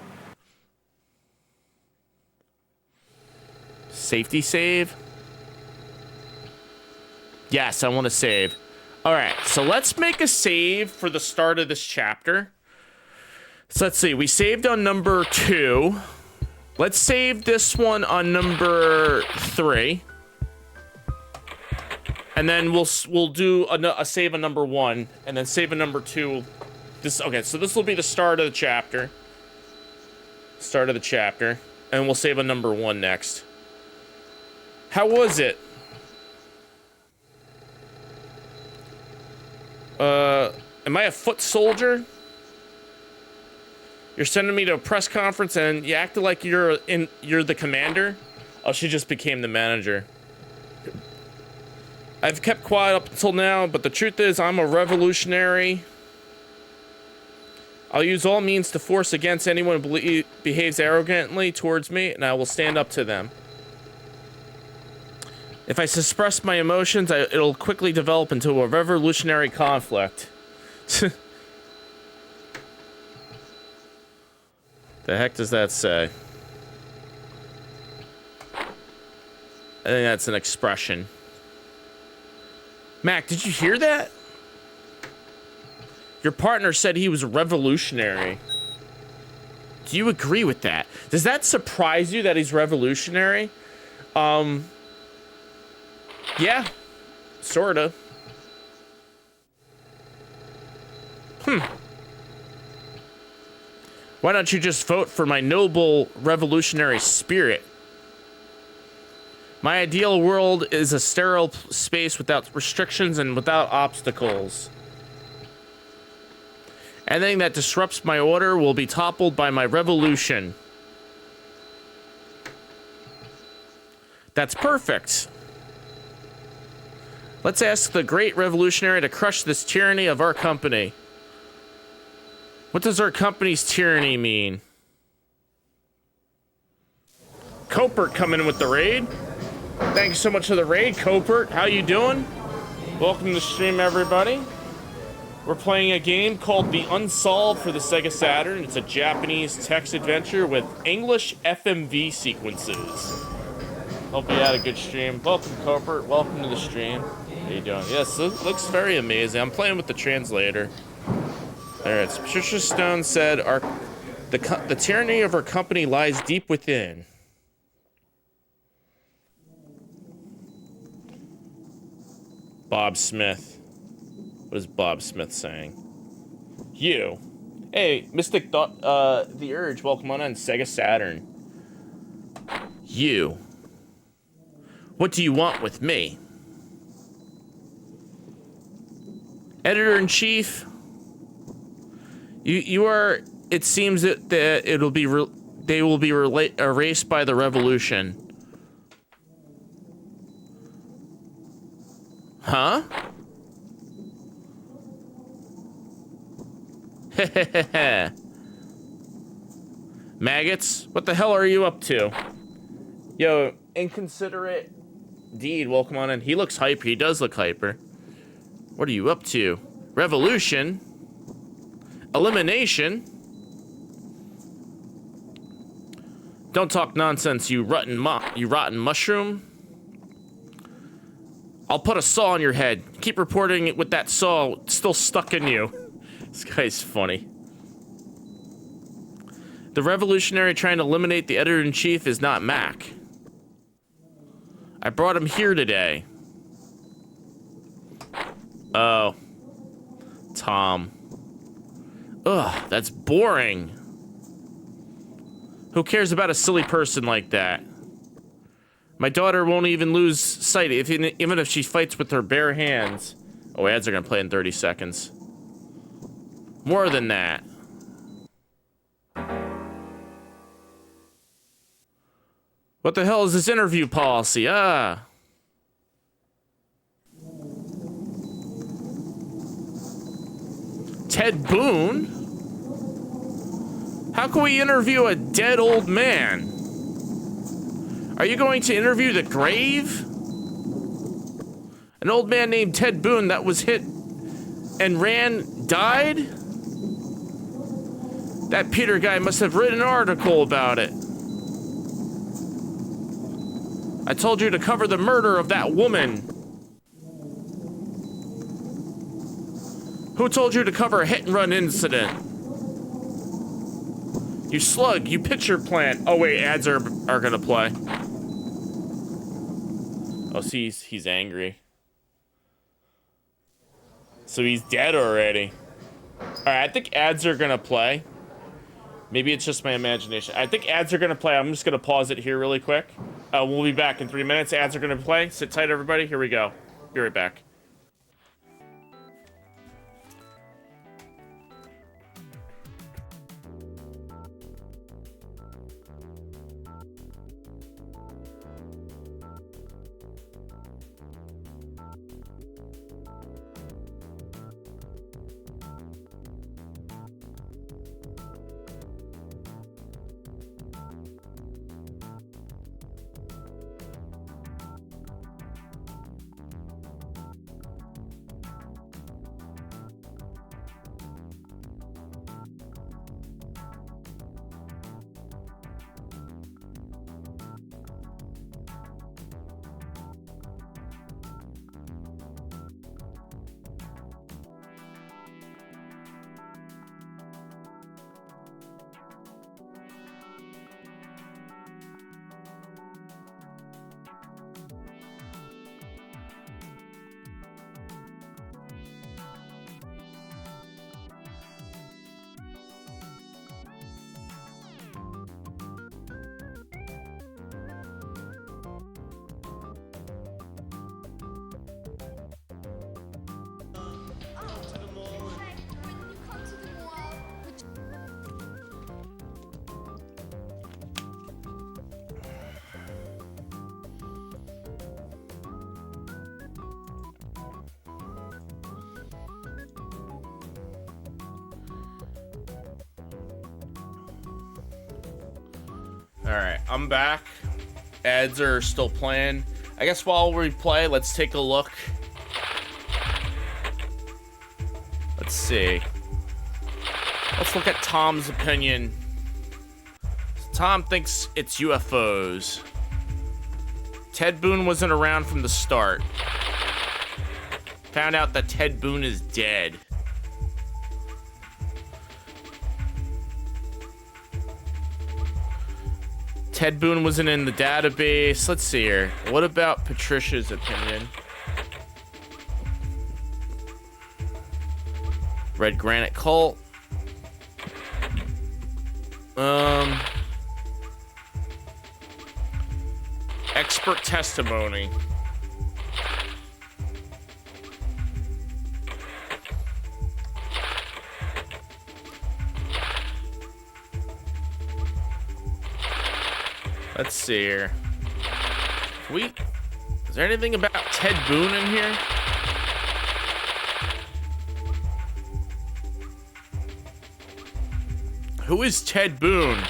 Safety save? Yes, I want to save. All right, so let's make a save for the start of this chapter. So let's see, we saved on number 2. Let's save this one on number 3. And then we'll do a save on number 1, and then save on number 2. Okay, so this will be the start of the chapter. Start of the chapter. And we'll save on number 1 next. How was it? Am I a foot soldier? You're sending me to a press conference and you acted like you're the commander? Oh, she just became the manager. I've kept quiet up until now, but the truth is I'm a revolutionary. I'll use all means to force against anyone who behaves arrogantly towards me, and I will stand up to them. If I suppress my emotions, it'll quickly develop into a revolutionary conflict. The heck does that say? I think that's an expression. Mac, did you hear that? Your partner said he was revolutionary. Do you agree with that? Does that surprise you that he's revolutionary? Yeah, sorta. Why don't you just vote for my noble revolutionary spirit? My ideal world is a sterile space without restrictions and without obstacles. Anything that disrupts my order will be toppled by my revolution. That's perfect. Let's ask the great revolutionary to crush this tyranny of our company. What does our company's tyranny mean? Copert coming in with the raid. Thank you so much for the raid, Copert. How you doing? Welcome to the stream, everybody. We're playing a game called The Unsolved for the Sega Saturn. It's a Japanese text adventure with English FMV sequences. Hope you had a good stream. Welcome, Copert. Welcome to the stream. How you doing? Yes, it looks very amazing. I'm playing with the translator. There, it's Patricia Stone said, the tyranny of our company lies deep within. Bob Smith. What is Bob Smith saying? You. Hey, Mystic The Urge, welcome on Sega Saturn. You. What do you want with me? Editor-in-Chief, you are. It seems that they will be erased by the revolution. Huh? Maggots, what the hell are you up to? Yo, inconsiderate Deed, welcome on in. He looks hyper. He does look hyper. What are you up to? Revolution? Elimination? Don't talk nonsense, you rotten mushroom. I'll put a saw on your head. Keep reporting it with that saw still stuck in you. This guy's funny. The revolutionary trying to eliminate the editor-in-chief is not Mac. I brought him here today. Oh. Tom. Ugh, that's boring. Who cares about a silly person like that? My daughter won't even lose sight even if she fights with her bare hands. Oh, ads are gonna play in 30 seconds. More than that. What the hell is this interview policy? Ted Boone? How can we interview a dead old man? Are you going to interview the grave? An old man named Ted Boone that was hit and died? That Peter guy must have written an article about it. I told you to cover the murder of that woman. Who told you to cover a hit-and-run incident? You slug, you pitcher plant. Oh wait, ads are gonna play. Oh, see, he's angry. So he's dead already. Alright, I think ads are gonna play. Maybe it's just my imagination. I think ads are gonna play. I'm just gonna pause it here really quick. We'll be back in 3 minutes. Ads are gonna play. Sit tight, everybody. Here we go. Be right back. Alright, I'm back. Ads are still playing. I guess while we play, let's take a look. Let's see. Let's look at Tom's opinion. Tom thinks it's UFOs. Ted Boone wasn't around from the start. Found out that Ted Boone is dead. Ted Boone wasn't in the database. Let's see here. What about Patricia's opinion? Red Granite Cult. Expert testimony. Let's see here. Is there anything about Ted Boone in here? Who is Ted Boone?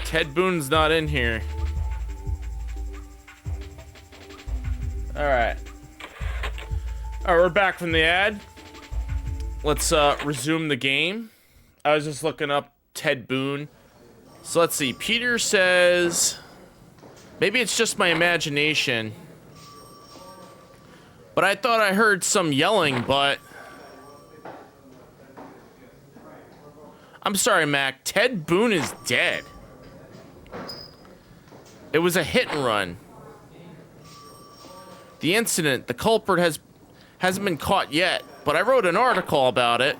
Ted Boone's not in here. Alright. Alright, we're back from the ad. Let's resume the game. I was just looking up Ted Boone. So let's see. Peter says... Maybe it's just my imagination. But I thought I heard some yelling, but... I'm sorry, Mac. Ted Boone is dead. It was a hit and run. The incident, the culprit hasn't been caught yet, but I wrote an article about it.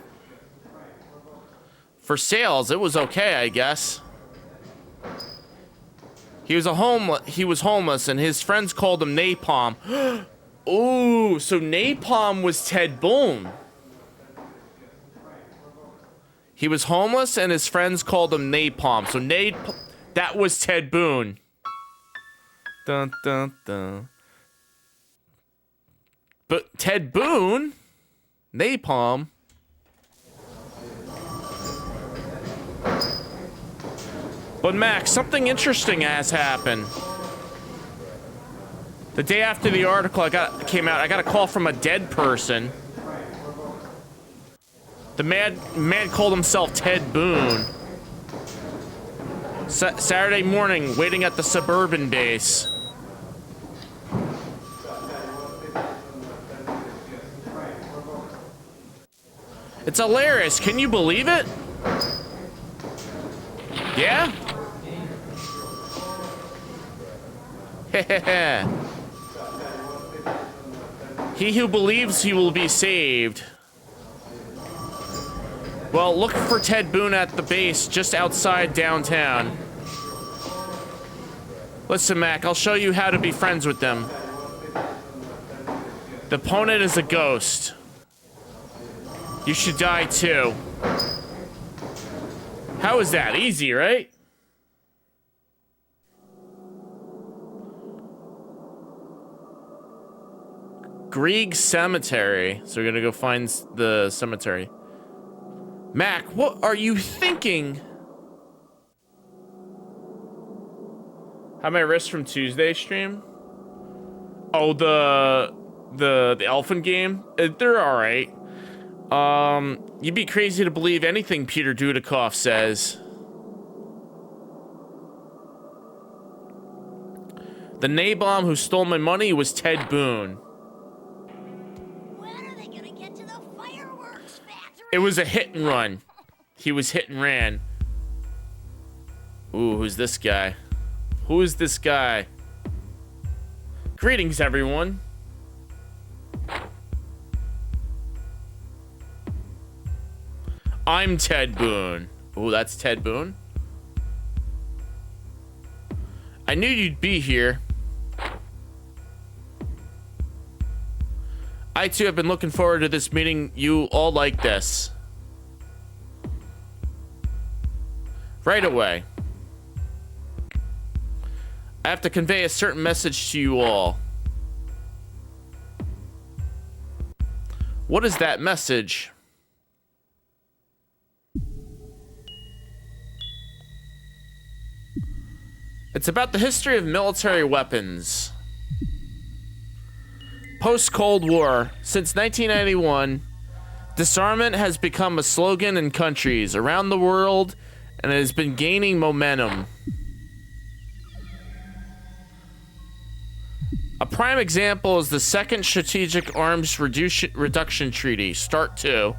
For sales, it was okay, I guess. He was homeless, and his friends called him Napalm. Ooh, so Napalm was Ted Boone. He was homeless, and his friends called him Napalm. So that was Ted Boone. Dun dun dun. But Ted Boone, Napalm. But Max, something interesting has happened. The day after the article came out, I got a call from a dead person. The man called himself Ted Boone. Saturday morning, waiting at the suburban base. It's hilarious. Can you believe it? Yeah? He who believes he will be saved. Well, look for Ted Boone at the base just outside downtown. Listen, Mac, I'll show you how to be friends with them. The opponent is a ghost. You should die too. How is that? Easy, right? Grieg Cemetery. So we're gonna go find the cemetery. Mac, what are you thinking? How my wrist from Tuesday stream? Oh, the Elfin game? They're alright. You'd be crazy to believe anything Peter Dudikoff says. The Napalm who stole my money was Ted Boone. When are they gonna get to the fireworks factory? It was a hit and run. He was hit and ran. Ooh, who's this guy? Who is this guy? Greetings, everyone. I'm Ted Boone. Ooh, that's Ted Boone. I knew you'd be here. I too have been looking forward to this meeting. You all like this. Right away. I have to convey a certain message to you all. What is that message? It's about the history of military weapons. Post-Cold War, since 1991, disarmament has become a slogan in countries around the world and it has been gaining momentum. A prime example is the Second Strategic Arms Reduction Treaty, START II,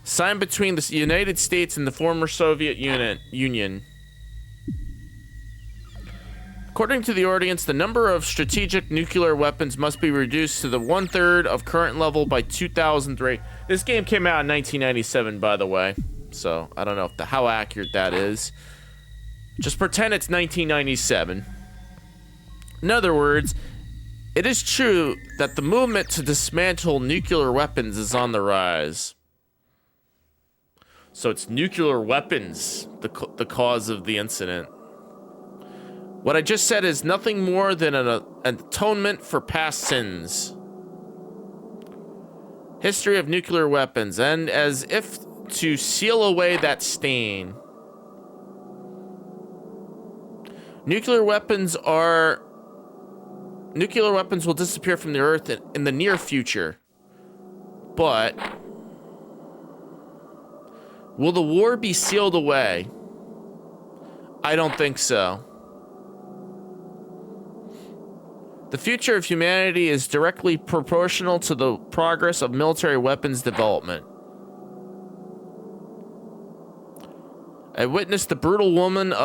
signed between the United States and the former Soviet Union. According to the ordinance, the number of strategic nuclear weapons must be reduced to the 1/3 of current level by 2003. This game came out in 1997, by the way, so I don't know how accurate that is. Just pretend it's 1997. In other words, it is true that the movement to dismantle nuclear weapons is on the rise. So it's nuclear weapons, the cause of the incident. What I just said is nothing more than an atonement for past sins. History of nuclear weapons, and as if to seal away that stain. Nuclear weapons will disappear from the Earth in the near future. But will the war be sealed away? I don't think so. The future of humanity is directly proportional to the progress of military weapons development. I witnessed the brutal murder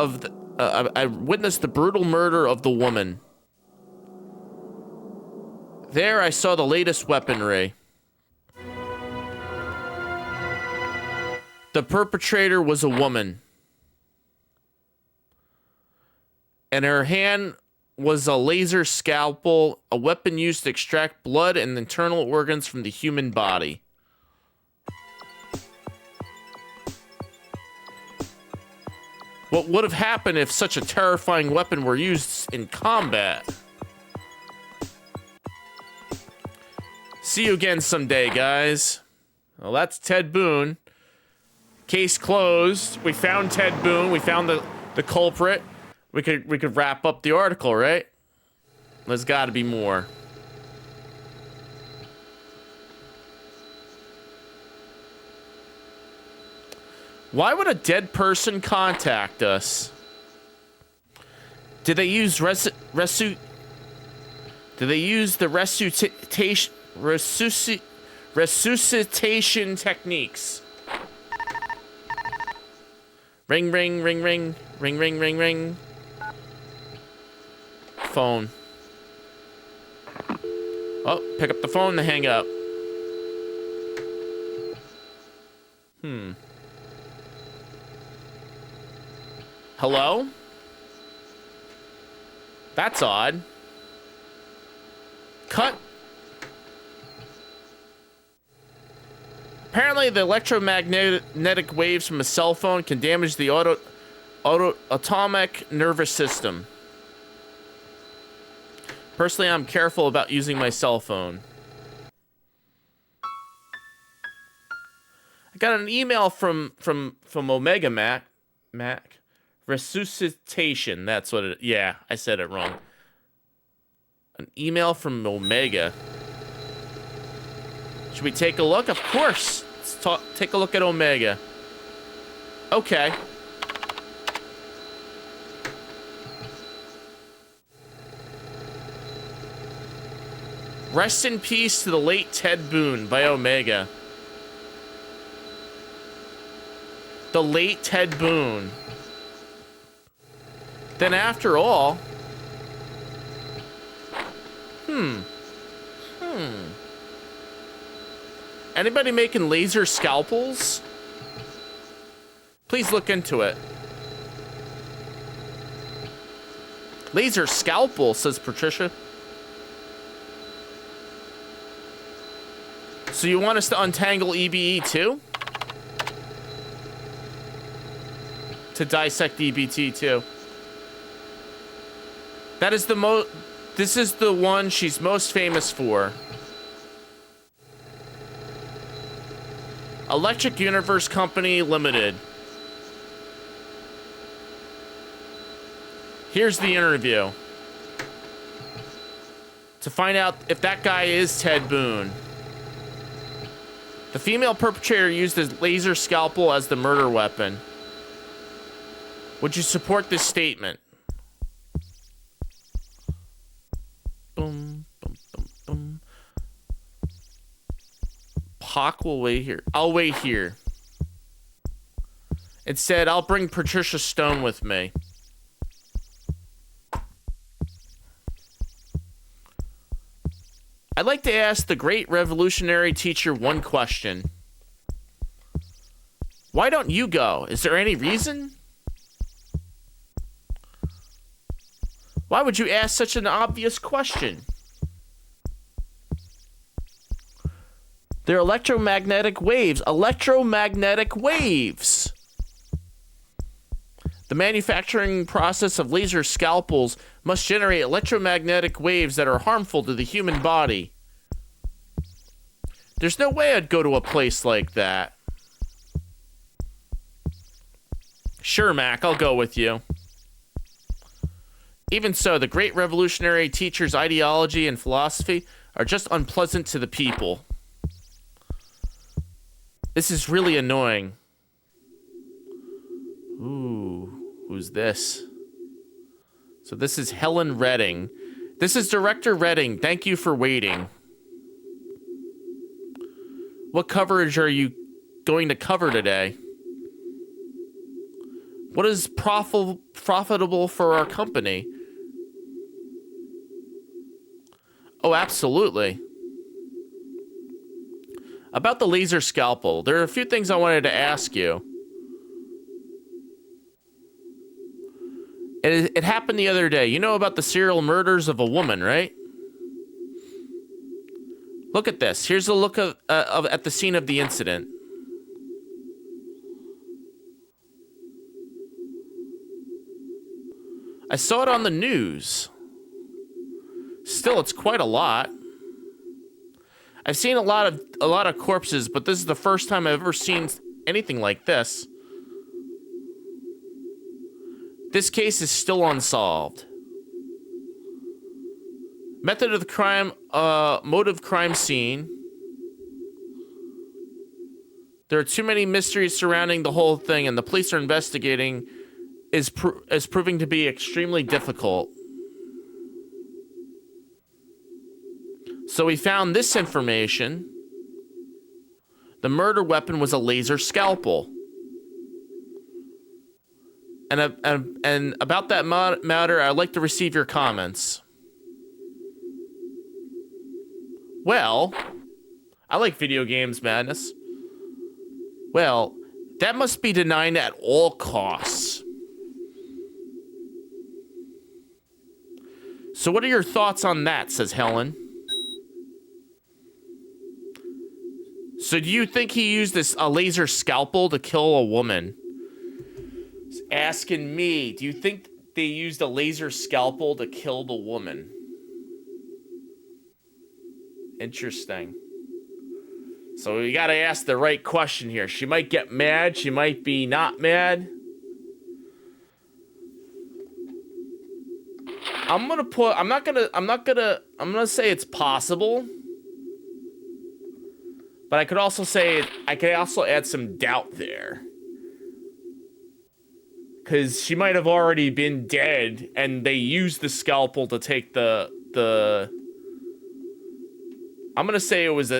of the woman. There I saw the latest weaponry. The perpetrator was a woman. In her hand was a laser scalpel, a weapon used to extract blood and internal organs from the human body. What would have happened if such a terrifying weapon were used in combat? See you again someday, guys. Well, that's Ted Boone. Case closed. We found Ted Boone. We found the culprit. We could wrap up the article, right? There's got to be more. Why would a dead person contact us? Did they use the resuscitation techniques? Ring, ring, ring, ring, ring, ring, ring, ring. Phone. Oh, pick up the phone and hang up. Hello? That's odd. Cut. Apparently, the electromagnetic waves from a cell phone can damage the autonomic nervous system. Personally, I'm careful about using my cell phone. I got an email from Omega Mac. Resuscitation. That's what it. Yeah, I said it wrong. An email from Omega. Should we take a look? Of course. Let's take a look at Omega. Okay. Rest in peace to the late Ted Boone by Omega. The late Ted Boone. Then after all... Anybody making laser scalpels? Please look into it. Laser scalpel, says Patricia. So you want us to untangle EBE too? To dissect EBT too. That is the this is the one she's most famous for. Electric Universe Company Limited. Here's the interview. To find out if that guy is Ted Boone. The female perpetrator used a laser scalpel as the murder weapon. Would you support this statement? Boom, boom, boom, boom. Pac will wait here. I'll wait here. It said, I'll bring Patricia Stone with me. I'd like to ask the great revolutionary teacher one question. Why don't you go? Is there any reason? Why would you ask such an obvious question? They're electromagnetic waves. Electromagnetic waves. The manufacturing process of laser scalpels must generate electromagnetic waves that are harmful to the human body. There's no way I'd go to a place like that. Sure, Mac, I'll go with you. Even so, the great revolutionary teacher's ideology and philosophy are just unpleasant to the people. This is really annoying. Ooh, who's this? So this is Helen Redding. This is Director Redding. Thank you for waiting. What coverage are you going to cover today? What is profitable for our company? Oh, absolutely. About the laser scalpel, there are a few things I wanted to ask you. It happened the other day. You know about the serial murders of a woman, right? Look at this. Here's a look at the scene of the incident. I saw it on the news. Still, it's quite a lot. I've seen a lot of corpses, but this is the first time I've ever seen anything like this. This case is still unsolved. Method of the crime, motive crime scene. There are too many mysteries surrounding the whole thing, and the police are investigating is proving to be extremely difficult. So we found this information. The murder weapon was a laser scalpel. And about that matter, I'd like to receive your comments. Well, I like video games, Madness. Well, that must be denied at all costs. So what are your thoughts on that, says Helen. So do you think he used a laser scalpel to kill a woman? He's asking me, do you think they used a laser scalpel to kill the woman? Interesting. So we gotta ask the right question here. She might get mad, she might be not mad. I'm gonna say it's possible. But I could also add some doubt there. Cause she might have already been dead and they used the scalpel to take the I'm gonna say it was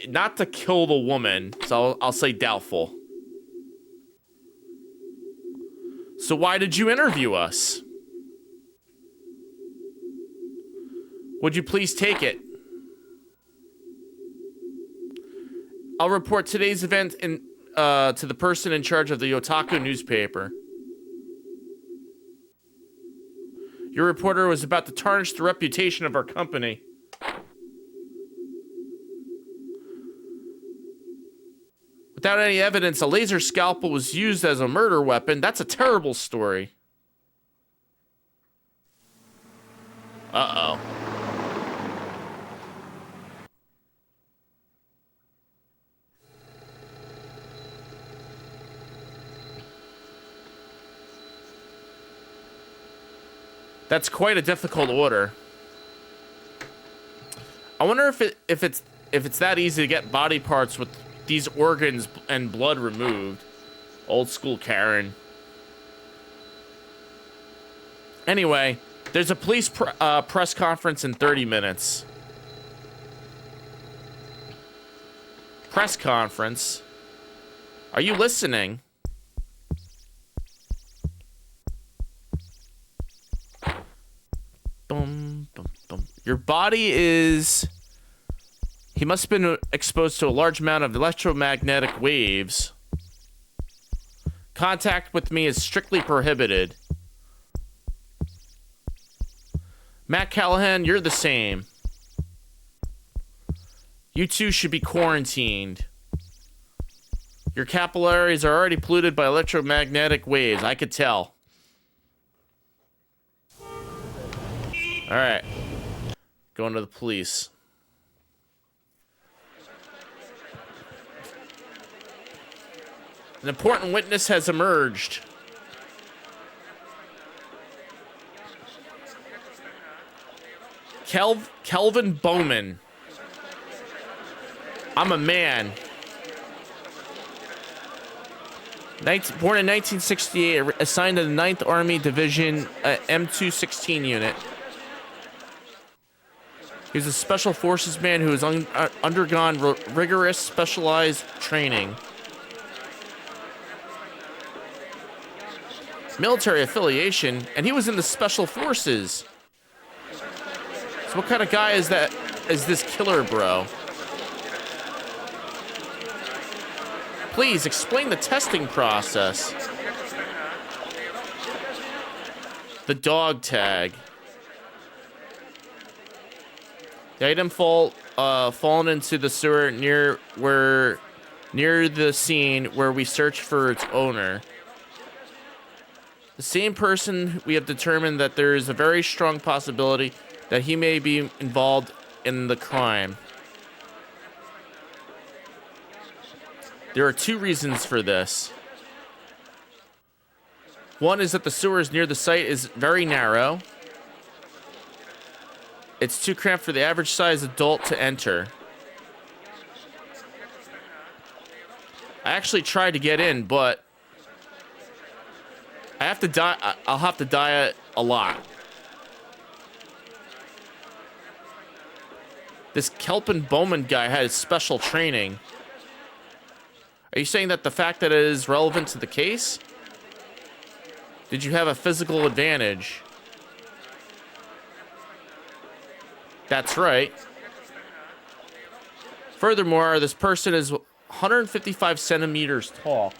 not to kill the woman, so I'll say doubtful. So why did you interview us? Would you please take it? I'll report today's event to the person in charge of the Otaku newspaper. Your reporter was about to tarnish the reputation of our company. Without any evidence, a laser scalpel was used as a murder weapon. That's a terrible story. Uh-oh. That's quite a difficult order. I wonder if it's that easy to get body parts with these organs and blood removed. Old school Karen. Anyway, there's a police press conference in 30 minutes. Press conference? Are you listening? Boom, boom, boom. Your body is... He must have been exposed to a large amount of electromagnetic waves. Contact with me is strictly prohibited. Matt Callahan, you're the same. You two should be quarantined. Your capillaries are already polluted by electromagnetic waves. I could tell. Alright. Going to the police. An important witness has emerged. Kelvin Bowman. I'm a man. Born in 1968, assigned to the 9th Army Division M216 unit. He was a Special Forces man who has undergone rigorous specialized training. Military affiliation, and he was in the Special Forces. So what kind of guy is that? Is this killer bro? Please explain the testing process. The dog tag. The item fallen into the sewer near the scene where we searched for its owner. The same person, we have determined that there is a very strong possibility that he may be involved in the crime. There are two reasons for this. One is that the sewers near the site is very narrow. It's too cramped for the average size adult to enter. I actually tried to get in, but I have to die. I'll have to die a lot. This Kelvin Bowman guy has special training. Are you saying that the fact that it is relevant to the case? Did you have a physical advantage? That's right. Furthermore, this person is 155 centimeters tall.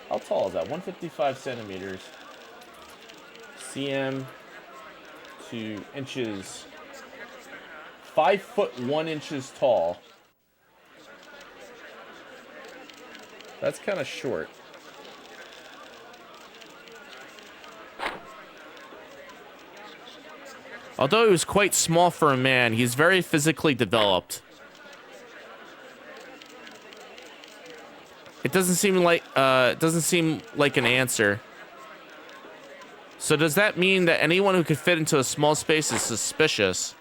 How tall is that? 155 centimeters. cm to inches. 5 foot 1 inches tall. That's kind of short. Although he was quite small for a man, he's very physically developed. It doesn't seem like an answer. So does that mean that anyone who could fit into a small space is suspicious?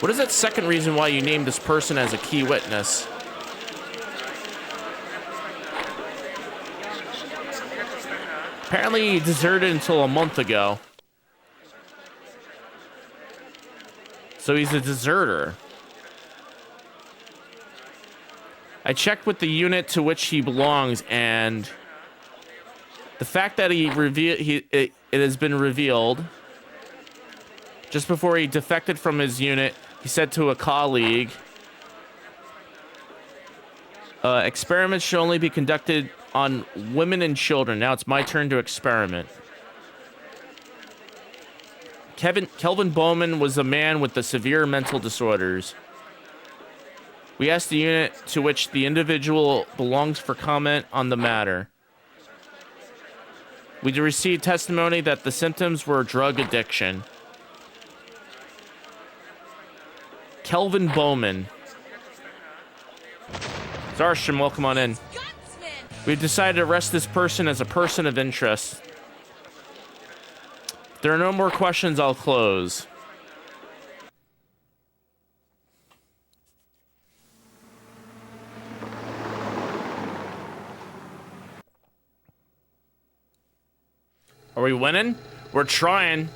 What is that second reason why you named this person as a key witness? Apparently he deserted until a month ago. So he's a deserter. I checked with the unit to which he belongs, and the fact that it has been revealed just before he defected from his unit, he said to a colleague, experiments should only be conducted on women and children. Now it's my turn to experiment. Kelvin Bowman was a man with the severe mental disorders. We asked the unit to which the individual belongs for comment on the matter. We received testimony that the symptoms were drug addiction. Kelvin Bowman. Zarstrom, welcome on in. We've decided to arrest this person as a person of interest. there are no more questions, I'll close. Are we winning? We're trying.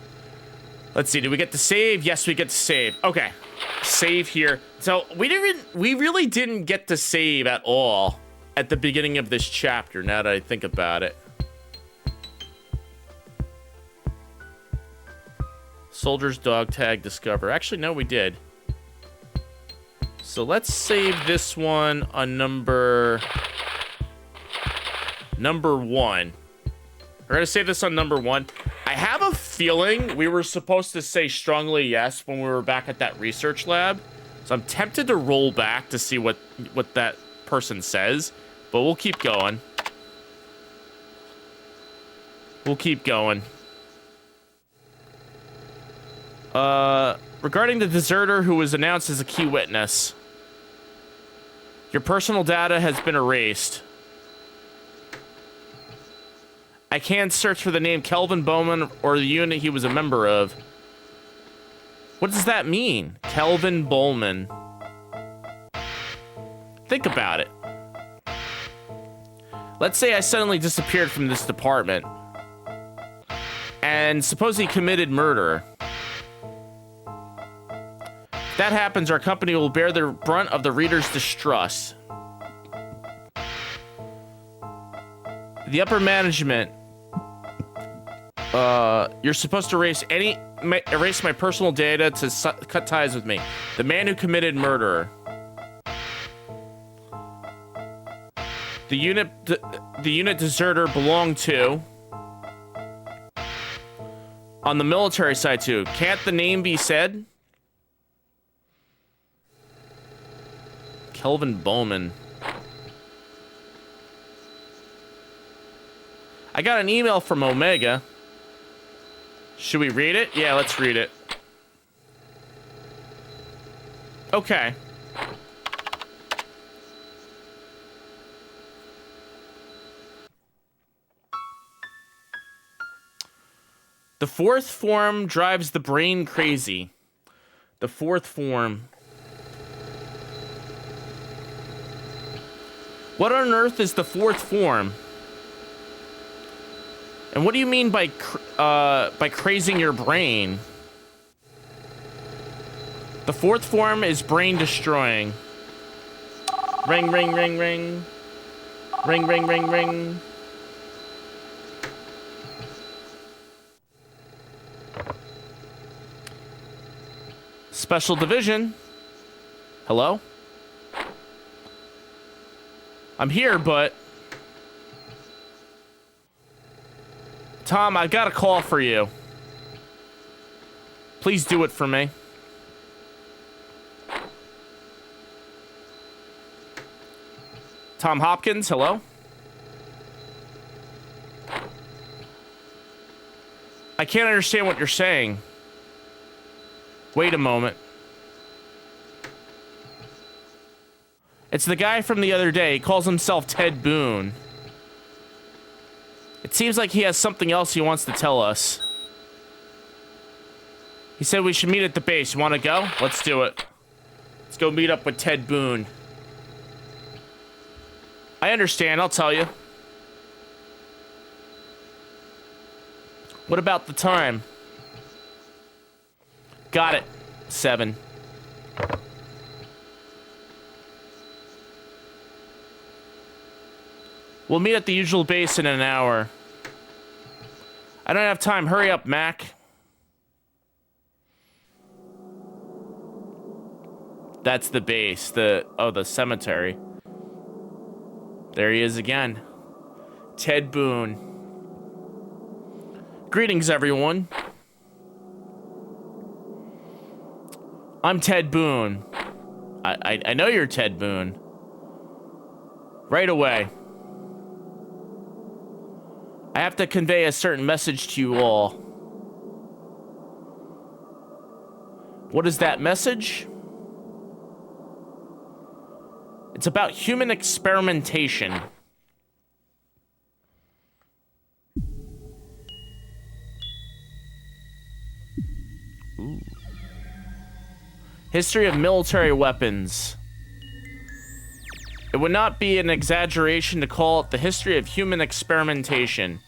Let's see, do we get to save? Yes, we get to save. Okay, save here. So we really didn't get to save at all at the beginning of this chapter, now that I think about it. Soldier's dog tag discover. Actually, no, we did. So let's save this one on number 1. We're gonna save this on number 1. I have a feeling we were supposed to say strongly yes when we were back at that research lab. So I'm tempted to roll back to see what that person says, but we'll keep going. We'll keep going. Regarding the deserter who was announced as a key witness. Your personal data has been erased. I can't search for the name Kelvin Bowman or the unit he was a member of. What does that mean? Kelvin Bowman. Think about it. Let's say I suddenly disappeared from this department. And suppose he committed murder. If that happens, our company will bear the brunt of the reader's distrust. The upper management. You're supposed to erase my personal data to cut ties with me. The man who committed murder. The unit deserter belonged to. On the military side too. Can't the name be said? Kelvin Bowman. I got an email from Omega. Should we read it? Yeah, let's read it. Okay. The fourth form drives the brain crazy. The fourth form. What on earth is the fourth form? And what do you mean by crazing your brain? The fourth form is brain destroying. Ring, ring, ring, ring. Ring, ring, ring, ring. Special Division. Hello? I'm here, but... Tom, I've got a call for you. Please do it for me. Tom Hopkins, hello? I can't understand what you're saying. Wait a moment. It's the guy from the other day. He calls himself Ted Boone. It seems like he has something else he wants to tell us. He said we should meet at the base. You want to go? Let's do it. Let's go meet up with Ted Boone. I understand. I'll tell you. What about the time? Got it. 7. We'll meet at the usual base in an hour. I don't have time. Hurry up, Mac. That's the base. The cemetery. There he is again. Ted Boone. Greetings, everyone. I'm Ted Boone. I know you're Ted Boone. Right away. I have to convey a certain message to you all. What is that message? It's about human experimentation. History of military weapons. It would not be an exaggeration to call it the history of human experimentation.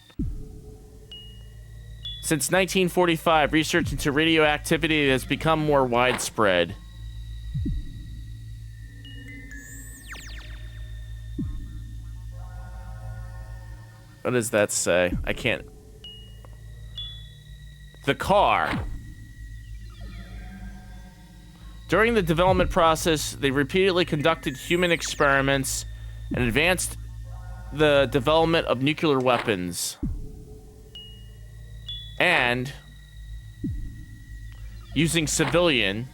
Since 1945, research into radioactivity has become more widespread. What does that say? I can't... The car. During the development process, they repeatedly conducted human experiments and advanced the development of nuclear weapons. And using civilian,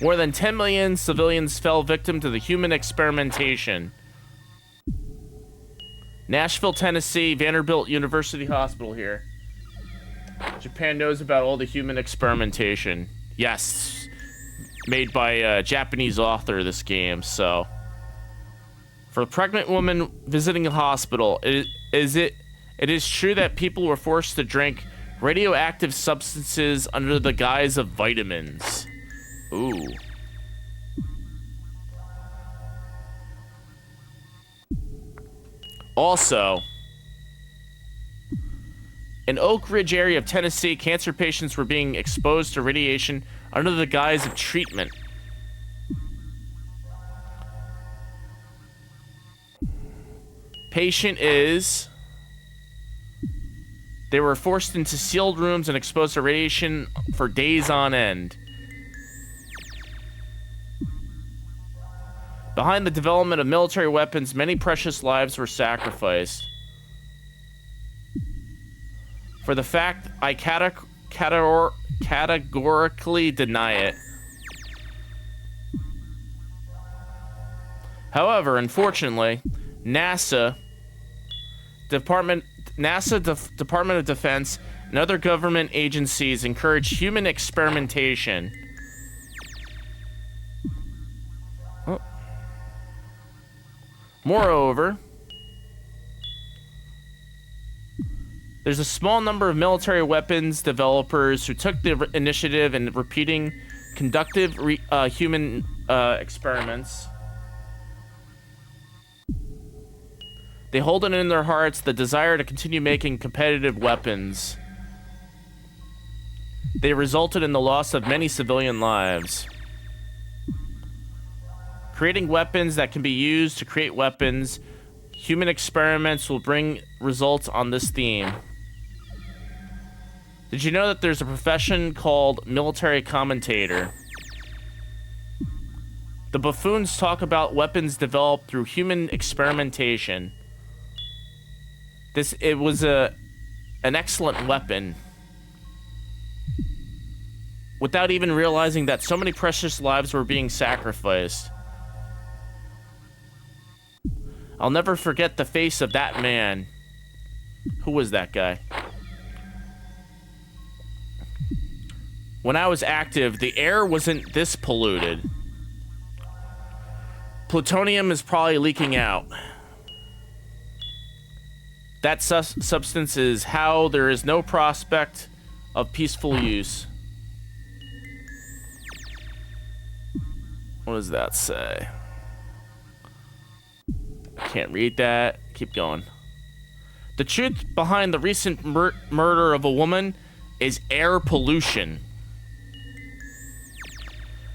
more than 10 million civilians fell victim to the human experimentation. Nashville, Tennessee, Vanderbilt University Hospital here. Japan knows about all the human experimentation. Yes, made by a Japanese author of this game, so. For a pregnant woman visiting a hospital, it is true that people were forced to drink radioactive substances under the guise of vitamins. Ooh. Also, in Oak Ridge area of Tennessee, cancer patients were being exposed to radiation under the guise of treatment. Patient is... They were forced into sealed rooms and exposed to radiation for days on end. Behind the development of military weapons, many precious lives were sacrificed. For the fact, I categorically deny it. However, unfortunately, Department of Defense, and other government agencies encourage human experimentation. Oh. Moreover, there's a small number of military weapons developers who took the initiative in repeating conductive human experiments. They hold it in their hearts the desire to continue making competitive weapons. They resulted in the loss of many civilian lives. Creating weapons that can be used to create weapons, human experiments will bring results on this theme. Did you know that there's a profession called military commentator? The buffoons talk about weapons developed through human experimentation. It was an excellent weapon. Without even realizing that so many precious lives were being sacrificed. I'll never forget the face of that man. Who was that guy? When I was active, the air wasn't this polluted. Plutonium is probably leaking out. That substance is how there is no prospect of peaceful use. What does that say? I can't read that. Keep going. The truth behind the recent murder of a woman is air pollution.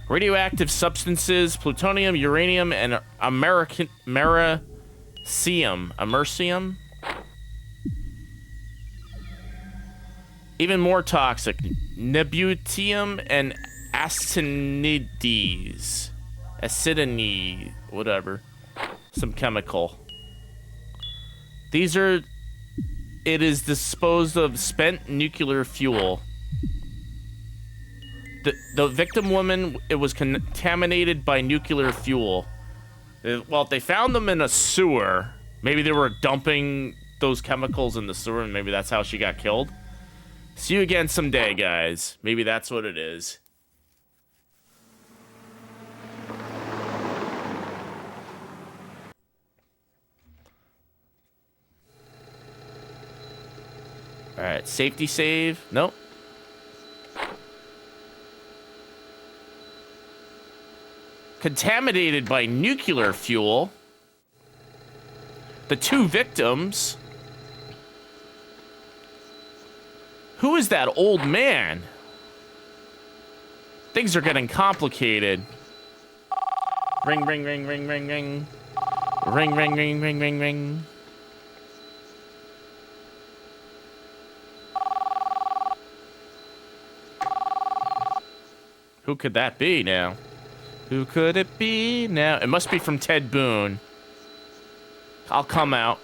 Radioactive substances, plutonium, uranium, and americium. Even more toxic, nebutyrum and acinides. Whatever. Some chemical. It is disposed of spent nuclear fuel. The victim woman, it was contaminated by nuclear fuel. Well, they found them in a sewer. Maybe they were dumping those chemicals in the sewer, and maybe that's how she got killed. See you again someday, guys. Maybe that's what it is. Alright, safety save. Nope. Contaminated by nuclear fuel. The 2 victims. Who is that old man? Things are getting complicated. Ring, ring, ring, ring, ring, ring. Ring, ring, ring, ring, ring, ring. Who could that be now? Who could it be now? It must be from Ted Boone. I'll come out.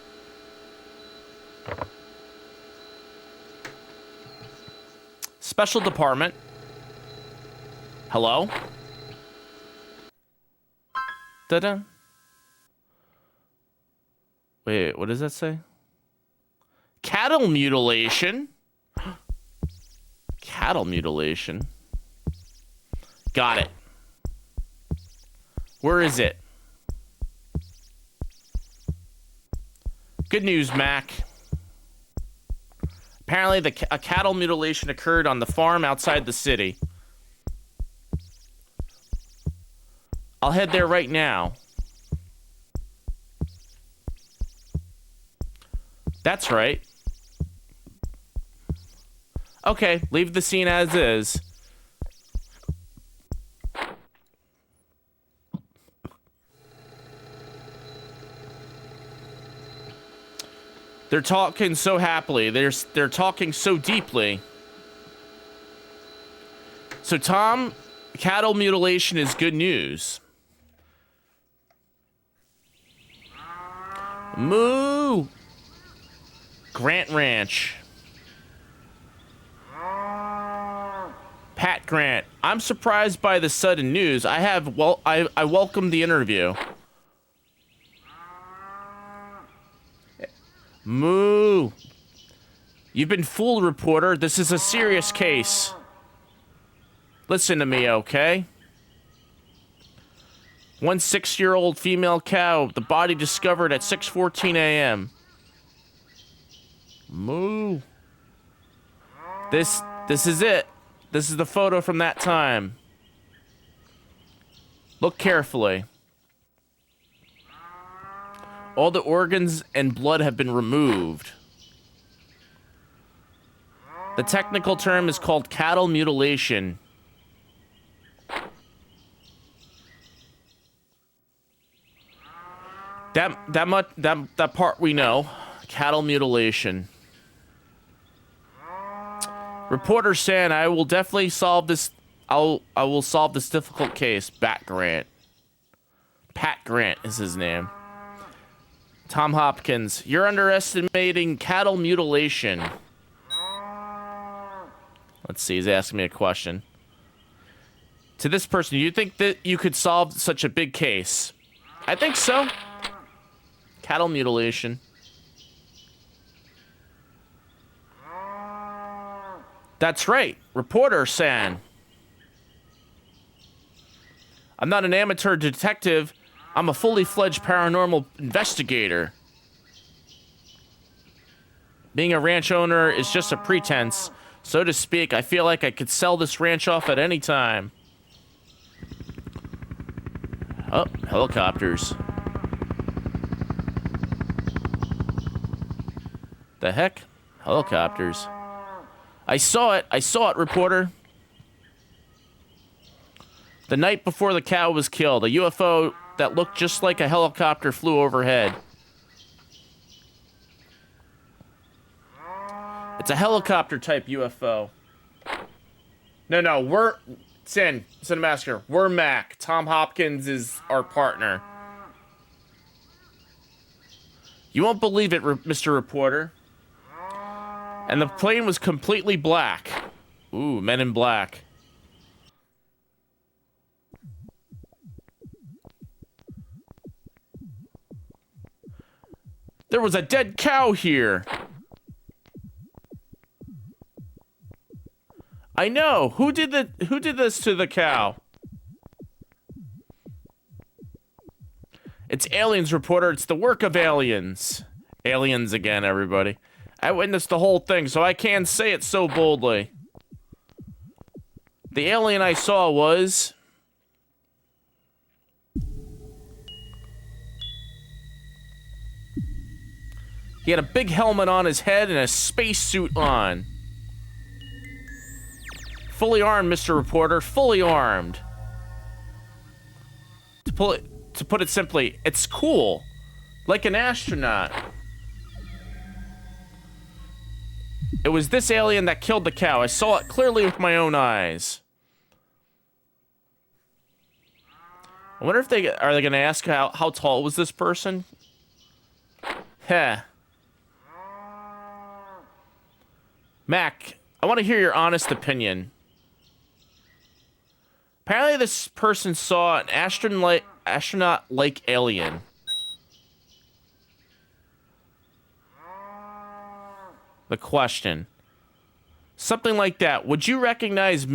Special Department. Hello? Da-da. Wait, what does that say? Cattle mutilation? Cattle mutilation. Got it. Where is it? Good news, Mac. Apparently, a cattle mutilation occurred on the farm outside the city. I'll head there right now. That's right. Okay, leave the scene as is. They're talking so happily. They're talking so deeply. So, Tom, cattle mutilation is good news. Moo! Grant Ranch. Pat Grant. I'm surprised by the sudden news. I welcome the interview. Moo. You've been fooled, reporter. This is a serious case. Listen to me, okay? 1 6-year-old female cow. The body discovered at 6:14 a.m. Moo. This is it. This is the photo from that time. Look carefully. All the organs and blood have been removed. The technical term is called cattle mutilation. That part we know. Cattle mutilation. Reporter saying, I will definitely solve this. I will solve this difficult case. Pat Grant is his name. Tom Hopkins, you're underestimating cattle mutilation. Let's see, he's asking me a question. To this person, do you think that you could solve such a big case? I think so. Cattle mutilation. That's right. Reporter saying, I'm not an amateur detective. I'm a fully fledged paranormal investigator. Being a ranch owner is just a pretense. So to speak, I feel like I could sell this ranch off at any time. Oh, helicopters. The heck? Helicopters. I saw it, reporter. The night before the cow was killed, a UFO that looked just like a helicopter flew overhead. It's a helicopter type UFO. No, we're Cinemasker. We're Mac. Tom Hopkins is our partner. You won't believe it, Mr. Reporter. And the plane was completely black. Ooh, Men in Black. There was a dead cow here. I know. Who did this to the cow? It's aliens, reporter. It's the work of aliens. Aliens again, everybody. I witnessed the whole thing, so I can't say it so boldly. The alien I saw was He had a big helmet on his head and a spacesuit on. Fully armed, Mr. Reporter, fully armed. To put it simply, it's cool. Like an astronaut. It was this alien that killed the cow. I saw it clearly with my own eyes. I wonder if they going to ask how tall was this person? Heh. Mac, I want to hear your honest opinion. Apparently this person saw an astronaut-like alien. The question. Something like that. Would you recognize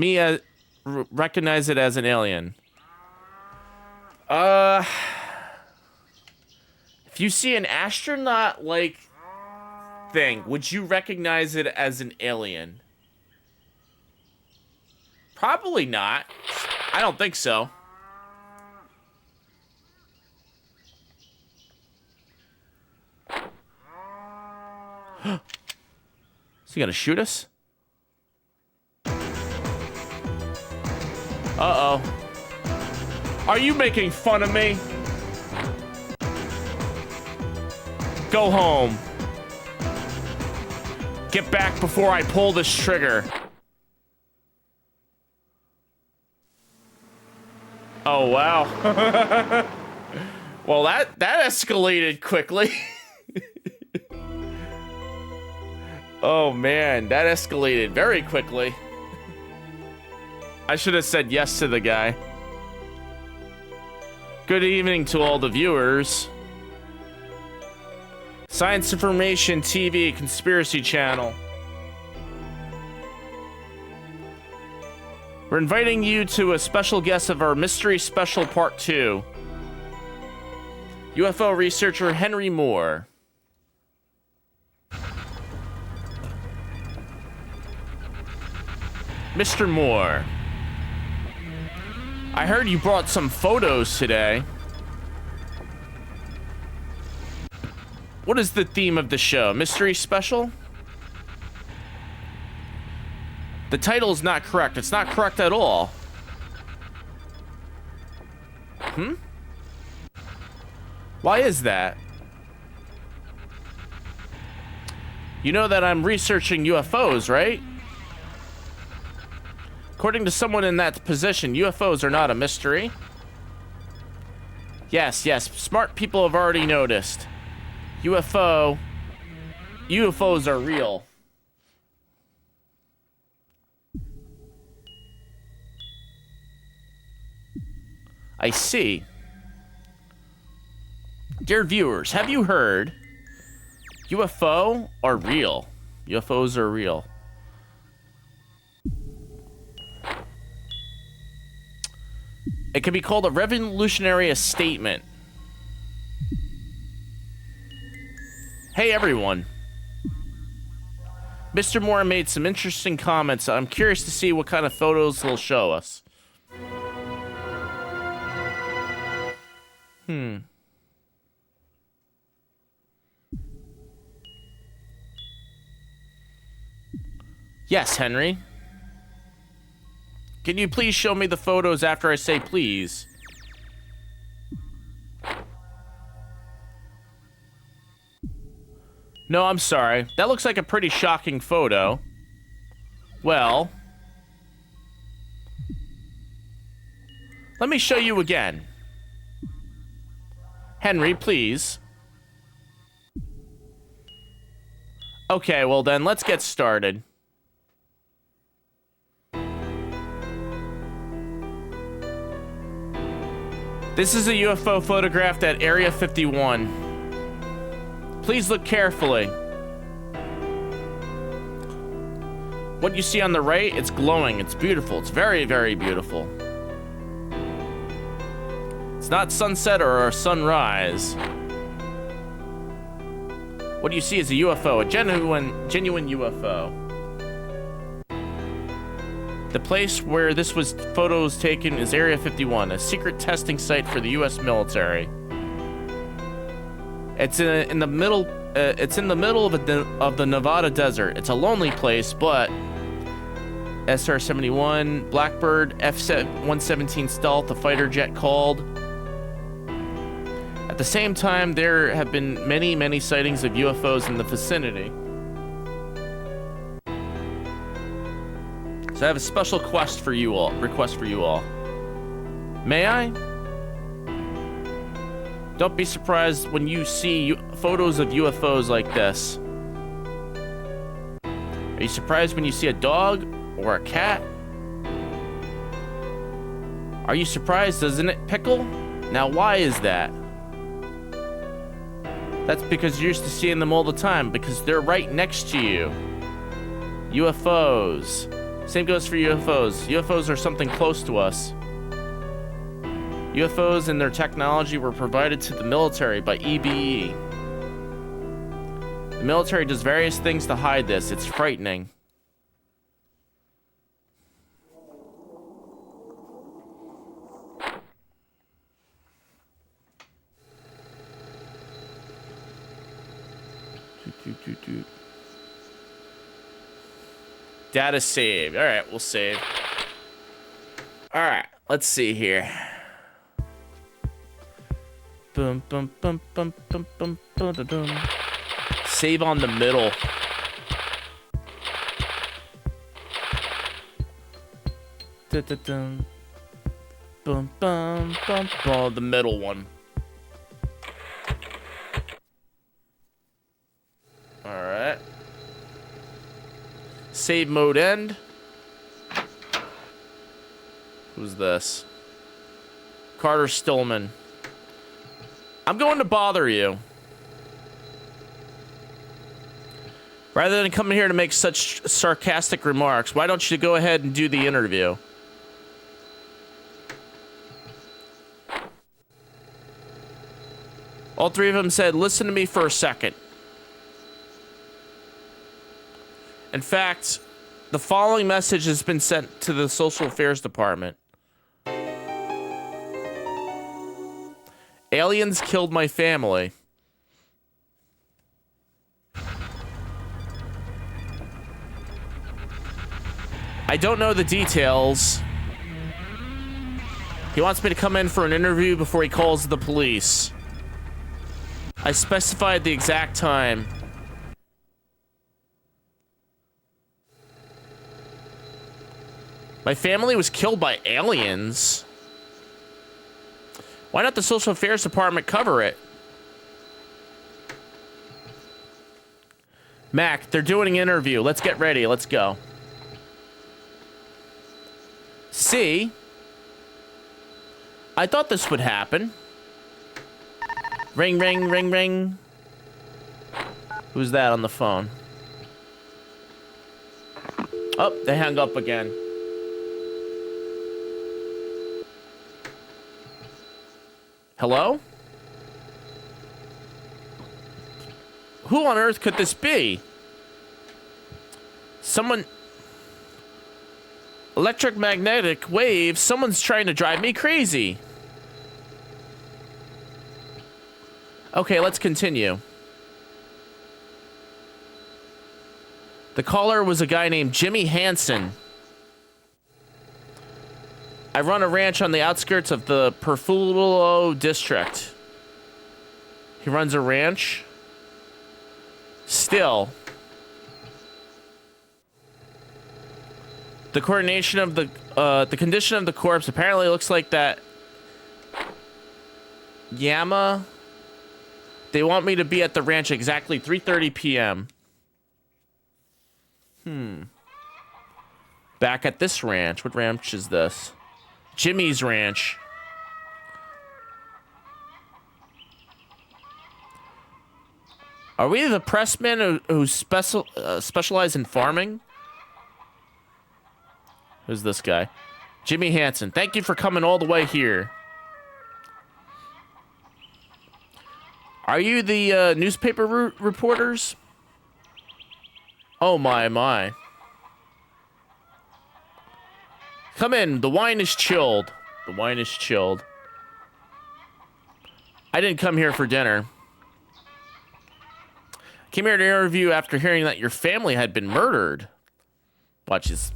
recognize it as an alien? If you see an astronaut-like thing, would you recognize it as an alien? Probably not. I don't think so. Is he gonna shoot us? Uh-oh. Are you making fun of me? Go home. Get back before I pull this trigger. Oh, wow. Well, that escalated quickly. Oh, man, that escalated very quickly. I should have said yes to the guy. Good evening to all the viewers. Science Information TV Conspiracy Channel. We're inviting you to a special guest of our Mystery Special Part 2. UFO researcher Henry Moore. Mr. Moore, I heard you brought some photos today. What is the theme of the show? Mystery Special? The title is not correct. It's not correct at all. Why is that? You know that I'm researching UFOs, right? According to someone in that position, UFOs are not a mystery. Yes, smart people have already noticed. UFOs are real. I see. Dear viewers, have you heard? UFO are real. UFOs are real. It can be called a revolutionary statement. Hey everyone. Mr. Moore made some interesting comments. I'm curious to see what kind of photos he'll show us. Yes, Henry. Can you please show me the photos after I say please? No, I'm sorry. That looks like a pretty shocking photo. Well, let me show you again. Henry, please. Okay, well then, let's get started. This is a UFO photographed at Area 51. Please look carefully. What you see on the right, it's glowing, it's beautiful, it's very, very beautiful. It's not sunset or a sunrise. What you see is a UFO, a genuine UFO. The place where this photo was taken is Area 51, a secret testing site for the U.S. military. It's in the middle it's in the middle of the Nevada desert. It's a lonely place, but SR-71, Blackbird, F-117 Stealth, a fighter jet called. At the same time, there have been many sightings of UFOs in the vicinity. So I have a special request for you all. May I? Don't be surprised when you see photos of UFOs like this. Are you surprised when you see a dog or a cat? Are you surprised, doesn't it pickle? Now, why is that? That's because you're used to seeing them all the time, because they're right next to you. UFOs. Same goes for UFOs. UFOs are something close to us. UFOs and their technology were provided to the military by EBE. The military does various things to hide this. It's frightening. Data saved. All right, we'll save. All right, let's see here. Boom, boom, boom, boom, boom, boom, boom, boom, boom. Save on the middle. Dun, dun, dun. Boom, boom, boom, boom. The middle one. All right. Save mode end. Who's this? Carter Stillman. I'm going to bother you. Rather than coming here to make such sarcastic remarks, why don't you go ahead and do the interview? All three of them said, listen to me for a second. In fact, the following message has been sent to the Social Affairs Department. Aliens killed my family. I don't know the details. He wants me to come in for an interview before he calls the police. I specified the exact time. My family was killed by aliens. Why not the Social Affairs Department cover it? Mac, they're doing an interview. Let's get ready. Let's go. See? I thought this would happen. Ring, ring, ring, ring. Who's that on the phone? Oh, they hung up again. Hello? Who on earth could this be? Someone... Electromagnetic waves. Someone's trying to drive me crazy. Okay, let's continue. The caller was a guy named Jimmy Hansen. I run a ranch on the outskirts of the Perfulo district. He runs a ranch? Still. The coordination of the condition of the corpse apparently looks like that. Yama. They want me to be at the ranch exactly 3:30 p.m. Back at this ranch. What ranch is this? Jimmy's ranch. Are we the pressmen who specialize in farming? Who's this guy? Jimmy Hansen. Thank you for coming all the way here. Are you the newspaper reporters? Oh my. Come in. The wine is chilled. The wine is chilled. I didn't come here for dinner. Came here to interview after hearing that your family had been murdered. Watch this.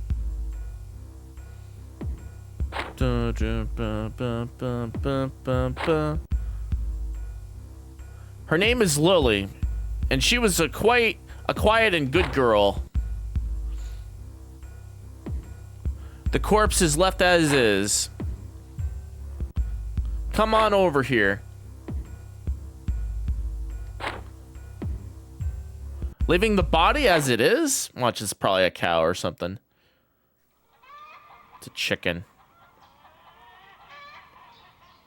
Her name is Lily, and she was a quiet and good girl. The corpse is left as is. Come on over here. Leaving the body as it is? Watch, it's probably a cow or something. It's a chicken.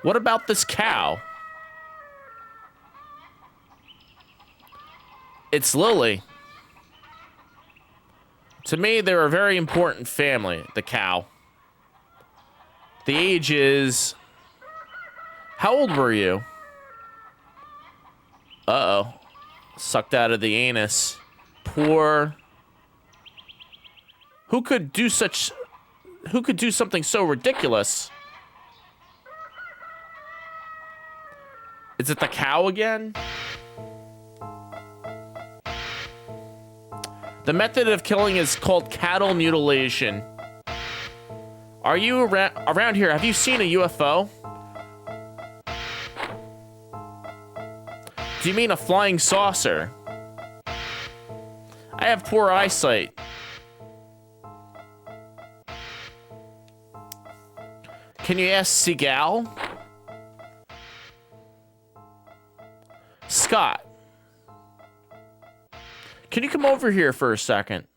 What about this cow? It's Lily. To me, they're a very important family, the cow. The age is... How old were you? Uh-oh. Sucked out of the anus. Poor... Who could do something so ridiculous? Is it the cow again? The method of killing is called cattle mutilation. Are you around here? Have you seen a UFO? Do you mean a flying saucer? I have poor eyesight. Can you ask Seagal? Scott. Can you come over here for a second?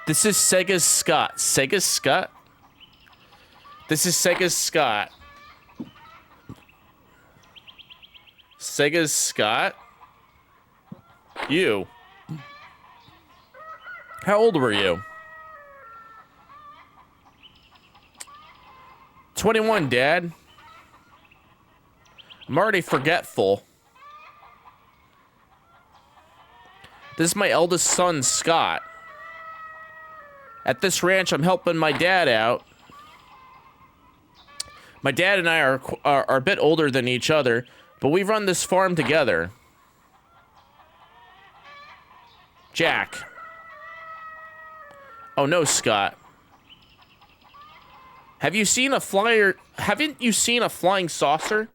This is Sega's Scott. Sega's Scott? This is Sega's Scott. Sega's Scott? You. How old were you? 21, Dad. I'm already forgetful. This is my eldest son, Scott. At this ranch, I'm helping my dad out. My dad and I are a bit older than each other, but we run this farm together. Jack. Oh no, Scott. Haven't you seen a flying saucer?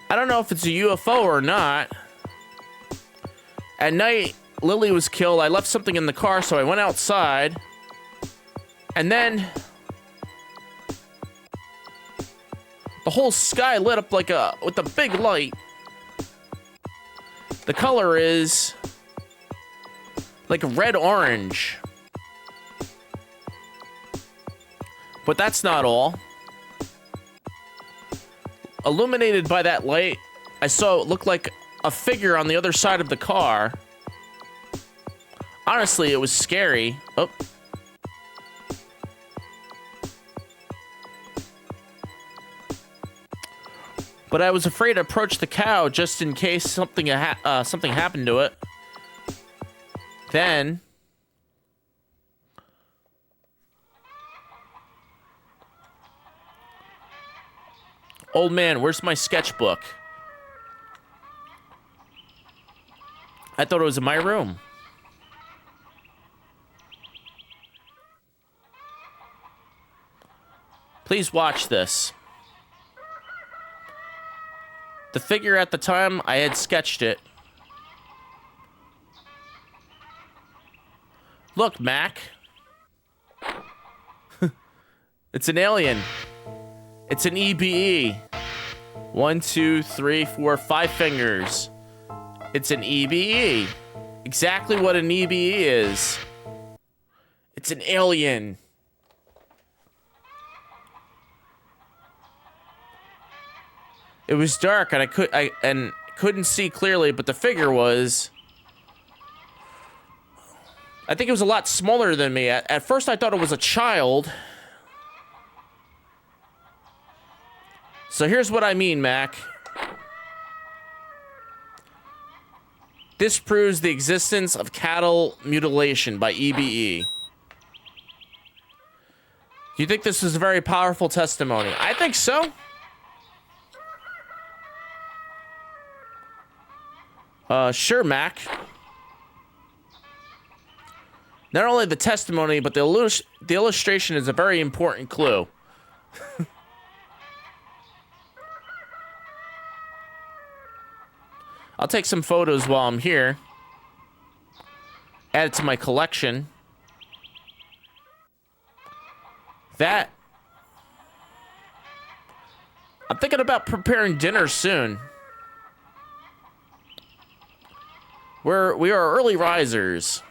I don't know if it's a UFO or not. At night, Lily was killed. I left something in the car, so I went outside. And then the whole sky lit up with a big light. The color is like red-orange. But that's not all. Illuminated by that light, I saw it look like a figure on the other side of the car. Honestly, it was scary. Oh. But I was afraid to approach the cow just in case something happened to it. Then... Old man, where's my sketchbook? I thought it was in my room. Please watch this. The figure at the time, I had sketched it. Look, Mac. It's an alien. It's an EBE. 1, 2, 3, 4, 5 fingers. It's an EBE. Exactly what an EBE is. It's an alien. It was dark and I couldn't see clearly, but the figure was... I think it was a lot smaller than me. At first I thought it was a child. So here's what I mean, Mac. This proves the existence of cattle mutilation by EBE. Do you think this is a very powerful testimony? I think so. Sure, Mac. Not only the testimony, but the illustration is a very important clue. I'll take some photos while I'm here. Add it to my collection. That... I'm thinking about preparing dinner soon. We are early risers.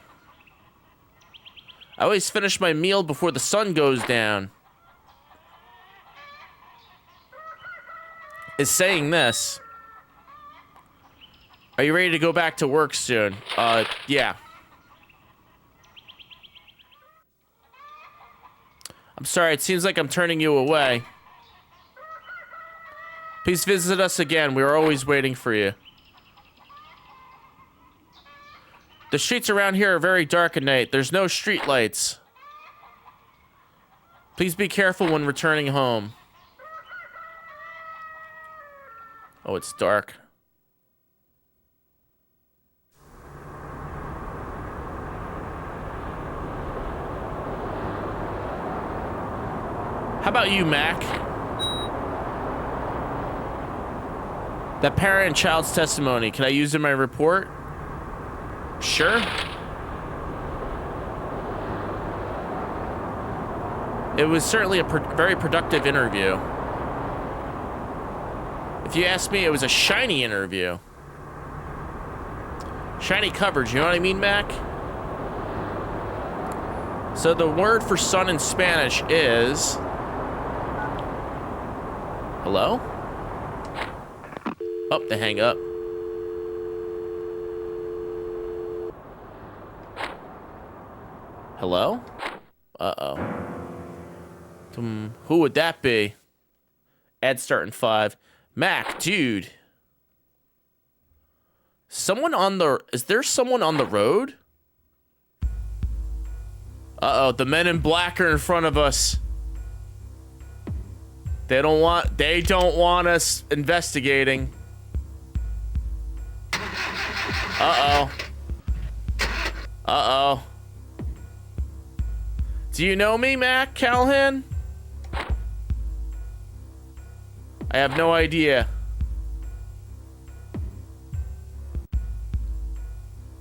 I always finish my meal before the sun goes down. Is saying this. Are you ready to go back to work soon? Yeah. I'm sorry, it seems like I'm turning you away. Please visit us again. We are always waiting for you. The streets around here are very dark at night. There's no street lights. Please be careful when returning home. Oh, it's dark. How about you, Mac? That parent and child's testimony, can I use it in my report? Sure. It was certainly a very productive interview. If you ask me, it was a shiny interview. Shiny coverage, you know what I mean, Mac? So the word for sun in Spanish is... Hello? Oh, they hang up. Hello? Uh-oh. Who would that be? Ad starting 5. Mac, dude. Someone on the... Is there someone on the road? Uh-oh, the men in black are in front of us. They don't want us investigating. Uh-oh. Uh-oh. Do you know me, Mac Callahan? I have no idea.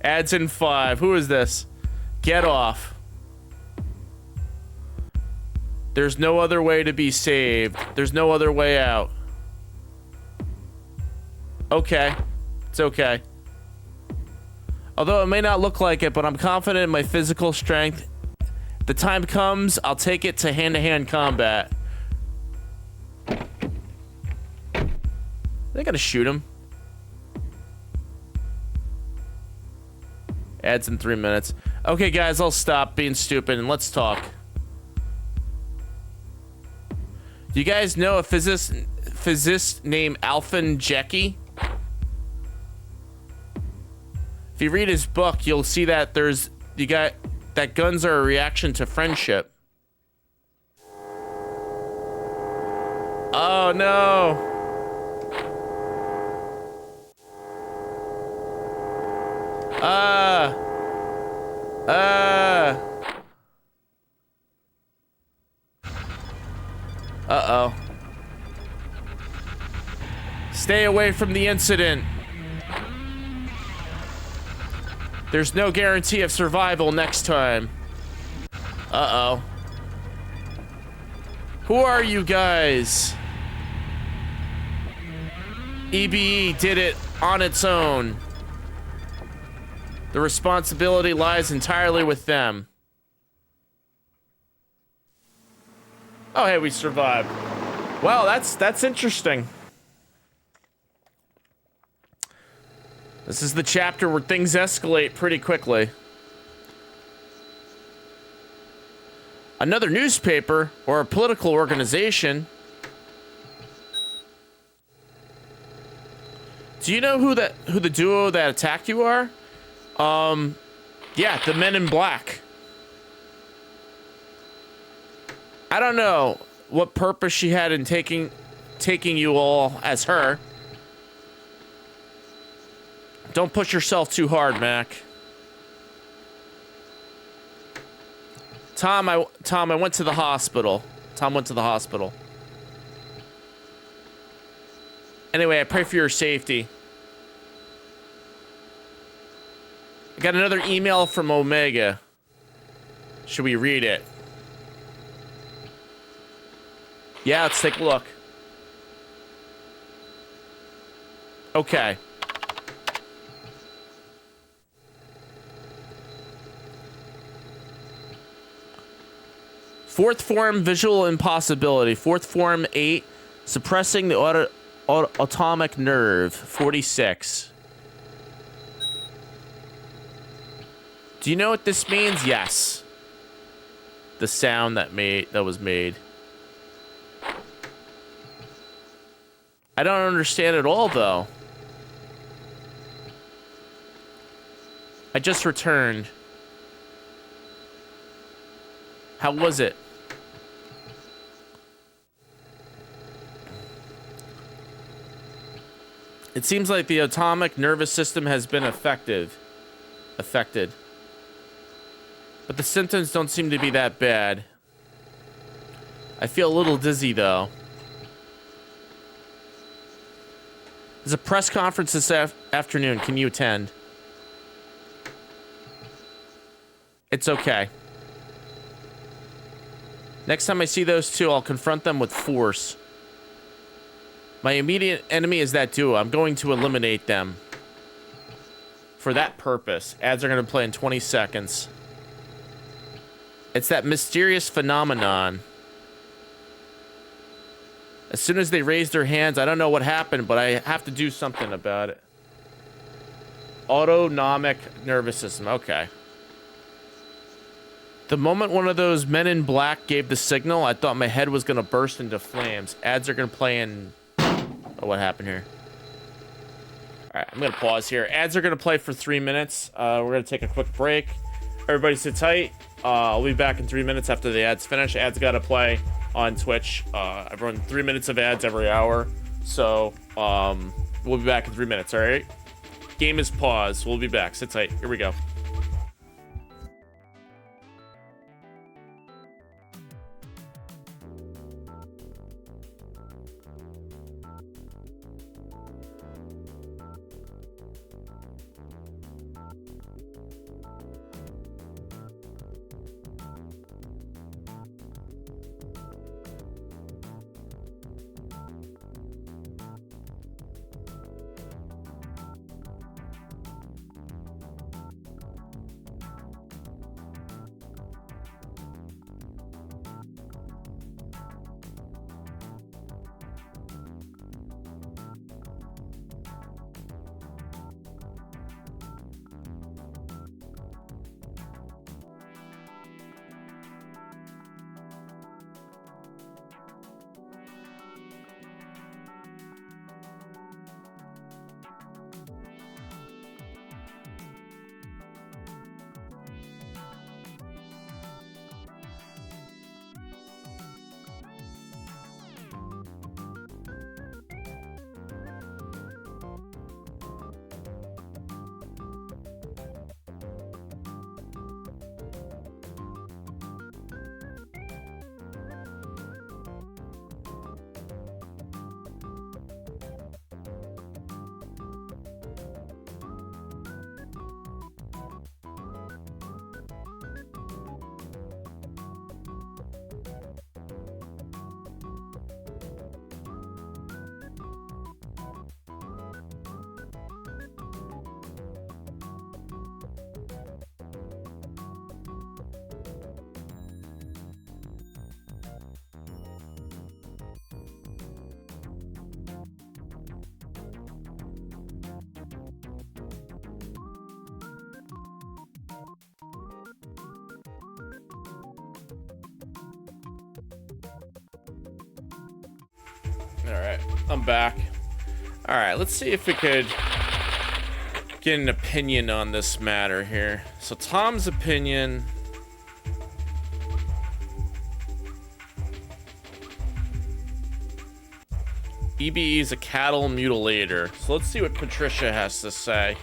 Ads in 5. Who is this? Get off. There's no other way to be saved. There's no other way out. Okay. It's okay. Although it may not look like it, but I'm confident in my physical strength. The time comes, I'll take it to hand-to-hand combat. They gotta shoot him. Ads in 3 minutes. Okay, guys, I'll stop being stupid and let's talk. Do you guys know a physicist named Alvin Jecky? If you read his book, you'll see that that guns are a reaction to friendship. Oh no. Uh-oh. Stay away from the incident. There's no guarantee of survival next time. Uh-oh. Who are you guys? EBE did it on its own. The responsibility lies entirely with them. Oh, hey, we survived. Wow, that's interesting. This is the chapter where things escalate pretty quickly. Another newspaper or a political organization. Do you know who the duo that attacked you are? Yeah, the men in black. I don't know what purpose she had in taking you all as her. Don't push yourself too hard, Mac. Tom, I went to the hospital. Tom went to the hospital. Anyway, I pray for your safety. I got another email from Omega. Should we read it? Yeah, let's take a look. Okay. Fourth form, visual impossibility. Fourth form, 8. Suppressing the atomic nerve, 46. Do you know what this means? Yes. The sound that was made. I don't understand at all, though. I just returned. How was it? It seems like the atomic nervous system has been affected. But the symptoms don't seem to be that bad. I feel a little dizzy, though. There's a press conference this afternoon. Can you attend? It's okay. Next time I see those two, I'll confront them with force. My immediate enemy is that duo. I'm going to eliminate them. For that purpose. Ads are going to play in 20 seconds. It's that mysterious phenomenon. As soon as they raise their hands, I don't know what happened, but I have to do something about it. Autonomic nervous system. Okay. The moment one of those men in black gave the signal, I thought my head was going to burst into flames. Ads are going to play in... Oh, what happened here? All right, I'm going to pause here. Ads are going to play for 3 minutes. We're going to take a quick break. Everybody sit tight. I'll be back in 3 minutes after the ads finish. Ads got to play on Twitch. I run 3 minutes of ads every hour. So, we'll be back in 3 minutes, all right? Game is paused. We'll be back. Sit tight. Here we go. All right, I'm back. All right, let's see if we could get an opinion on this matter here. So Tom's opinion. PBE is a cattle mutilator. So let's see what Patricia has to say.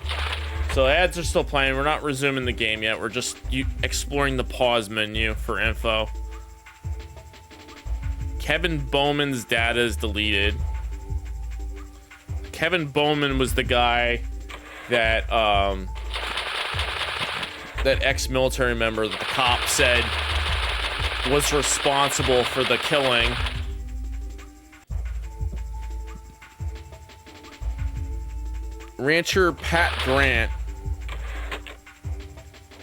So ads are still playing. We're not resuming the game yet. We're just exploring the pause menu for info. Kevin Bowman's data is deleted. Kevin Bowman was the guy that that ex-military member that the cop said was responsible for the killing. Rancher Pat Grant.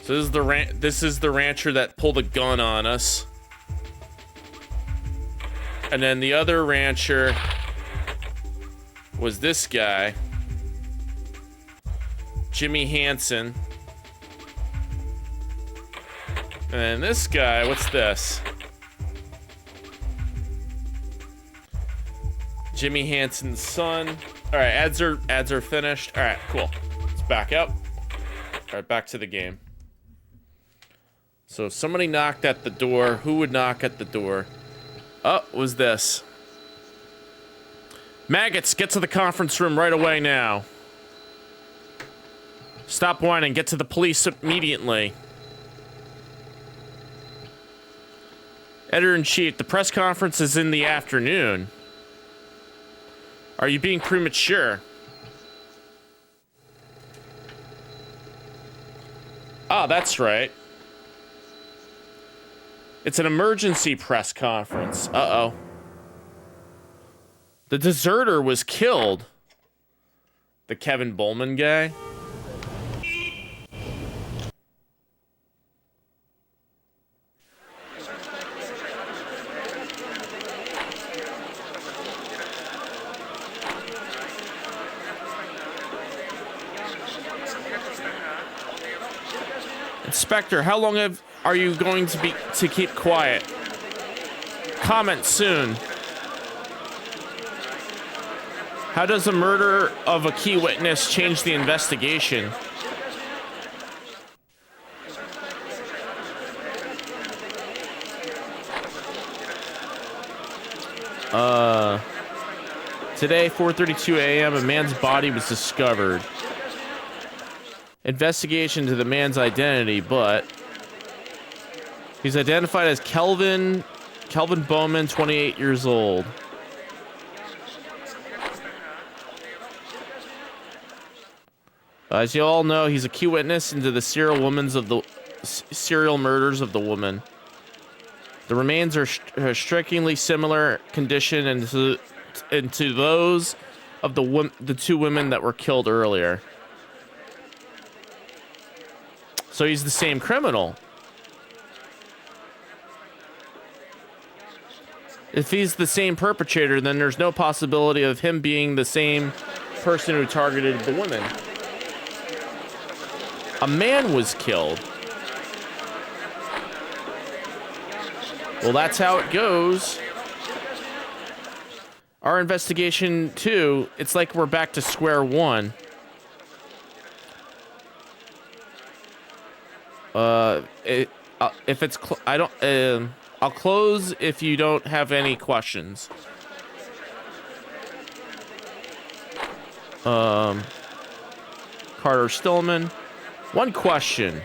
So this is the rancher that pulled a gun on us. And then the other rancher was this guy, Jimmy Hansen. And then this guy, what's this? Jimmy Hansen's son. All right, ads are finished. All right, cool. Let's back up. All right, back to the game. So somebody knocked at the door. Who would knock at the door? Oh, what was this? Maggots, get to the conference room right away now. Stop whining. Get to the police immediately. Editor-in-Chief, the press conference is in the afternoon. Are you being premature? Ah, that's right. It's an emergency press conference. Uh-oh. The deserter was killed. The Kevin Bowman guy. Inspector, how long are you going to keep quiet? Comment soon. How does the murder of a key witness change the investigation? Today, 4:32 a.m., a man's body was discovered. Investigation to the man's identity, but he's identified as Kelvin Bowman, 28 years old. As you all know, he's a key witness into the serial murders of the woman. The remains are strikingly similar condition into those of the two women that were killed earlier. So he's the same criminal. If he's the same perpetrator, then there's no possibility of him being the same person who targeted the women. A man was killed. Well, that's how it goes. Our investigation, too, it's like we're back to square one. If it's I'll close if you don't have any questions. Carter Stillman, one question.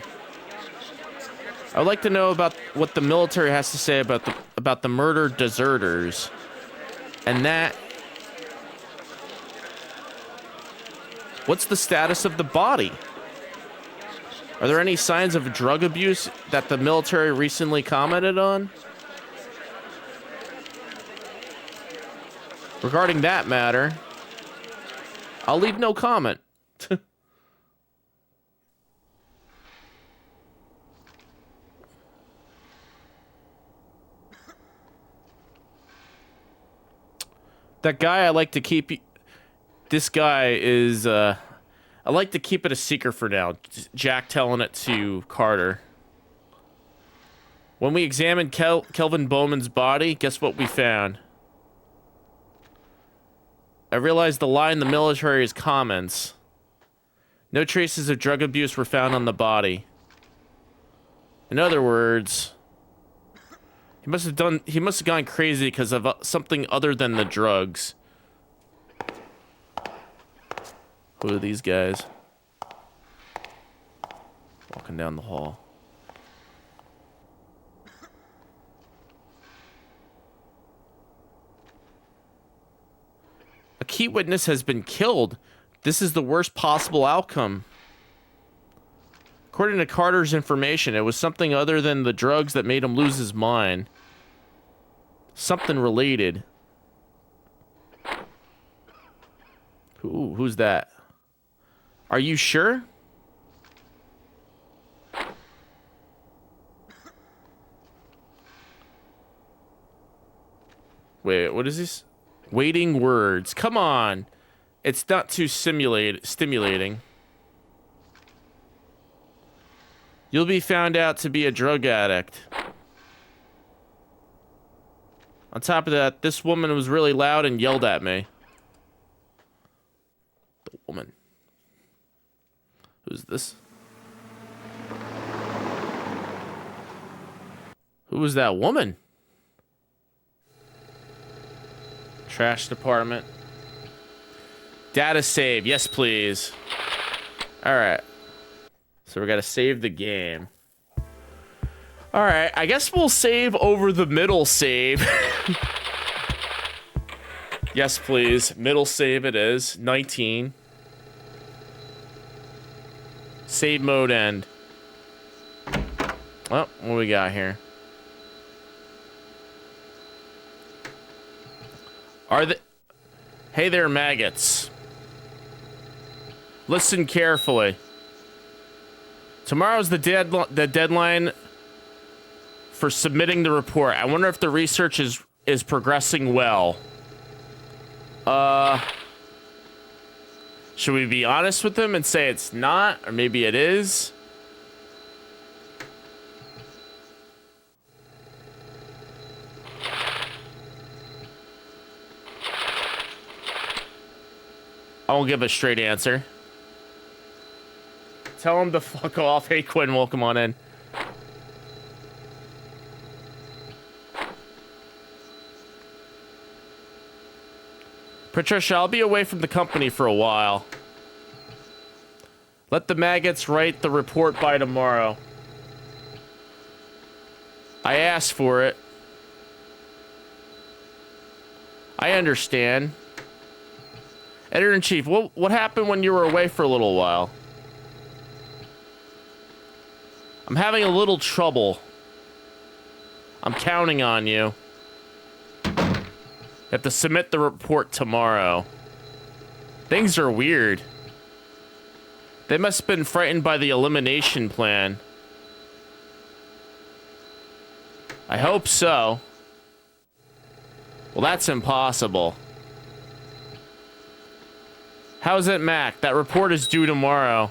I would like to know about what the military has to say about the murdered deserters, and that. What's the status of the body? Are there any signs of drug abuse that the military recently commented on? Regarding that matter, I'll leave no comment. That guy I like to keep... This guy is... I like to keep it a secret for now. Jack telling it to Carter. When we examined Kelvin Bowman's body, guess what we found? I realized the lie in the military's comments. No traces of drug abuse were found on the body. In other words, he must have gone crazy because of something other than the drugs. Who are these guys? Walking down the hall. A key witness has been killed. This is the worst possible outcome. According to Carter's information, it was something other than the drugs that made him lose his mind. Something related. Who's that? Are you sure? Wait, what is this? Waiting words. Come on. It's not too stimulating. You'll be found out to be a drug addict. On top of that, this woman was really loud and yelled at me. The woman. Who's this? Who was that woman? Trash department. Data save. Yes, please. Alright. So we gotta save the game. Alright, I guess we'll save over the middle save. Yes, please. Middle save it is. 19. Save mode end. Oh, what we got here? Hey there, maggots. Listen carefully. Tomorrow's the deadline for submitting the report. I wonder if the research is progressing well. Should we be honest with them and say it's not, or maybe it is? I won't give a straight answer. Tell him to fuck off. Hey, Quinn, welcome on in. Patricia, I'll be away from the company for a while. Let the maggots write the report by tomorrow. I asked for it. I understand. Editor-in-Chief, what happened when you were away for a little while? I'm having a little trouble. I'm counting on you. You have to submit the report tomorrow. Things are weird. They must have been frightened by the elimination plan. I hope so. Well, that's impossible. How's it, Mac? That report is due tomorrow.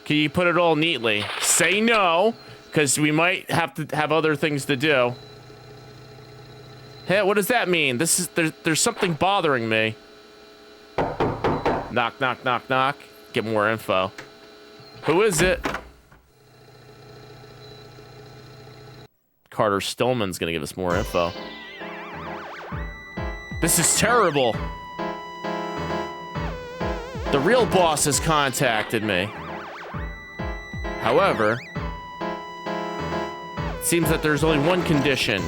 Can you put it all neatly? Say no, because we might have to have other things to do. Hey, what does that mean? There's something bothering me. Knock, knock, knock, knock. Get more info. Who is it? Carter Stillman's gonna give us more info. This is terrible. The real boss has contacted me. However, it seems that there's only one condition.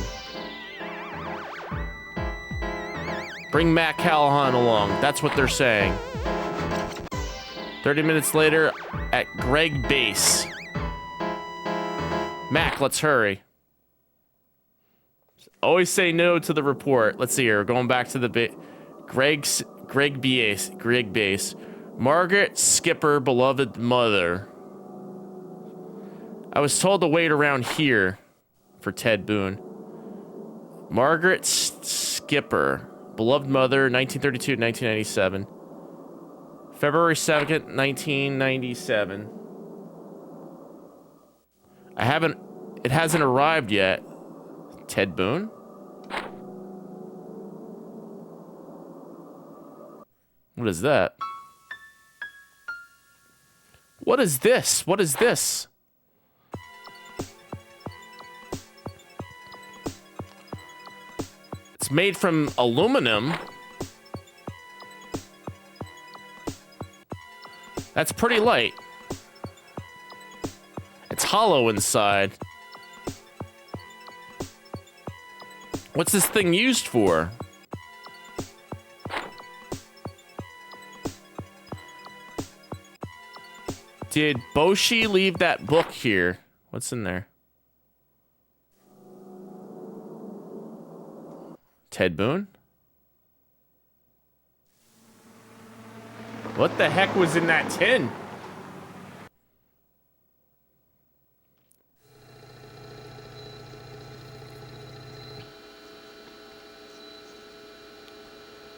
Bring Matt Callahan along. That's what they're saying. 30 minutes later at Greg Base. Mac, let's hurry. Always say no to the report. Let's see here. Going back to the Greg Base. Margaret Skipper, beloved mother. I was told to wait around here for Ted Boone. Margaret Skipper, beloved mother, 1932 to 1997. February 2nd, 1997. It hasn't arrived yet. Ted Boone? What is that? What is this? What is this? It's made from aluminum. That's pretty light. It's hollow inside. What's this thing used for? Did Boshi leave that book here? What's in there? Ted Boone? What the heck was in that tin?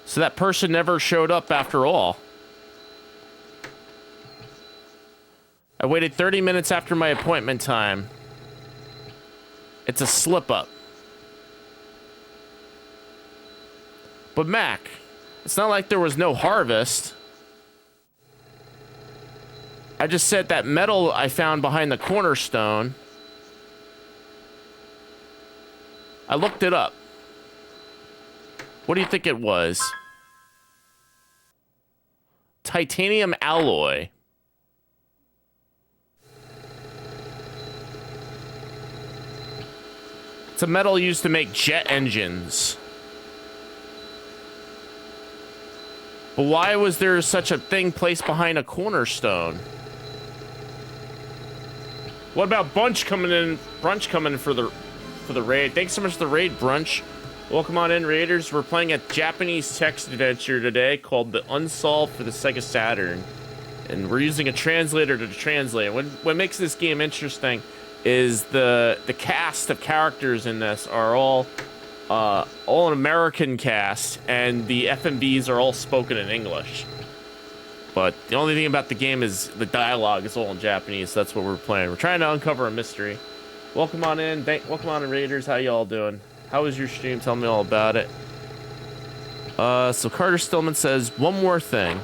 So that person never showed up after all. I waited 30 minutes after my appointment time. It's a slip-up. But Mac, it's not like there was no harvest. I just said that metal I found behind the cornerstone. I looked it up. What do you think it was? Titanium alloy. It's a metal used to make jet engines. But why was there such a thing placed behind a cornerstone? What about Brunch coming in for the raid? Thanks so much for the raid, Brunch. Welcome on in, Raiders. We're playing a Japanese text adventure today called the Unsolved for the Sega Saturn. And we're using a translator to translate. What makes this game interesting is the cast of characters in this are all an American cast, and the FMVs are all spoken in English. But the only thing about the game is the dialogue is all in Japanese. So that's what we're playing. We're trying to uncover a mystery. Welcome on in. Welcome on in, Raiders. How y'all doing? How was your stream? Tell me all about it. So Carter Stillman says, one more thing.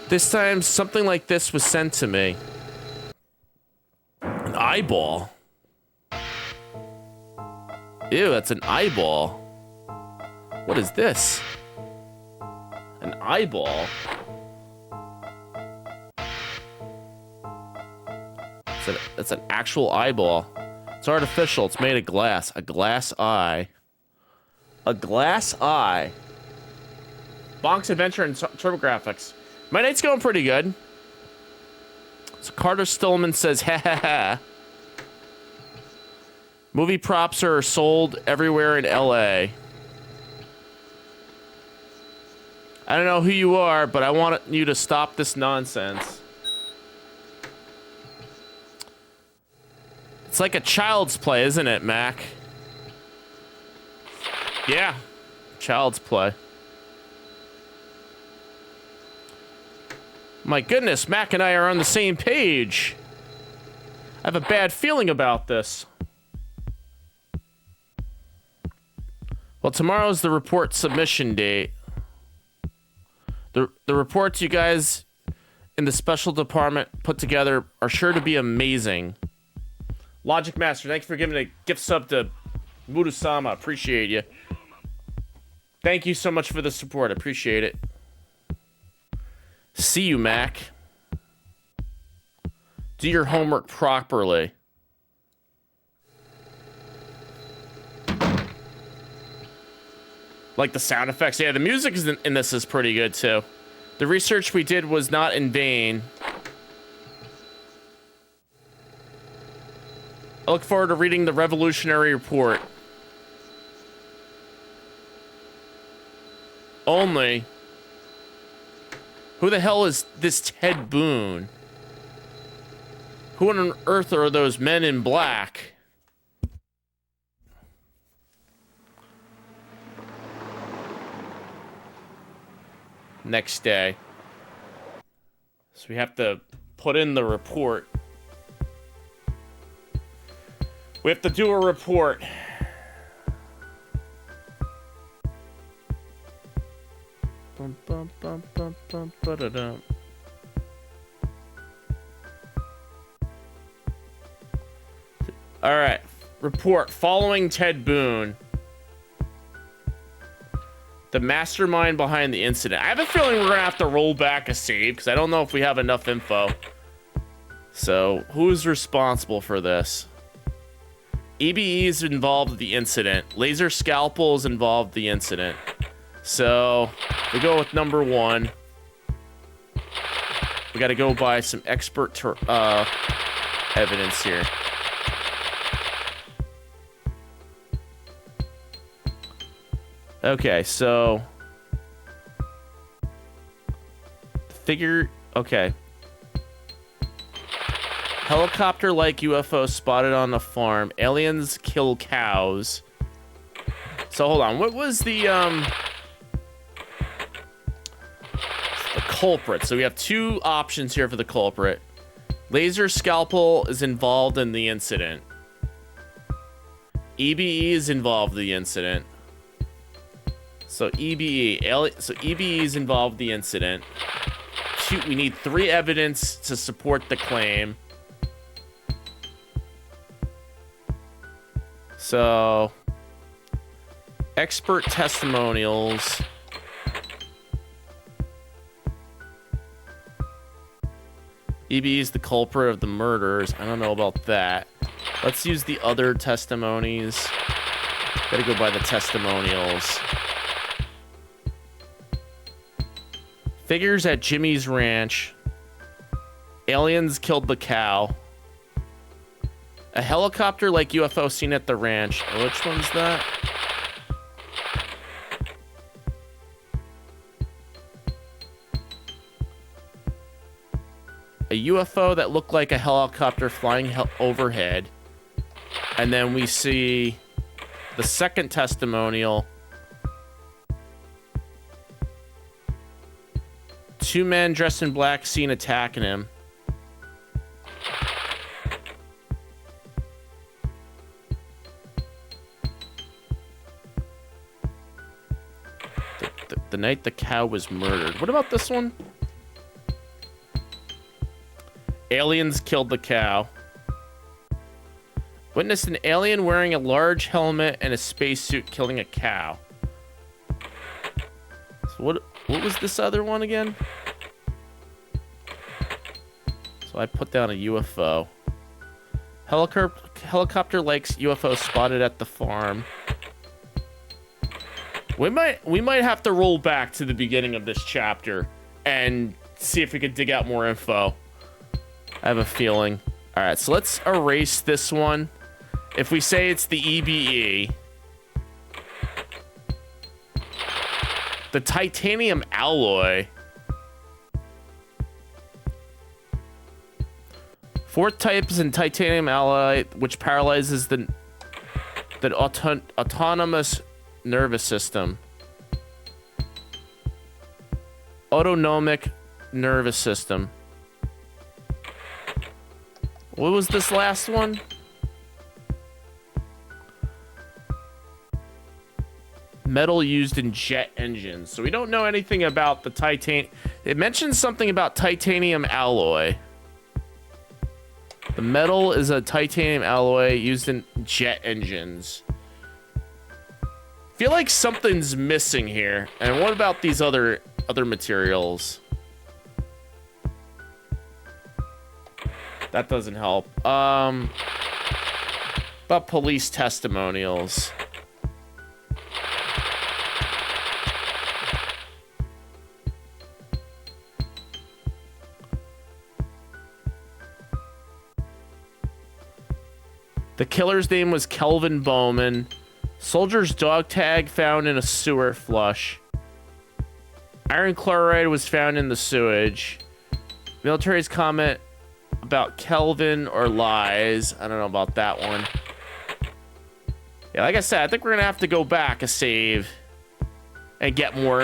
This time, something like this was sent to me. An eyeball. Ew, that's an eyeball. What is this? An eyeball? That's an actual eyeball. It's artificial. It's made of glass. A glass eye. A glass eye. Bonk's Adventure and TurboGrafx. My night's going pretty good. So Carter Stillman says, ha ha ha. Movie props are sold everywhere in LA. I don't know who you are, but I want you to stop this nonsense. It's like a child's play, isn't it, Mac? Yeah, child's play. My goodness, Mac and I are on the same page. I have a bad feeling about this. Well, tomorrow's the report submission date. The reports you guys in the special department put together are sure to be amazing. Logic Master, thanks for giving a gift sub to Murusama. Appreciate you. Thank you so much for the support. Appreciate it. See you, Mac. Do your homework properly. Like the sound effects. Yeah, the music in this is pretty good, too. The research we did was not in vain. I look forward to reading the Revolutionary Report. Only... who the hell is this Ted Boone? Who on earth are those men in black? Next day. So we have to put in the report. We have to do a report. Bum, bum, bum, bum, bum, ba-da-dum. All right. Report following Ted Boone. The mastermind behind the incident. I have a feeling we're gonna have to roll back a save because I don't know if we have enough info. So, who's responsible for this? EBE is involved in the incident. Laser Scalpel is involved in the incident. So, we go with number 1. We gotta go by some expert evidence here. Okay, so figure. Okay, helicopter-like UFO spotted on the farm. Aliens kill cows. So hold on. What was the culprit? So we have 2 options here for the culprit. Laser Scalpel is involved in the incident. EBE is involved in the incident. So EBE is involved in the incident. We need 3 evidence to support the claim. So expert testimonials. EBE is the culprit of the murders. I don't know about that. Let's use the other testimonies. Gotta go by the testimonials. Figures at Jimmy's ranch. Aliens killed the cow. A helicopter-like UFO seen at the ranch. Which one's that? A UFO that looked like a helicopter flying overhead. And then we see the second testimonial. 2 men dressed in black seen attacking him. The night the cow was murdered. What about this one? Aliens killed the cow. Witnessed an alien wearing a large helmet and a spacesuit killing a cow. So what was this other one again? So I put down a UFO. Helicopter likes UFO spotted at the farm. We might have to roll back to the beginning of this chapter and see if we could dig out more info. I have a feeling. All right, so let's erase this one. If we say it's the EBE, the titanium alloy. 4th type is in titanium alloy, which paralyzes the autonomous nervous system. Autonomic nervous system. What was this last one? Metal used in jet engines. So we don't know anything about the titanium. It mentions something about titanium alloy. The metal is a titanium alloy used in jet engines. Feel like something's missing here. And what about these other materials? That doesn't help. About police testimonials. The killer's name was Kelvin Bowman. Soldier's dog tag found in a sewer flush. Iron chloride was found in the sewage. Military's comment about Kelvin or lies. I don't know about that one. Yeah, like I said, I think we're gonna have to go back a save and get more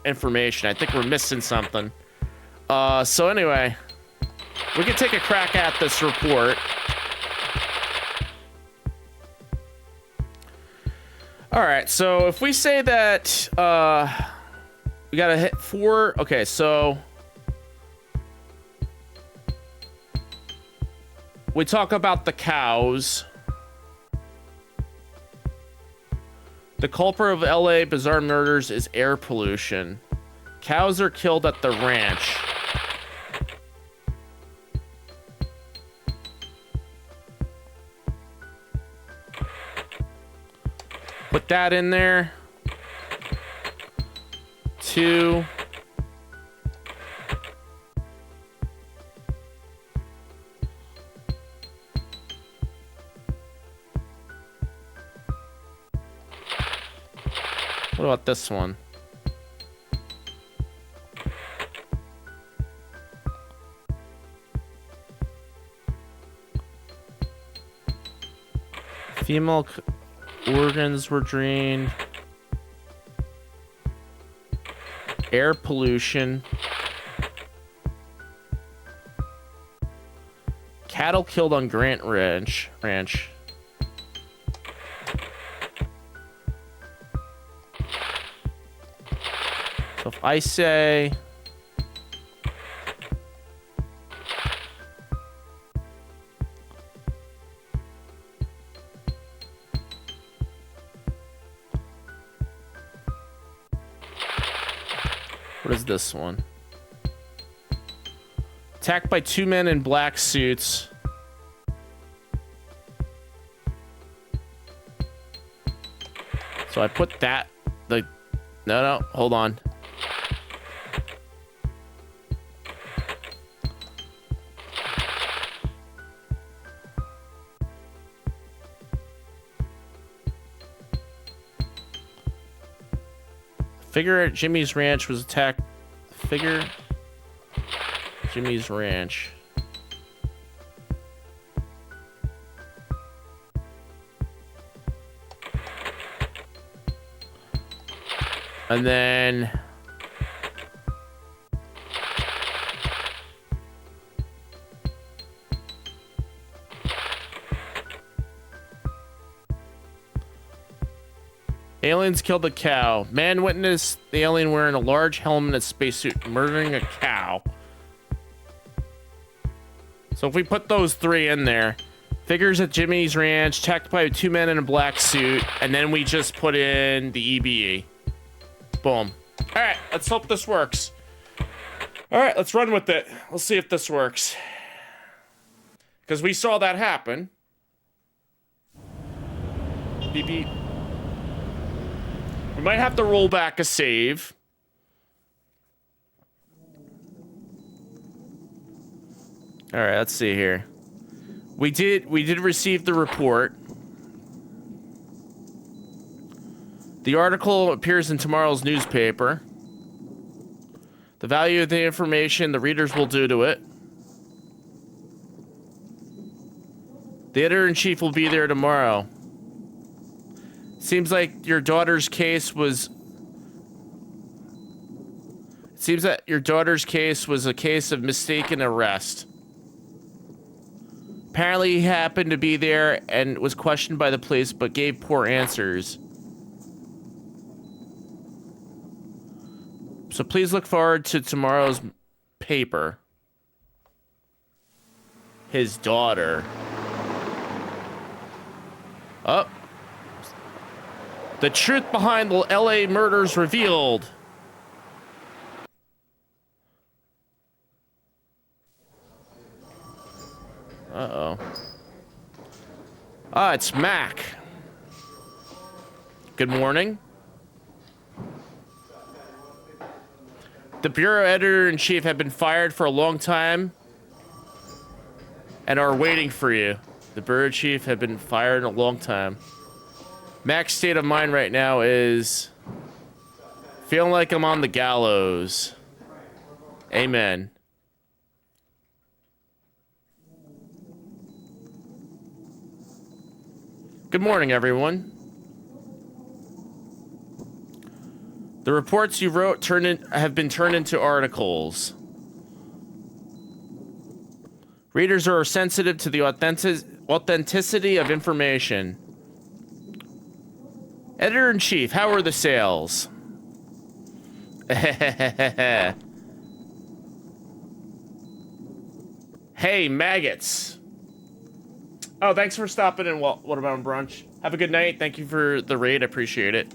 information. I think we're missing something. So anyway, we can take a crack at this report. All right, so if we say that we gotta hit 4. Okay, so we talk about the cows. The culprit of LA bizarre murders is air pollution. Cows are killed at the ranch. Put that in there. 2. What about this one? Female organs were drained. Air pollution. Cattle killed on Grant Ranch. So if I say... What is this one? Attacked by 2 men in black suits. So I put that... No, hold on. Figure at Jimmy's Ranch was attacked. Figure Jimmy's Ranch. And then aliens killed a cow. Man witnessed the alien wearing a large helmet and spacesuit murdering a cow. So if we put those 3 in there, figures at Jimmy's Ranch, attacked by 2 men in a black suit, and then we just put in the EBE. Boom. All right, let's hope this works. All right, let's run with it. Let's see if this works. Because we saw that happen. Beep, beep. We might have to roll back a save. All right, let's see here. We did receive the report. The article appears in tomorrow's newspaper. The value of the information the readers will do to it. The editor-in-chief will be there tomorrow. Seems like your daughter's case was... It seems that your daughter's case was a case of mistaken arrest. Apparently he happened to be there and was questioned by the police but gave poor answers. So please look forward to tomorrow's paper. His daughter. Oh. The truth behind the LA murders revealed. Uh-oh. Ah, it's Mac. Good morning. The Bureau Editor-in-Chief have been fired for a long time and are waiting for you. The Bureau Chief have been fired a long time. Mac's state of mind right now is feeling like I'm on the gallows. Amen. Good morning, everyone. The reports you wrote have been turned into articles. Readers are sensitive to the authenticity of information. Editor-in-Chief, how are the sales? Hey, maggots. Oh, thanks for stopping in. What about brunch? Have a good night. Thank you for the raid. I appreciate it.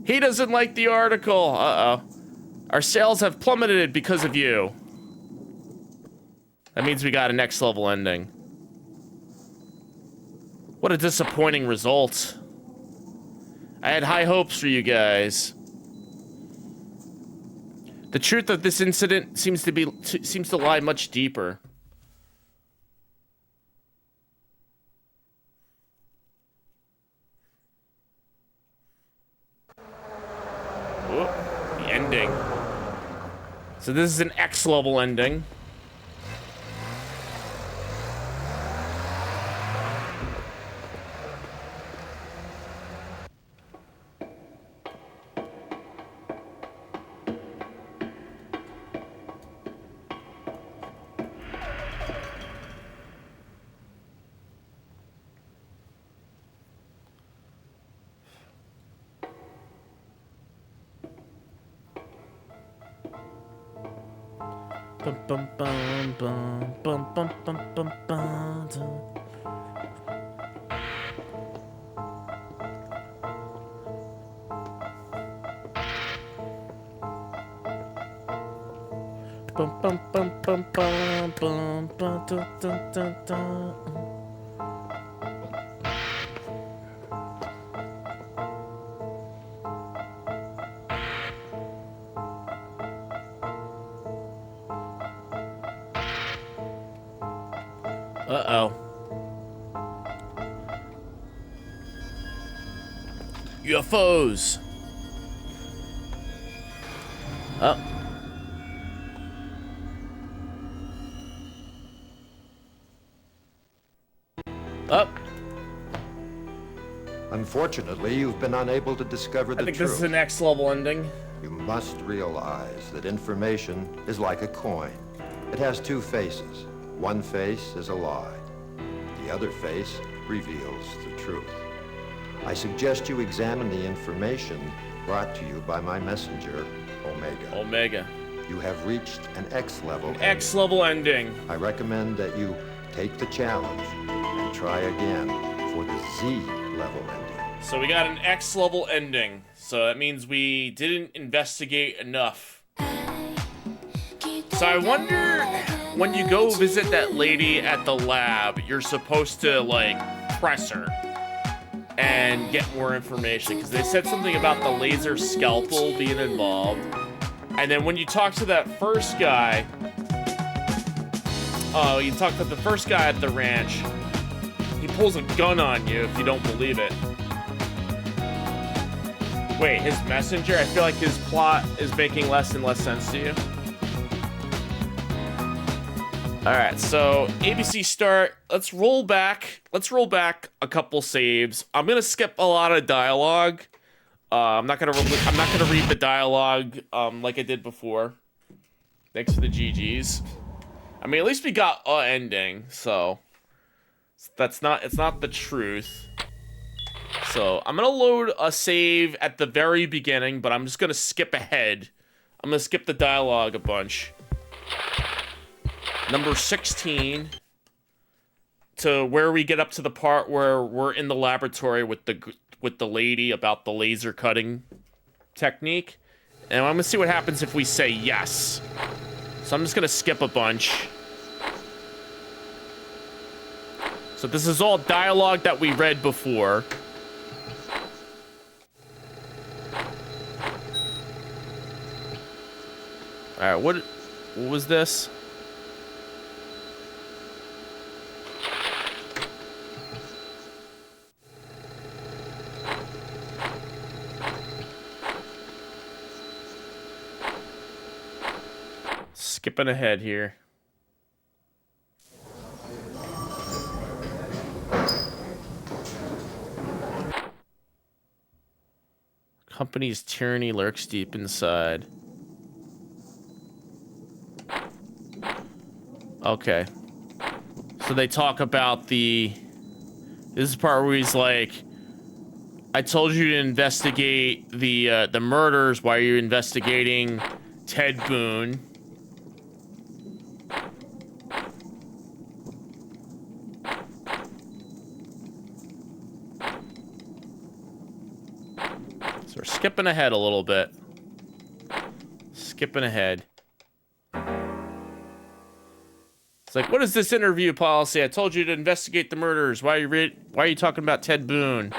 He doesn't like the article. Uh-oh. Our sales have plummeted because of you. That means we got a next level ending. What a disappointing result. I had high hopes for you guys. The truth of this incident seems to lie much deeper. Whoop, the ending. So this is an X level ending. Bum bum bum bum bum bum bum bum bum. Bum bum bum bum bum bum bum dun dun dun dun. Uh-oh. UFOs. Oh. Up. Unfortunately, you've been unable to discover the I think truth. this is the next level ending. You must realize that information is like a coin. It has two faces. One face is a lie. The other face reveals the truth. I suggest you examine the information brought to you by my messenger, Omega. Omega. You have reached an X-level ending. X-level ending. I recommend that you take the challenge and try again for the Z-level ending. So we got an X-level ending. So that means we didn't investigate enough. So I wonder, when you go visit that lady at the lab, you're supposed to, like, press her and get more information. Because they said something about the laser scalpel being involved. And then when you talk to that first guy, you talk to the first guy at the ranch, he pulls a gun on you if you don't believe it. Wait, his messenger? I feel like his plot is making less and less sense to you. Alright, so ABC start. Let's roll back. Let's roll back a couple saves. I'm gonna skip a lot of dialogue. I'm not gonna read the dialogue like I did before. Thanks for the GGs. I mean, at least we got a ending, so it's not the truth. So I'm gonna load a save at the very beginning, but I'm just gonna skip ahead. I'm gonna skip the dialogue a bunch. Number 16 to where we get up to the part where we're in the laboratory with the lady about the laser cutting technique. And I'm gonna see what happens if we say yes. So I'm just gonna skip a bunch. So this is all dialogue that we read before. Alright, what was this? Skipping ahead here. Company's tyranny lurks deep inside. Okay. So they talk about this is the part where he's like, I told you to investigate the murders. Why are you investigating Ted Boone? So we're skipping ahead a little bit. Skipping ahead. It's like, what is this interview policy? I told you to investigate the murders. Why are you talking about Ted Boone?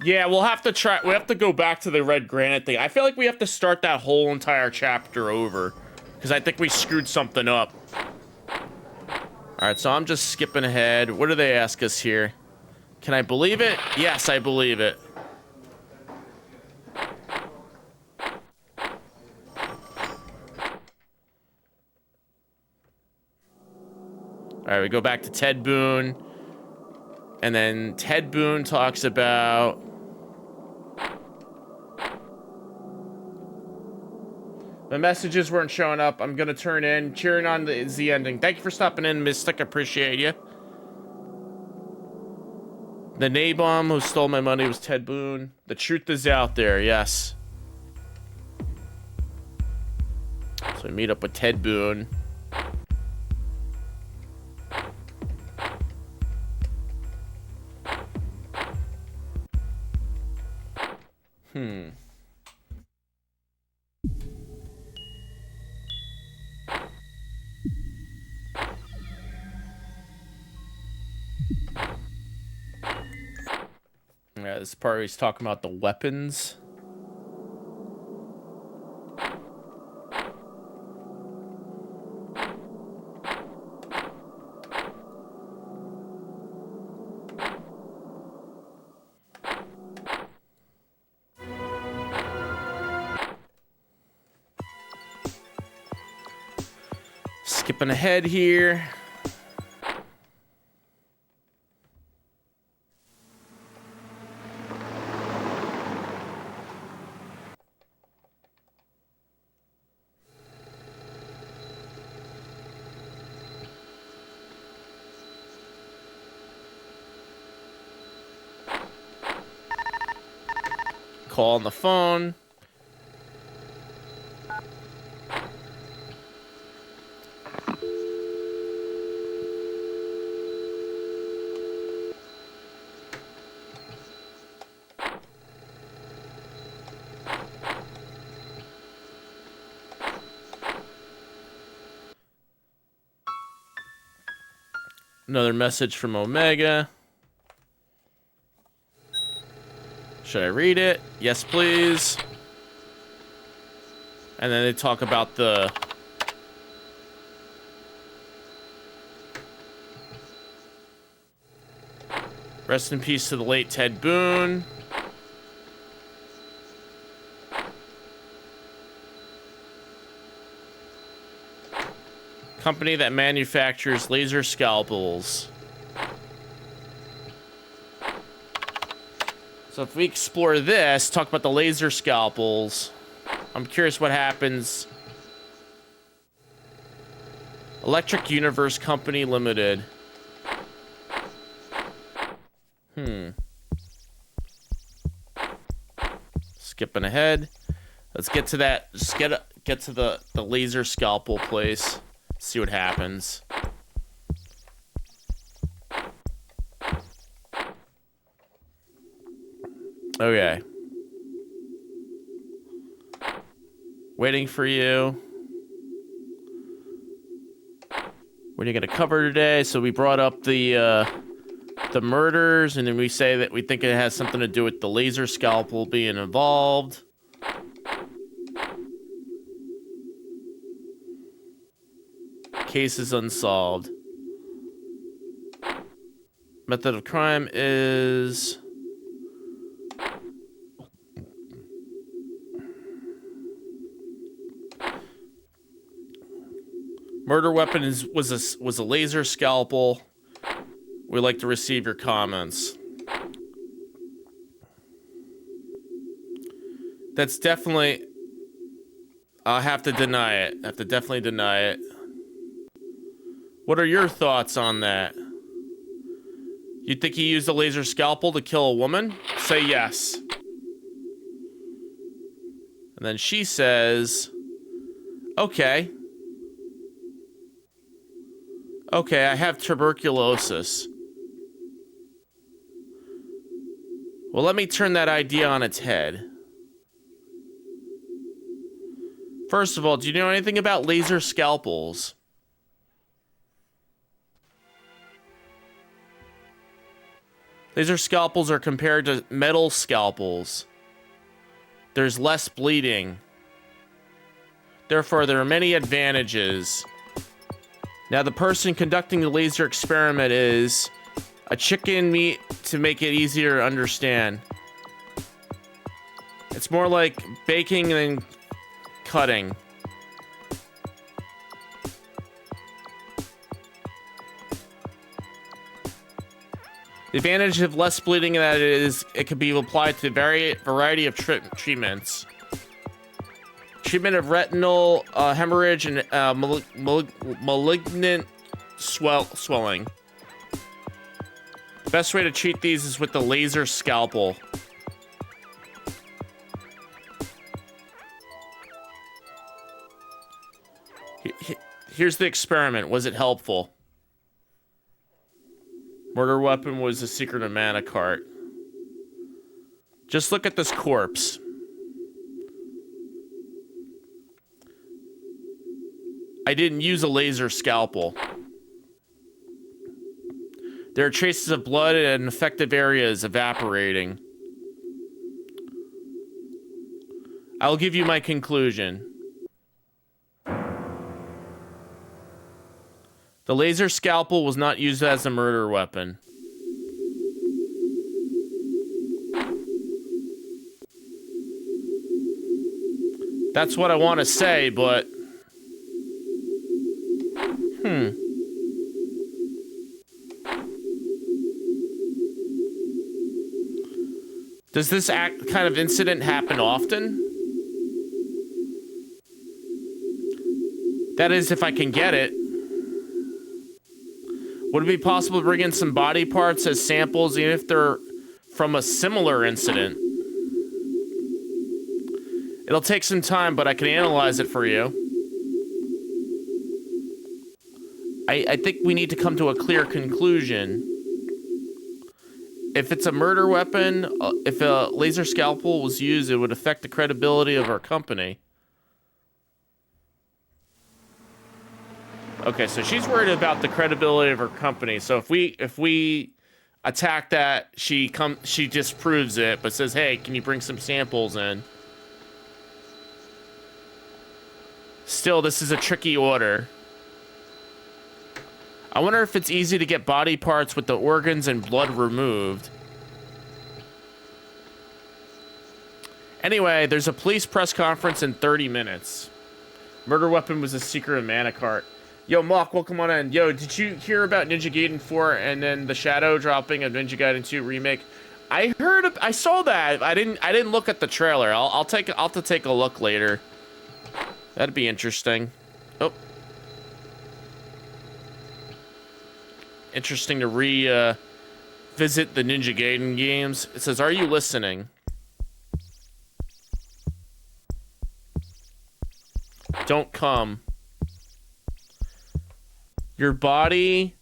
Yeah, we'll have to try. We have to go back to the red granite thing. I feel like we have to start that whole entire chapter over because I think we screwed something up. All right, so I'm just skipping ahead. What do they ask us here? Can I believe it? Yes, I believe it. All right, we go back to Ted Boone. And then Ted Boone talks about... The messages weren't showing up. I'm going to turn in. Cheering on the ending. Thank you for stopping in, Mystic. Appreciate you. The Nabob who stole my money was Ted Boone. The truth is out there, yes. So we meet up with Ted Boone. Yeah, this part where he's talking about the weapons. Skipping ahead here. Call on the phone. Another message from Omega. Should I read it? Yes, please. And then they talk about the... Rest in peace to the late Ted Boone. Company that manufactures laser scalpels. So if we explore this, talk about the laser scalpels. I'm curious what happens. Electric Universe Company Limited. Skipping ahead. Let's get to that. Just get to the laser scalpel place. See what happens. Okay. Waiting for you. What are you going to cover today? So we brought up the murders, and then we say that we think it has something to do with the laser scalpel being involved. Case is unsolved. Method of crime is... Murder weapon was a laser scalpel. We'd like to receive your comments. That's definitely I'll have to deny it. I have to definitely deny it. What are your thoughts on that? You think he used a laser scalpel to kill a woman? Say yes. And then she says, okay. Okay, I have tuberculosis. Well, let me turn that idea on its head. First of all, do you know anything about laser scalpels? Laser scalpels are compared to metal scalpels. There's less bleeding. Therefore, there are many advantages. Now, the person conducting the laser experiment is a chicken meat to make it easier to understand. It's more like baking than cutting. The advantage of less bleeding that is it can be applied to variety of treatments. Treatment of retinal hemorrhage and malignant swelling. The best way to treat these is with the laser scalpel. Here's the experiment. Was it helpful? Murder weapon was a secret of mana cart. Just look at this corpse. I didn't use a laser scalpel. There are traces of blood and affected areas evaporating. I'll give you my conclusion. The laser scalpel was not used as a murder weapon. That's what I want to say, but... Does this kind of incident happen often? That is, if I can get it. Would it be possible to bring in some body parts as samples, even if they're from a similar incident? It'll take some time, but I can analyze it for you. I think we need to come to a clear conclusion. If it's a murder weapon, if a laser scalpel was used, it would affect the credibility of our company. Okay, so she's worried about the credibility of her company. So if we attack that, she disproves it, but says, "Hey, can you bring some samples in?" Still, this is a tricky order. I wonder if it's easy to get body parts with the organs and blood removed. Anyway, there's a police press conference in 30 minutes. Murder weapon was a secret of mana cart. Yo, Mock, welcome on in. Yo, did you hear about Ninja Gaiden 4 and then the shadow dropping of Ninja Gaiden 2 remake? I saw that. I didn't look at the trailer. I'll have to take a look later. That'd be interesting. Oh. Interesting to visit the Ninja Gaiden games. It says, "Are you listening?" Don't come. Your body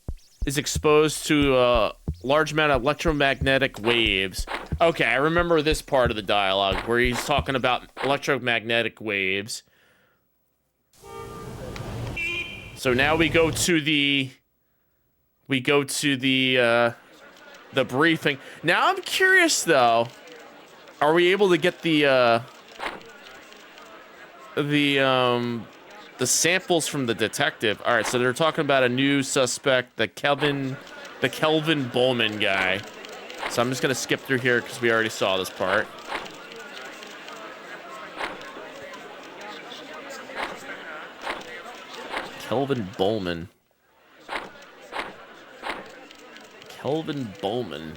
is exposed to a large amount of electromagnetic waves. Okay, I remember this part of the dialogue where he's talking about electromagnetic waves. So now we go to the briefing. Now I'm curious though. Are we able to get the samples from the detective? All right, so they're talking about a new suspect, the Kelvin Bowman guy. So I'm just gonna skip through here because we already saw this part. Kelvin Bowman. Kelvin Bowman.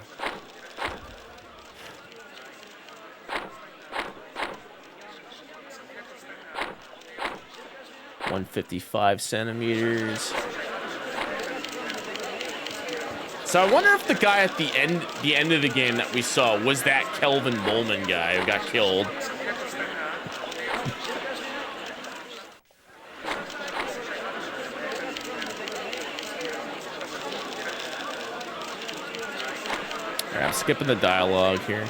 155 centimeters. So I wonder if the guy at the end of the game that we saw was that Kelvin Bowman guy who got killed. All right, I'm skipping the dialogue here.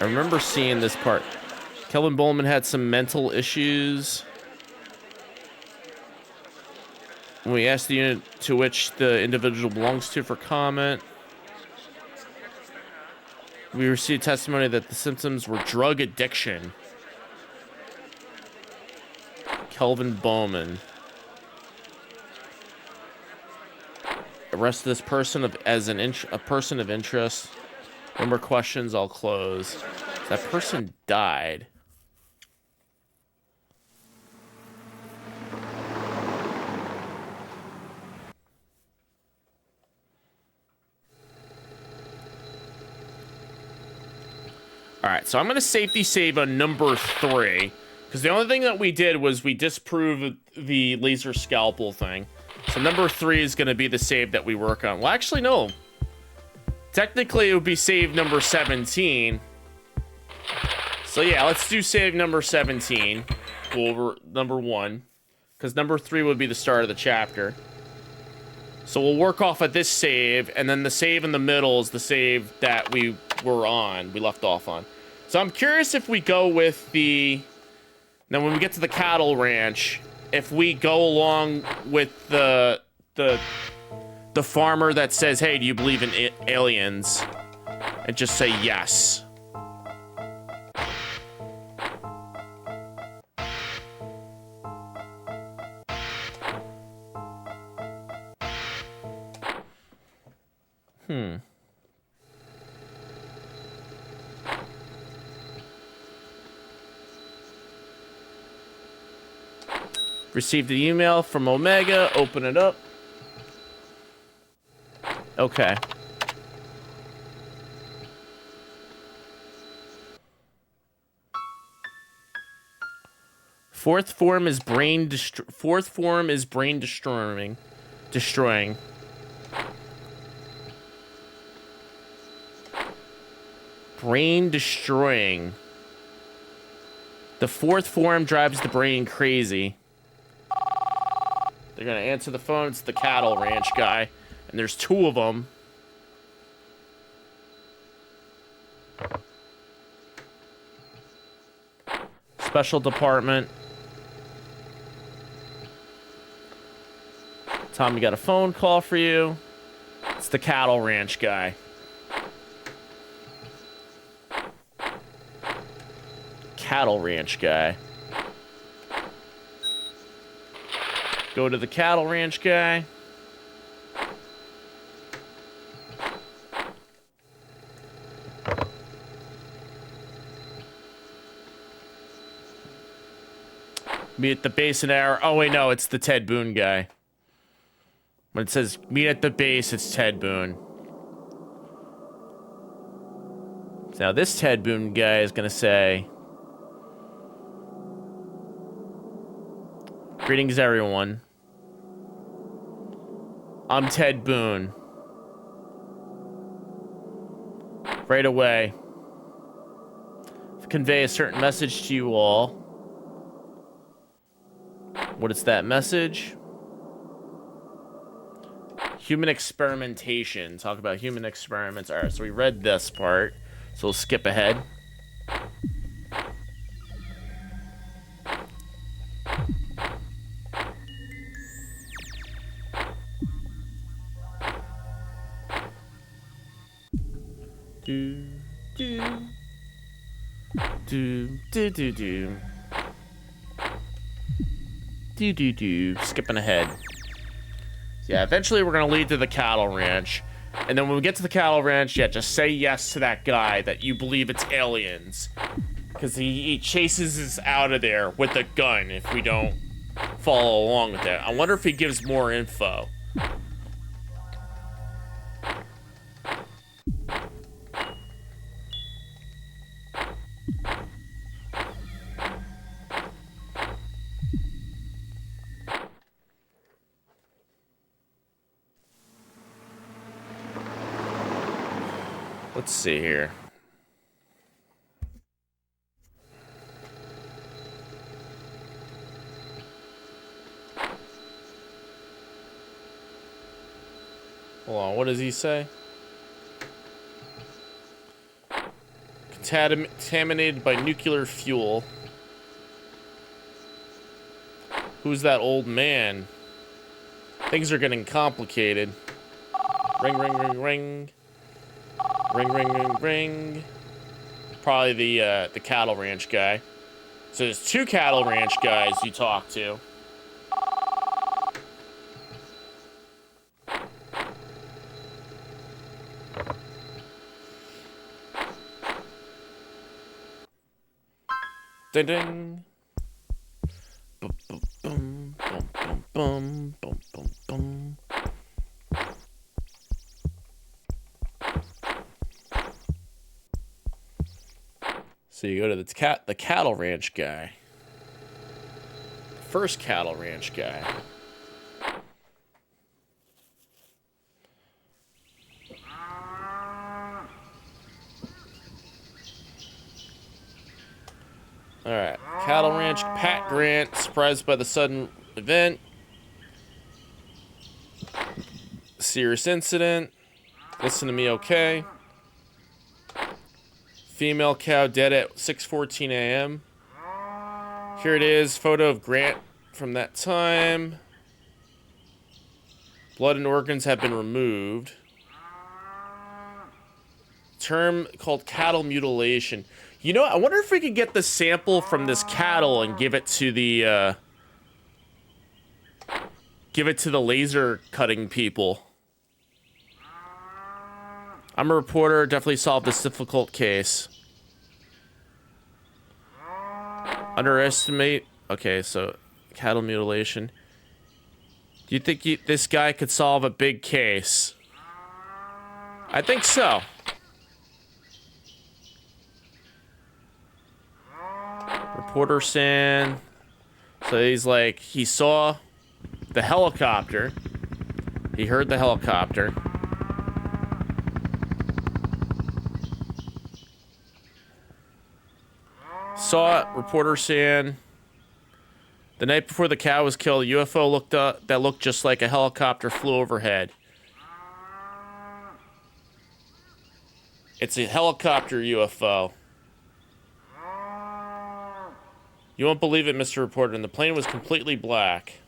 I remember seeing this part. Kelvin Bowman had some mental issues. We asked the unit to which the individual belongs to for comment. We received testimony that the symptoms were drug addiction. Kelvin Bowman. Arrest this person as a person of interest. No more questions, I'll close. That person died. All right, so I'm going to safety save on number 3. Because the only thing that we did was we disproved the laser scalpel thing. So number 3 is going to be the save that we work on. Well, actually, no. Technically, it would be save number 17. So yeah, let's do save number 17 over number 1. Because number 3 would be the start of the chapter. So we'll work off of this save, and then the save in the middle is the save that we left off on. So I'm curious if we go with the... Now, when we get to the cattle ranch, if we go along with the farmer that says, hey, do you believe in aliens? And just say yes. Received the email from Omega. Open it up. Okay. Fourth form is brain destroying. Brain destroying. The fourth form drives the brain crazy. They're gonna answer the phone. It's the cattle ranch guy, and there's 2 of them. Special department. Tom, we got a phone call for you. It's the cattle ranch guy. Cattle ranch guy. Go to the cattle ranch guy. Meet at the base an hour. Oh, wait, no, it's the Ted Boone guy. When it says meet at the base, it's Ted Boone. So now this Ted Boone guy is going to say, greetings, everyone. I'm Ted Boone. Right away. Convey a certain message to you all. What is that message? Human experimentation. Talk about human experiments. All right, so we read this part. So we'll skip ahead. Do, do. Do, do, do, do. Do, do, do. Skipping ahead. Yeah, eventually we're going to lead to the cattle ranch. And then when we get to the cattle ranch, yeah, just say yes to that guy that you believe it's aliens. Because he chases us out of there with a gun if we don't follow along with that. I wonder if he gives more info. Let's see here. Hold on, what does he say? Contaminated by nuclear fuel. Who's that old man? Things are getting complicated. Ring, ring, ring, ring. Ring, ring, ring, ring. Probably the cattle ranch guy. So there's 2 cattle ranch guys you talk to. Ding ding. Boom boom boom boom boom boom boom boom. So you go to the cattle ranch guy. First cattle ranch guy. Alright. Cattle ranch, Pat Grant, surprised by the sudden event. Serious incident. Listen to me, okay? Female cow dead at 6:14 a.m. Here it is, photo of Grant from that time. Blood and organs have been removed. Term called cattle mutilation. You know, I wonder if we could get the sample from this cattle and give it to the laser cutting people. I'm a reporter, definitely solved this difficult case. Underestimate. Okay, so cattle mutilation. Do you think this guy could solve a big case? I think so. Reporter San. So he's like, he saw the helicopter. He heard the helicopter. Saw it, Reporter San. The night before the cow was killed, a UFO that looked just like a helicopter flew overhead. It's a helicopter UFO. You won't believe it, Mr. Reporter, and the plane was completely black.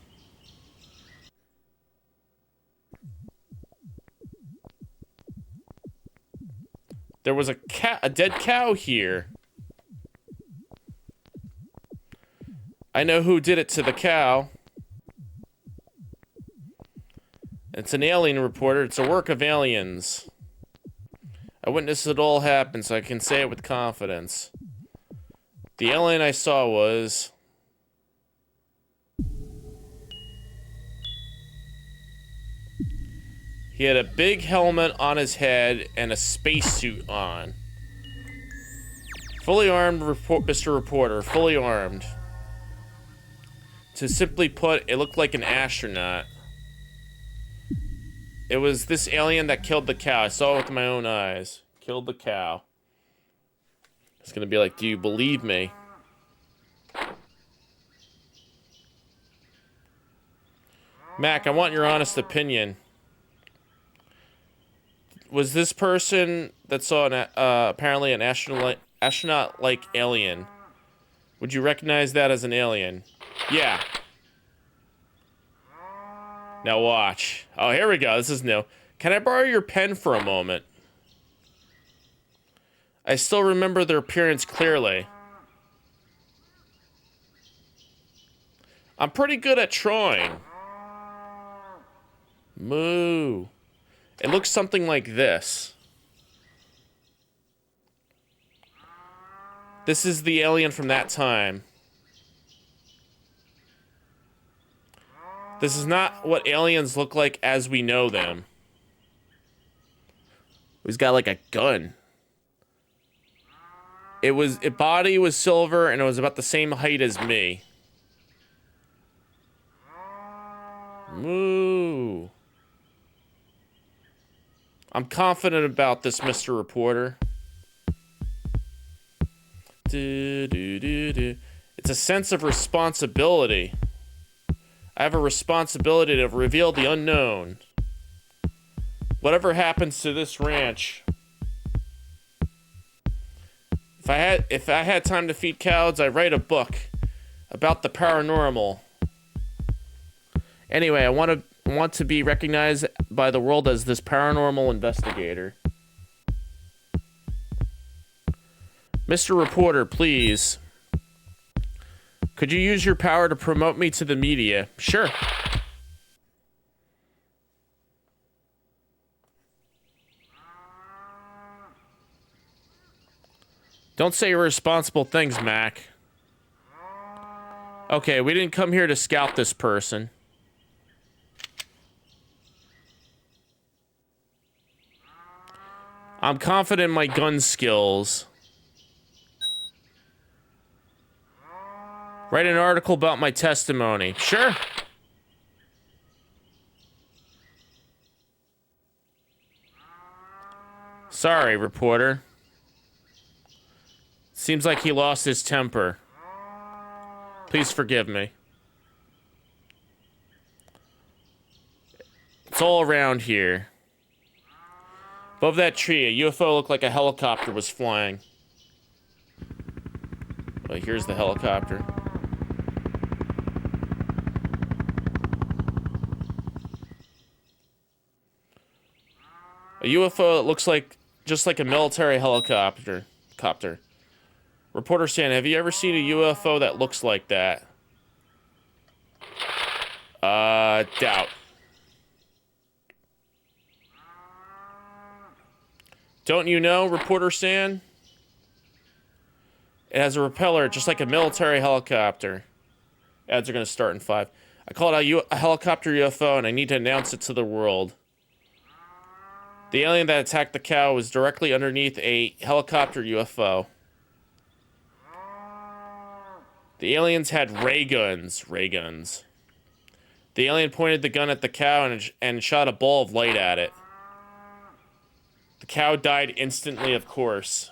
There was a dead cow here. I know who did it to the cow. It's an alien, reporter. It's a work of aliens. I witnessed it all happen, so I can say it with confidence. The alien I saw was... He had a big helmet on his head and a spacesuit on. Fully armed, Mr. Reporter. Fully armed. To simply put, it looked like an astronaut. It was this alien that killed the cow. I saw it with my own eyes. Killed the cow. It's gonna be like, do you believe me? Mac, I want your honest opinion. Was this person that saw an apparently an astronaut-like alien? Would you recognize that as an alien? Yeah. Now watch. Oh, here we go. This is new. Can I borrow your pen for a moment? I still remember their appearance clearly. I'm pretty good at drawing. Moo. It looks something like this. This is the alien from that time. This is not what aliens look like as we know them. He's got like a gun. Its body was silver and it was about the same height as me. Moo. I'm confident about this, Mr. Reporter. It's a sense of responsibility. I have a responsibility to reveal the unknown. Whatever happens to this ranch. If I had time to feed cows, I'd write a book about the paranormal. Anyway, I want to be recognized by the world as this paranormal investigator. Mr. Reporter, please. Could you use your power to promote me to the media? Sure. Don't say irresponsible things, Mac. Okay, we didn't come here to scout this person. I'm confident in my gun skills. Write an article about my testimony. Sure. Sorry, reporter. Seems like he lost his temper. Please forgive me. It's all around here. Above that tree, a UFO looked like a helicopter was flying. Well, here's the helicopter. A UFO that looks like just like a military helicopter. Reporter Stan, have you ever seen a UFO that looks like that? Doubt. Don't you know, Reporter Stan? It has a propeller just like a military helicopter. Ads are going to start in 5. I call it a helicopter UFO and I need to announce it to the world. The alien that attacked the cow was directly underneath a helicopter UFO. The aliens had ray guns. The alien pointed the gun at the cow and shot a ball of light at it. The cow died instantly, of course.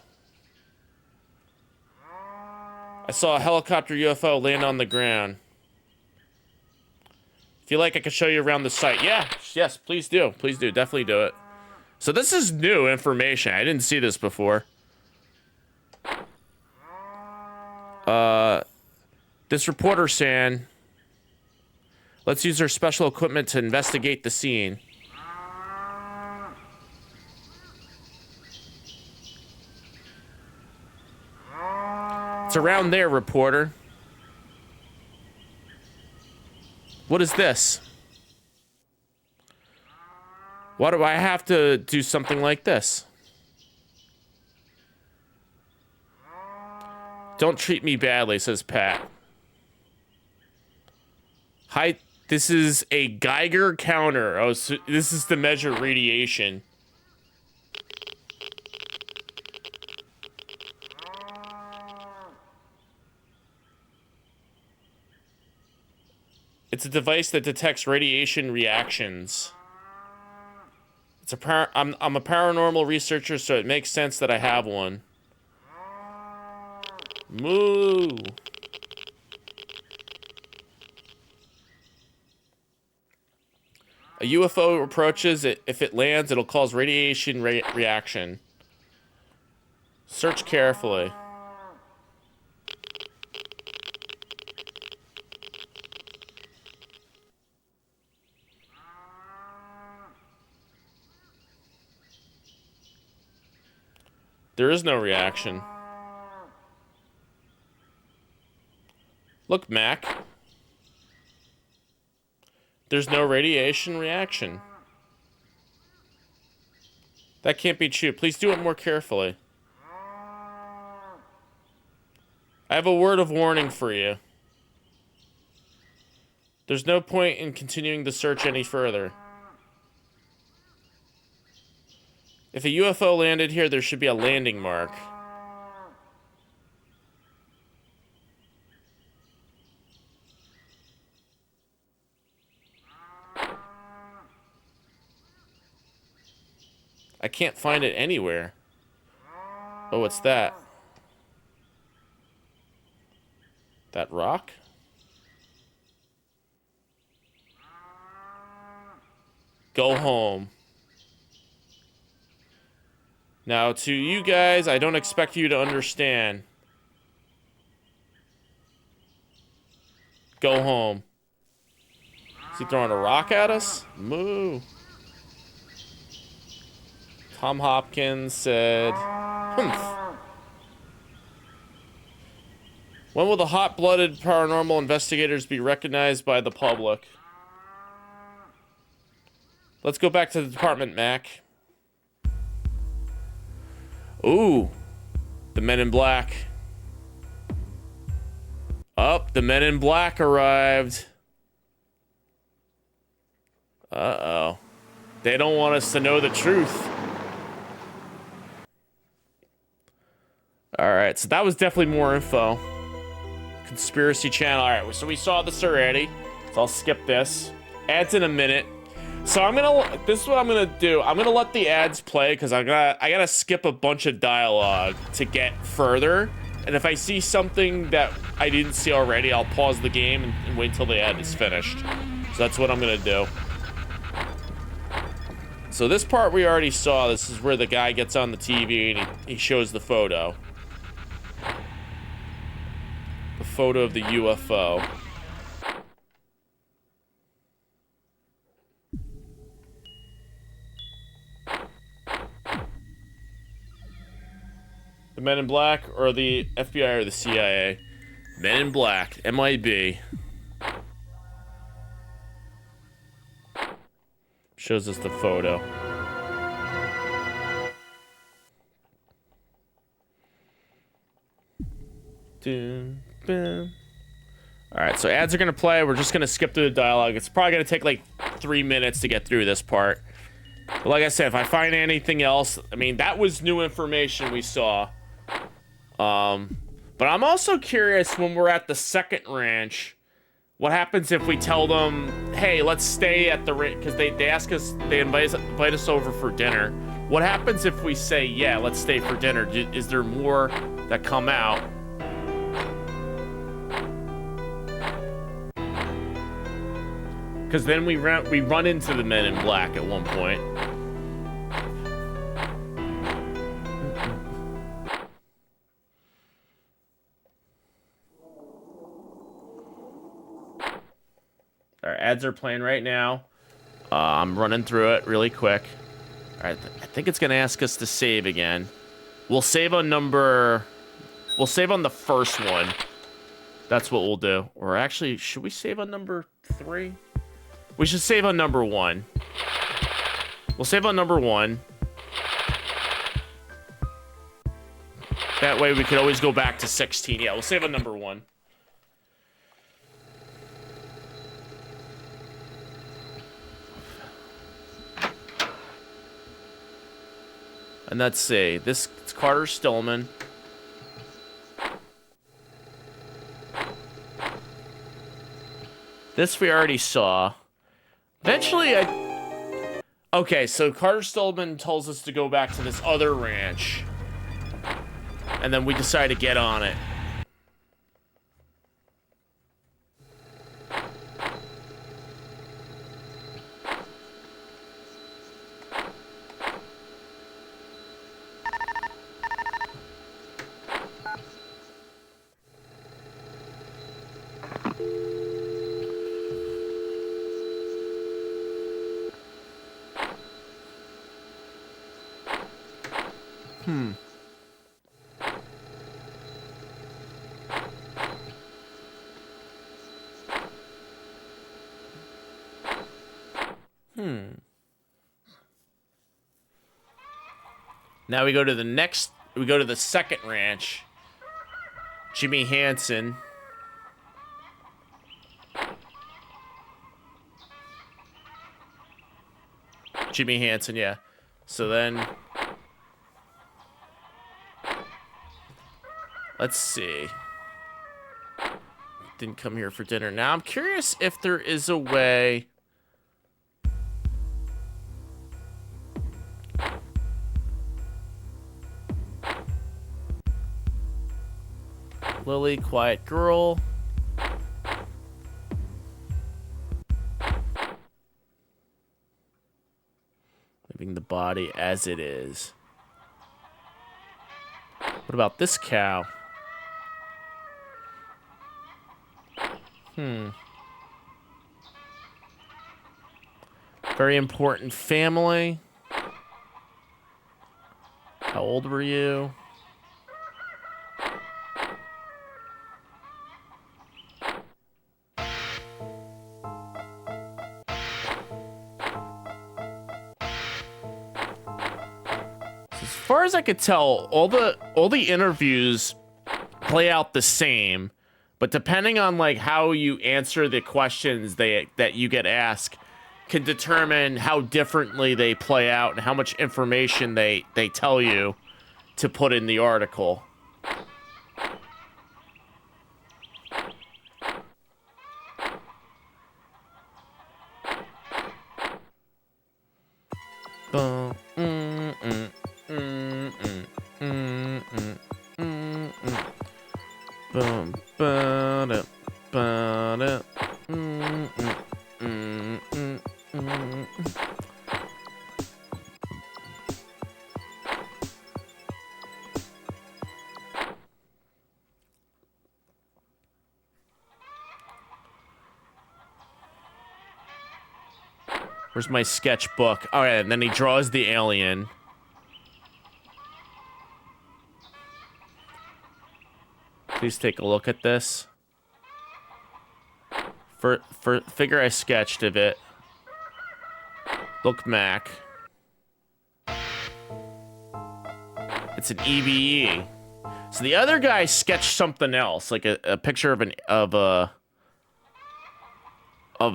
I saw a helicopter UFO land on the ground. If you like, I can show you around the site. Yeah, yes, please do. Please do. Definitely do it. So this is new information. I didn't see this before. This reporter saying, let's use our special equipment to investigate the scene. It's around there, reporter. What is this? Why do I have to do something like this? Don't treat me badly, says Pat. Hi, this is a Geiger counter. Oh, so this is to measure radiation. It's a device that detects radiation reactions. I'm a paranormal researcher, so it makes sense that I have one. Moo. A UFO approaches it. If it lands, it'll cause radiation reaction. Search carefully. There is no reaction. Look, Mac. There's no radiation reaction. That can't be true. Please do it more carefully. I have a word of warning for you. There's no point in continuing the search any further. If a UFO landed here, there should be a landing mark. I can't find it anywhere. Oh, what's that? That rock? Go home. Now, to you guys, I don't expect you to understand. Go home. Is he throwing a rock at us? Moo. Tom Hopkins said, humph. When will the hot-blooded paranormal investigators be recognized by the public? Let's go back to the department, Mac. Ooh. The Men in Black. Oh, the Men in Black arrived. Uh-oh. They don't want us to know the truth. Alright, so that was definitely more info. Conspiracy channel. Alright, so we saw this already. So I'll skip this. Ads in a minute. So this is what I'm gonna do. I'm gonna let the ads play because I gotta skip a bunch of dialogue to get further. And if I see something that I didn't see already, I'll pause the game and wait till the ad is finished. So that's what I'm gonna do. So this part we already saw. This is where the guy gets on the TV and he shows the photo. The photo of the UFO. The Men in Black or the FBI or the CIA? Men in Black, MIB. Shows us the photo. Alright, so ads are gonna play. We're just gonna skip through the dialogue. It's probably gonna take like 3 minutes to get through this part. But like I said, if I find anything else, I mean, that was new information we saw. But I'm also curious when we're at the second ranch, what happens if we tell them, hey, let's stay at the ranch, because they ask us, they invite us over for dinner. What happens if we say, yeah, let's stay for dinner? Is there more that come out? Because then we run into the Men in Black at one point. Our ads are playing right now. I'm running through it really quick. All right, I think it's gonna ask us to save again. We'll save on the first one. That's what we'll do. Or actually, should we save on number 3? We should save on number 1. We'll save on number 1. That way we could always go back to 16. Yeah, we'll save on number 1. And let's see, this is Carter Stillman. This we already saw. Eventually, okay, so Carter Stillman tells us to go back to this other ranch. And then we decide to get on it. Now we go to the second ranch. Jimmy Hansen. Jimmy Hansen, yeah. So then, let's see. Didn't come here for dinner. Now I'm curious if there is a way. Lily, quiet girl. Leaving the body as it is. What about this cow? Very important family. How old were you? As far as I could tell, all the interviews play out the same, but depending on like how you answer the questions that you get asked can determine how differently they play out and how much information they tell you to put in the article. Where's my sketchbook? All right, and then he draws the alien. Please take a look at this. For figure I sketched of it. Look, Mac. It's an EVE. So the other guy sketched something else, like a picture of a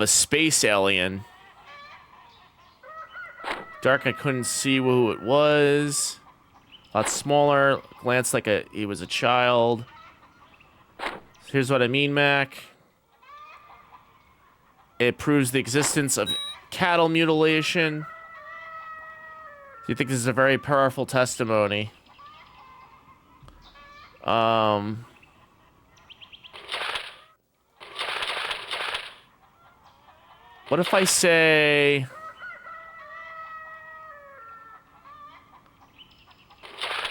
space alien. Dark, I couldn't see who it was. A lot smaller. Glanced like he was a child. Here's what I mean, Mac. It proves the existence of cattle mutilation. Do you think this is a very powerful testimony? What if I say...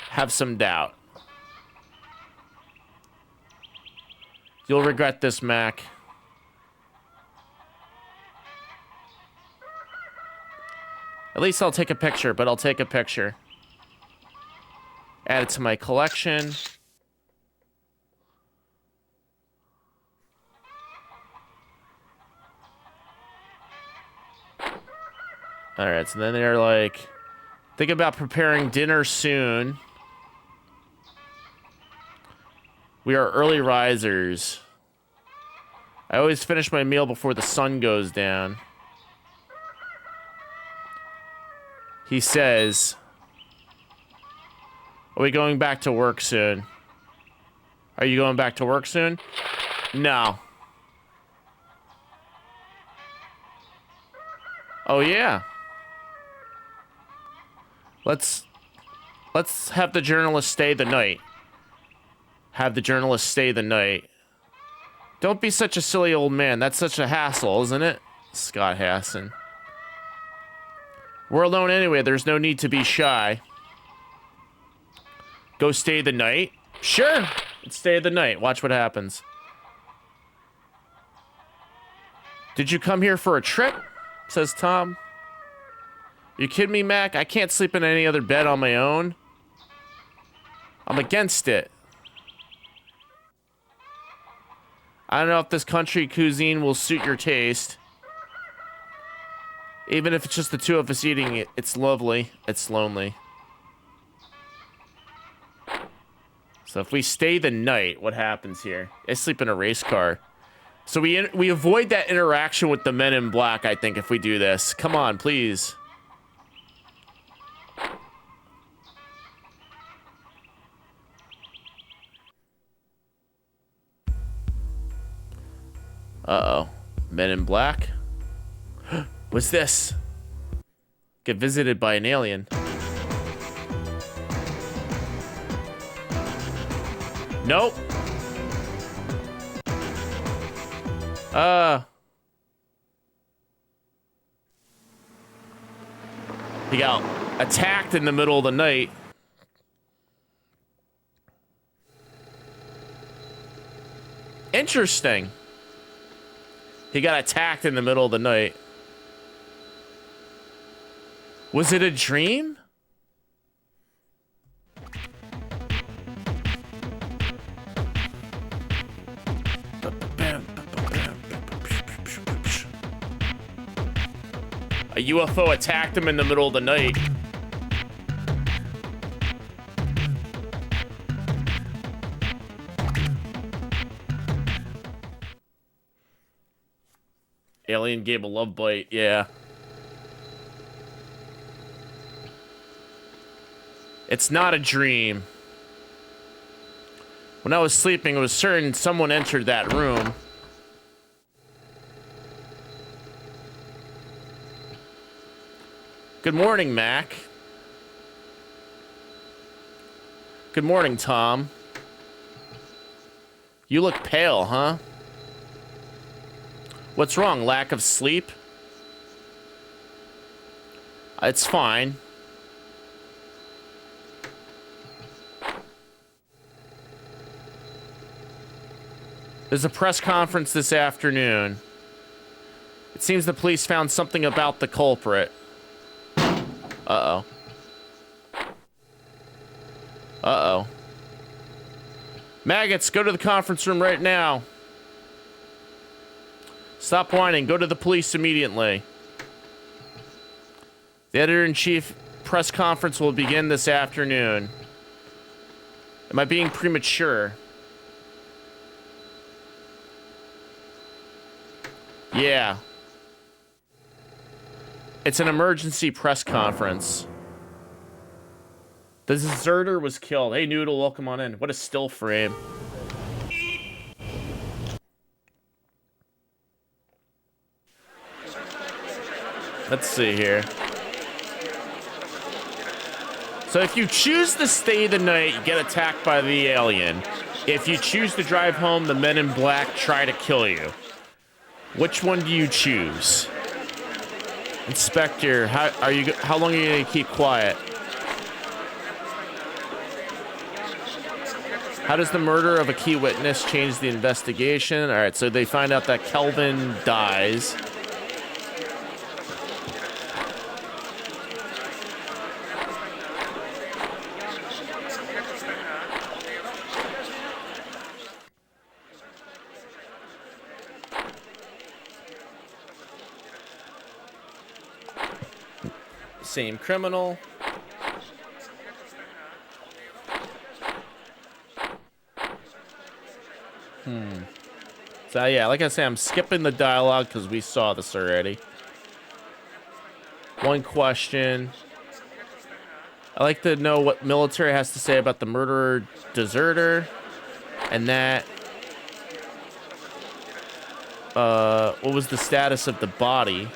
have some doubt. You'll regret this, Mac. At least I'll take a picture, but I'll take a picture. Add it to my collection. Alright, so then they're like, think about preparing dinner soon. We are early risers. I always finish my meal before the sun goes down. He says, are we going back to work soon? Are you going back to work soon? No. Oh, yeah. Let's have the journalist stay the night. Have the journalist stay the night. Don't be such a silly old man. That's such a hassle, isn't it? Scott Hassan. We're alone anyway. There's no need to be shy. Go stay the night? Sure. Let's stay the night. Watch what happens. Did you come here for a trip? Says Tom. You kidding me, Mac? I can't sleep in any other bed on my own. I'm against it. I don't know if this country cuisine will suit your taste. Even if it's just the two of us eating it, it's lovely. It's lonely. So if we stay the night, what happens here? I sleep in a race car. So we avoid that interaction with the men in black, I think, if we do this. Come on, please. Uh-oh. Men in black? What's this? Get visited by an alien. Nope. He got attacked in the middle of the night. Interesting. He got attacked in the middle of the night. Was it a dream? A UFO attacked him in the middle of the night. Alien gave a love bite, yeah. It's not a dream. When I was sleeping, it was certain someone entered that room. Good morning, Mac. Good morning, Tom. You look pale, huh? What's wrong? Lack of sleep? It's fine. There's a press conference this afternoon. It seems the police found something about the culprit. Uh-oh. Uh-oh. Maggots, go to the conference room right now. Stop whining. Go to the police immediately. The editor-in-chief press conference will begin this afternoon. Am I being premature? Yeah. It's an emergency press conference. The deserter was killed. Hey, Noodle, welcome on in. What a still frame. Let's see here. So if you choose to stay the night, you get attacked by the alien. If you choose to drive home, the men in black try to kill you. Which one do you choose? Inspector, how long are you gonna keep quiet? How does the murder of a key witness change the investigation? All right, so they find out that Kelvin dies. Same criminal. So yeah, like I say, I'm skipping the dialogue because we saw this already. One question. I'd like to know what military has to say about the murderer deserter, and that what was the status of the body?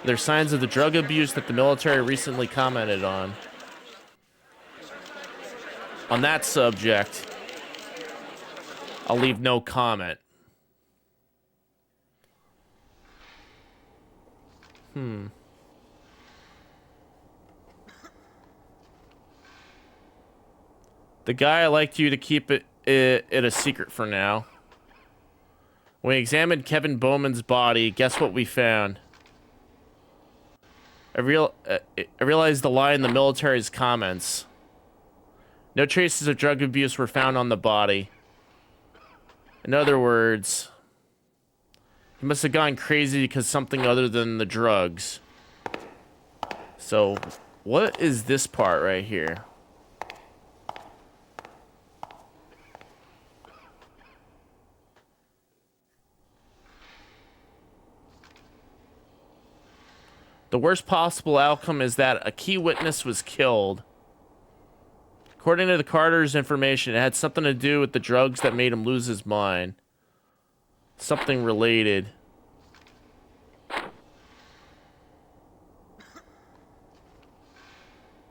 There's signs of the drug abuse that the military recently commented on. On that subject, I'll leave no comment. The guy liked you to keep it a secret for now. When we examined Kevin Bowman's body, guess what we found? I realized the lie in the military's comments. No traces of drug abuse were found on the body. In other words, he must have gone crazy because something other than the drugs. So, what is this part right here? The worst possible outcome is that a key witness was killed. According to the Carter's information, it had something to do with the drugs that made him lose his mind. Something related.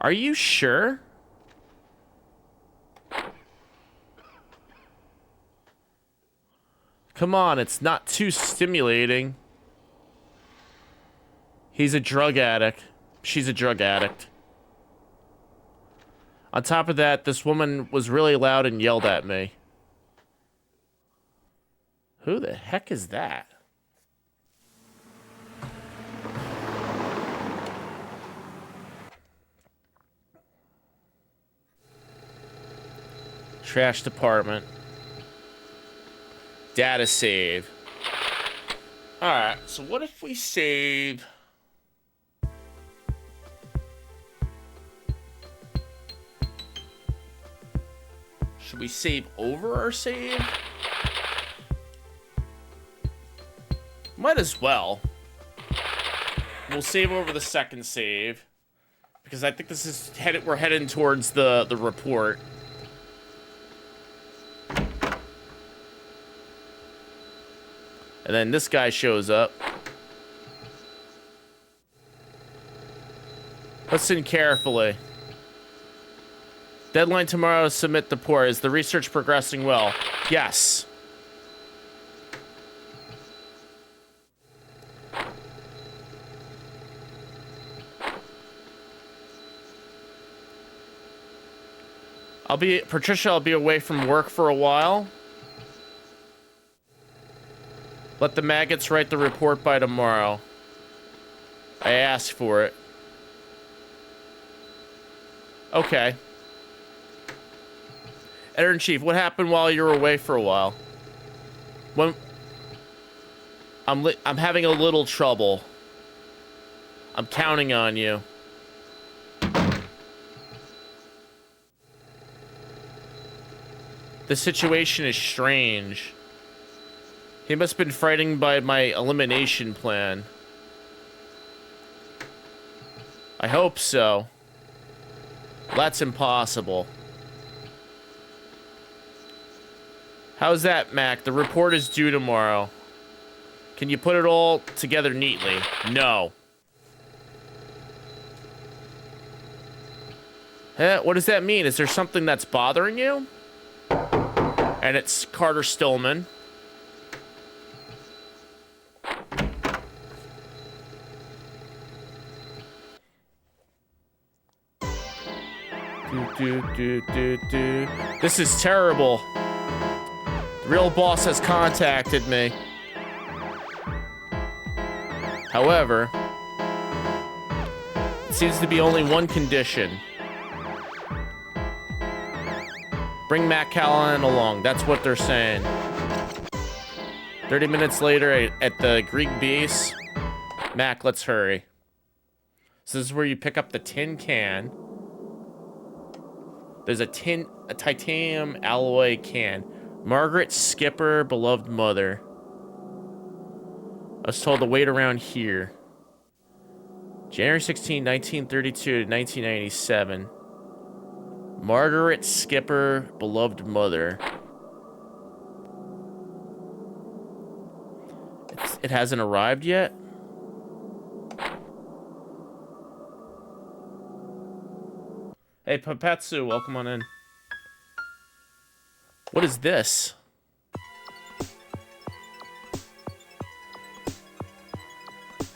Are you sure? Come on, it's not too stimulating. He's a drug addict. She's a drug addict. On top of that, this woman was really loud and yelled at me. Who the heck is that? Trash department. Data save. Alright, so what if we save... Should we save over our save? Might as well. We'll save over the second save. Because I think this is we're heading towards the report. And then this guy shows up. Listen carefully. Deadline tomorrow to submit the report. Is the research progressing well? Yes. Patricia, I'll be away from work for a while. Let the maggots write the report by tomorrow. I asked for it. Okay. Editor-in-Chief, what happened while you were away for a while? When I'm having a little trouble. I'm counting on you. The situation is strange. He must have been frightened by my elimination plan. I hope so. That's impossible. How's that, Mac? The report is due tomorrow. Can you put it all together neatly? No. What does that mean? Is there something that's bothering you? And it's Carter Stillman. This is terrible. The real boss has contacted me. However, it seems to be only one condition. Bring Matt Callahan along. That's what they're saying. 30 minutes later at the Greek base. Mac, let's hurry. So this is where you pick up the tin can. There's a titanium alloy can. Margaret Skipper, beloved mother. I was told to wait around here. January 16, 1932 to 1997. Margaret Skipper, beloved mother. It hasn't arrived yet? Hey, Papatsu, welcome on in. What is this?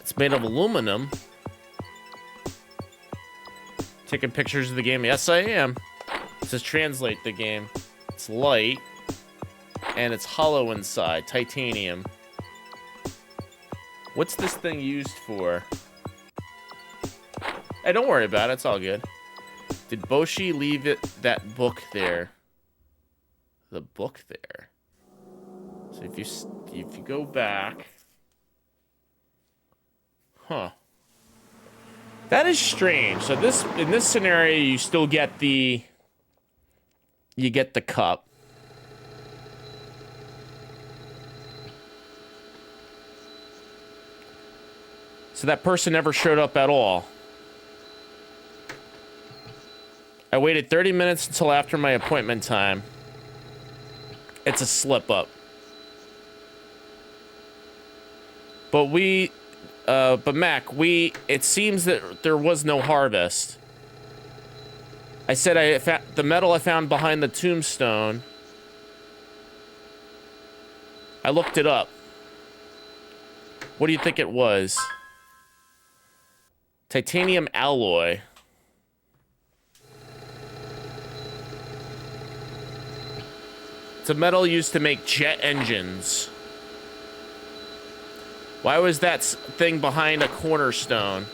It's made of aluminum. Taking pictures of the game. Yes, I am. It says translate the game. It's light. And it's hollow inside. Titanium. What's this thing used for? Hey, don't worry about it. It's all good. Did Boshi leave that book there? The book there. So if you go back. Huh. That is strange. So in this scenario, you still get the cup. So that person never showed up at all. I waited 30 minutes until after my appointment time. It's a slip up. But Mac, it seems that there was no harvest. I said the metal I found behind the tombstone I looked it up. What do you think it was? Titanium alloy. It's a metal used to make jet engines. Why was that thing behind a cornerstone?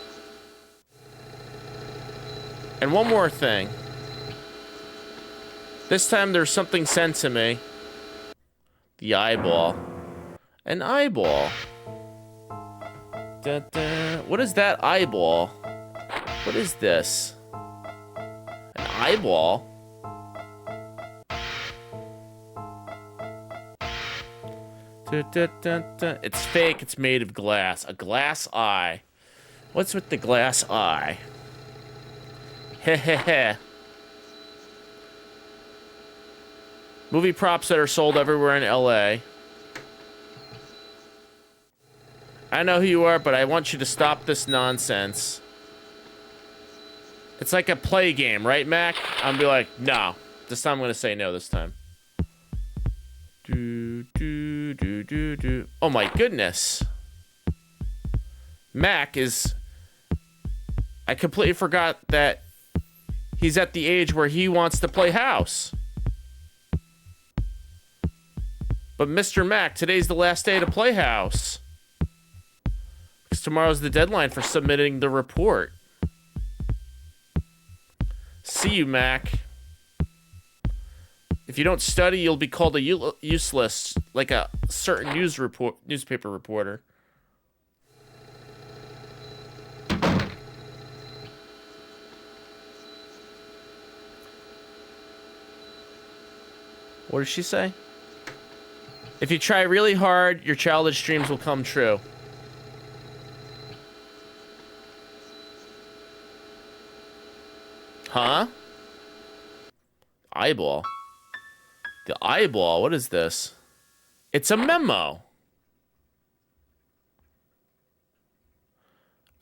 And one more thing. This time there's something sent to me. The eyeball. An eyeball. Dun, dun. What is that eyeball? What is this? An eyeball? Dun, dun, dun, dun. It's fake. It's made of glass. A glass eye. What's with the glass eye? Heh. Movie props that are sold everywhere in LA. I know who you are, but I want you to stop this nonsense. It's like a play game, right, Mac? I'm gonna be like, no. This time I'm gonna say no this time. Oh my goodness. Mac is... I completely forgot that he's at the age where he wants to play house. But Mr. Mac, today's the last day to play house. Because tomorrow's the deadline for submitting the report. See you, Mac. If you don't study, you'll be called a useless, like a certain newspaper reporter. What did she say? If you try really hard, your childish dreams will come true. Huh? Eyeball. The eyeball, what is this? It's a memo.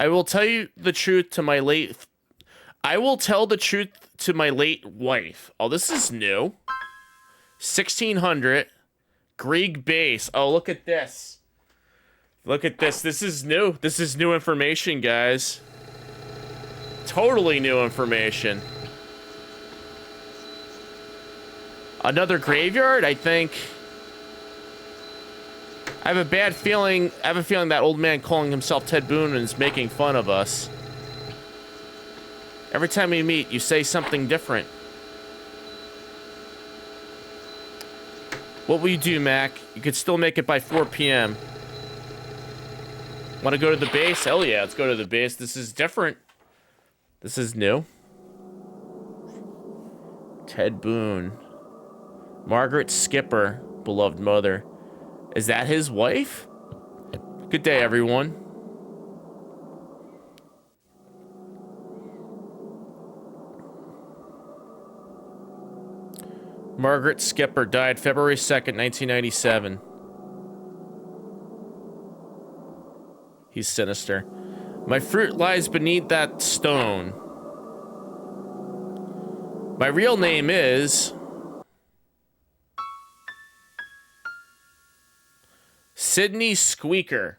I will tell you the truth to my late... I will tell the truth to my late wife. Oh, this is new. 1600. Grieg base. Oh, look at this. Look at this. This is new. This is new information, guys. Totally new information. Another graveyard, I think. I have a bad feeling. I have a feeling that old man calling himself Ted Boone is making fun of us. Every time we meet, you say something different. What will you do, Mac? You could still make it by 4 p.m. Want to go to the base? Hell yeah, let's go to the base. This is different. This is new. Ted Boone. Margaret Skipper, beloved mother. Is that his wife? Good day, everyone. Margaret Skipper died February 2nd, 1997. He's sinister. My fruit lies beneath that stone. My real name is... Sydney Squeaker.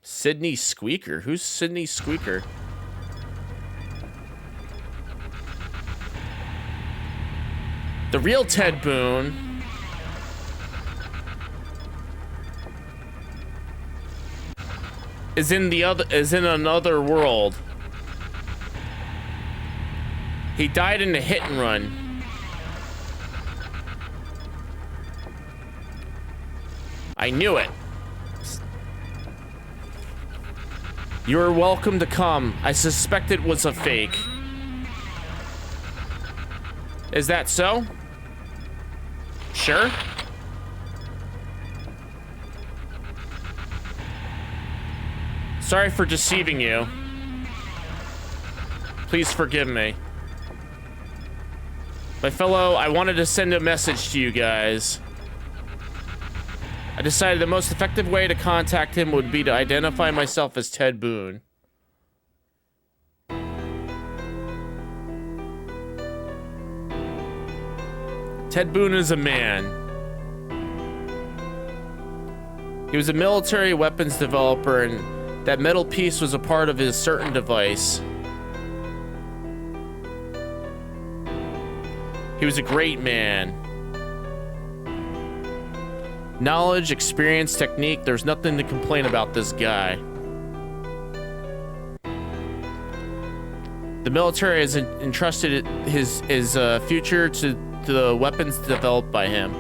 Sydney Squeaker? Who's Sydney Squeaker? The real Ted Boone is in another world. He died in a hit and run. I knew it. You're welcome to come. I suspect it was a fake. Is that so? Sure. Sorry for deceiving you. Please forgive me. My fellow, I wanted to send a message to you guys. I decided the most effective way to contact him would be to identify myself as Ted Boone. Ted Boone is a man. He was a military weapons developer, and that metal piece was a part of his certain device. He was a great man. Knowledge, experience, technique, there's nothing to complain about this guy. The military has entrusted his future to the weapons developed by him.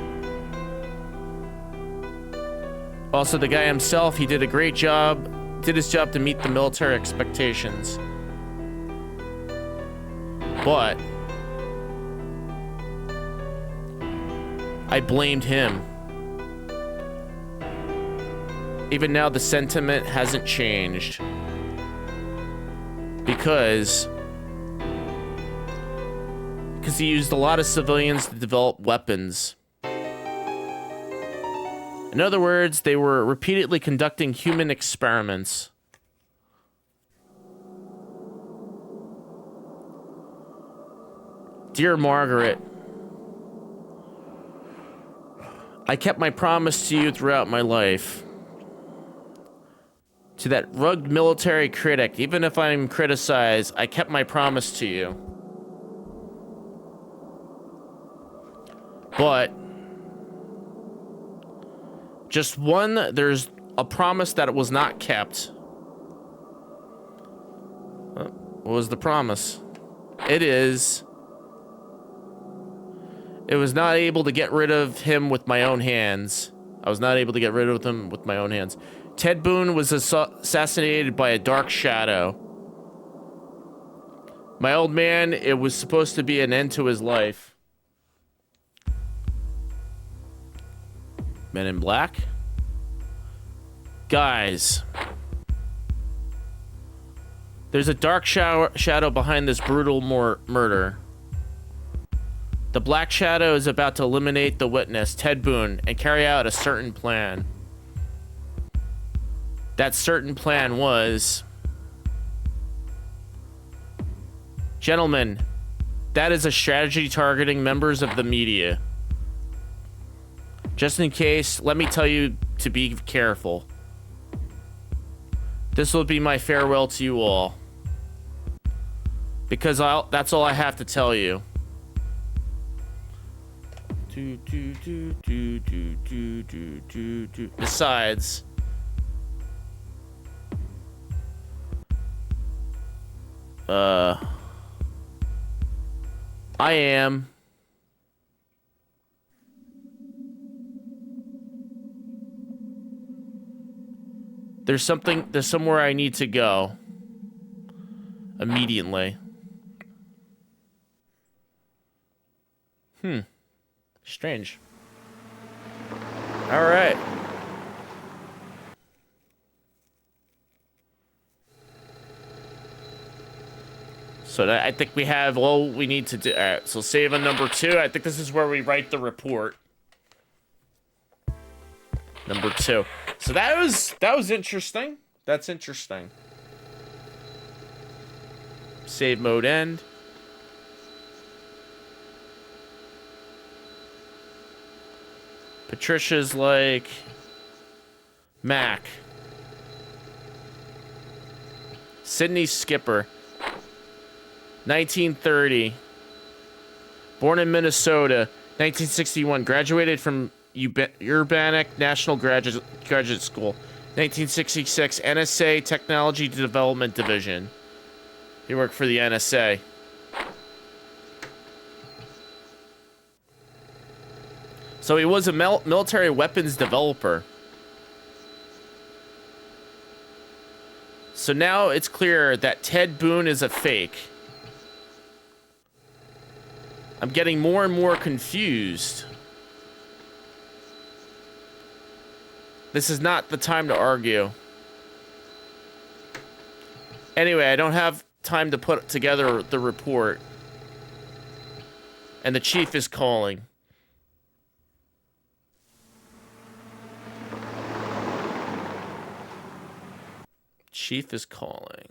Also, the guy himself, he did a great job, did his job to meet the military expectations. But I blamed him. Even now, the sentiment hasn't changed. Because he used a lot of civilians to develop weapons. In other words, they were repeatedly conducting human experiments. Dear Margaret, I kept my promise to you throughout my life. To that rugged military critic, even if I'm criticized, I kept my promise to you. But there's a promise that it was not kept. What was the promise? It was not able to get rid of him with my own hands. I was not able to get rid of him with my own hands. Ted Boone was assassinated by a dark shadow. My old man, it was supposed to be an end to his life. Men in Black? Guys. There's a dark shadow behind this brutal murder. The Black Shadow is about to eliminate the witness, Ted Boone, and carry out a certain plan. That certain plan was... Gentlemen, that is a strategy targeting members of the media. Just in case, let me tell you to be careful. This will be my farewell to you all. Because that's all I have to tell you. Besides... I am... There's somewhere I need to go. Immediately. Strange. Alright. So I think we have all we need to do. Alright, so save on number 2. I think this is where we write the report. Number 2. So that was interesting. That's interesting. Save mode end. Patricia's like Mac. Sydney Skipper. 1930. Born in Minnesota. 1961. Graduated from Urbanic National Graduate School. 1966. NSA Technology Development Division. He worked for the NSA. So he was a military weapons developer. So now it's clear that Ted Boone is a fake. I'm getting more and more confused. This is not the time to argue. Anyway, I don't have time to put together the report. And the chief is calling. Chief is calling.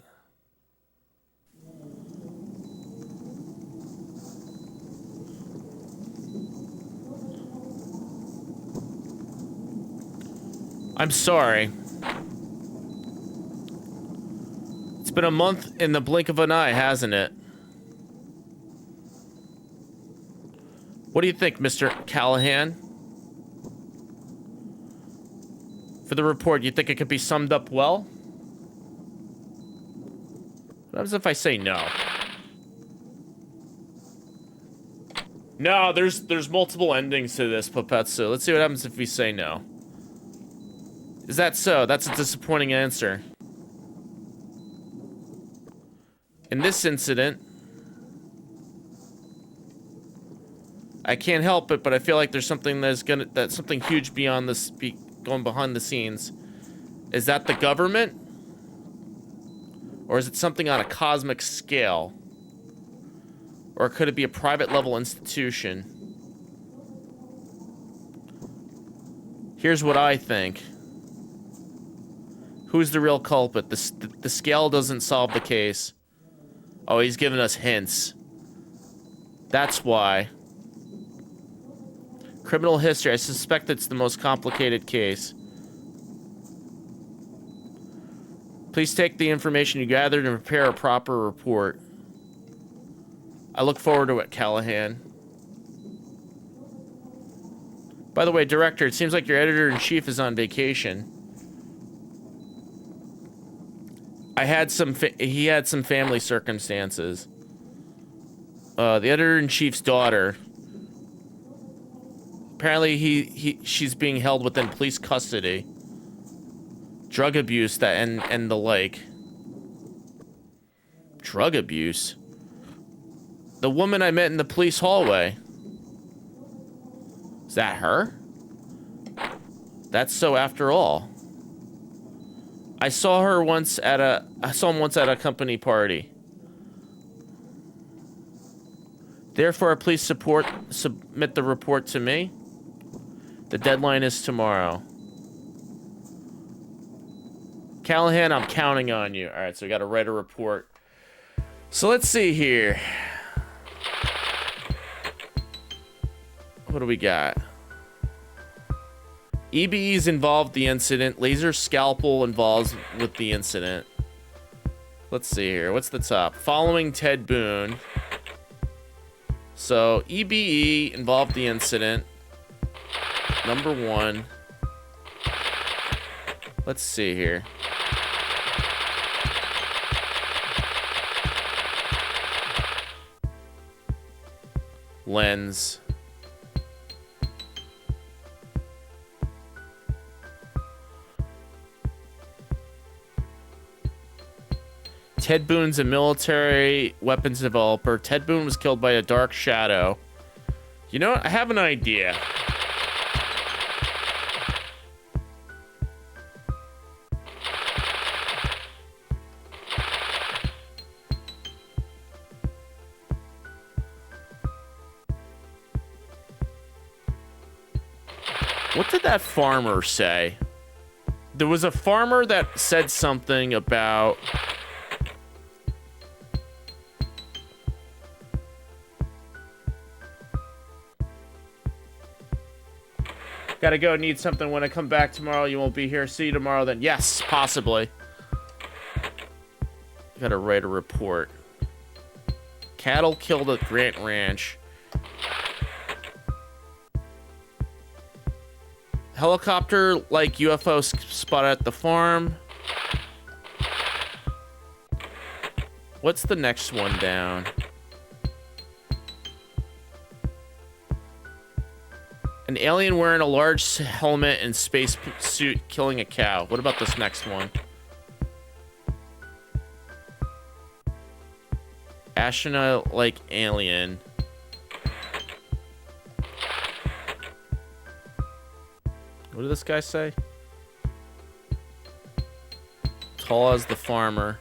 I'm sorry. It's been a month in the blink of an eye, hasn't it? What do you think, Mr. Callahan? For the report, you think it could be summed up well? What happens if I say no? No, there's multiple endings to this, Papetsu. Let's see what happens if we say no. Is that so? That's a disappointing answer. In this incident, I can't help it, but I feel like there's something that's something huge beyond this, going behind the scenes. Is that the government? Or is it something on a cosmic scale? Or could it be a private level institution? Here's what I think. Who's the real culprit? The scale doesn't solve the case. Oh, he's giving us hints. That's why. Criminal history. I suspect it's the most complicated case. Please take the information you gathered and prepare a proper report. I look forward to it, Callahan. By the way, Director, it seems like your editor-in-chief is on vacation. He had some family circumstances. The editor-in-chief's daughter. Apparently she's being held within police custody. Drug abuse and the like. Drug abuse? The woman I met in the police hallway. Is that her? That's so after all. I saw him once at a company party. Therefore, please submit the report to me. The deadline is tomorrow. Callahan, I'm counting on you. All right, so we got to write a report. So let's see here. What do we got? EBE's involved the incident. Laser scalpel involved with the incident. Let's see here. What's the top? Following Ted Boone. So EBE involved the incident. Number 1. Let's see here. Lens. Ted Boone's a military weapons developer. Ted Boone was killed by a dark shadow. You know what? I have an idea. What did that farmer say? There was a farmer that said something about... Gotta go, need something. When I come back tomorrow, you won't be here. See you tomorrow then. Yes, possibly. Gotta write a report. Cattle killed at Grant Ranch. Helicopter like UFO spotted at the farm. What's the next one down? An alien wearing a large helmet and space suit killing a cow. What about this next one? Astronaut-like alien. What did this guy say? Tall as the farmer.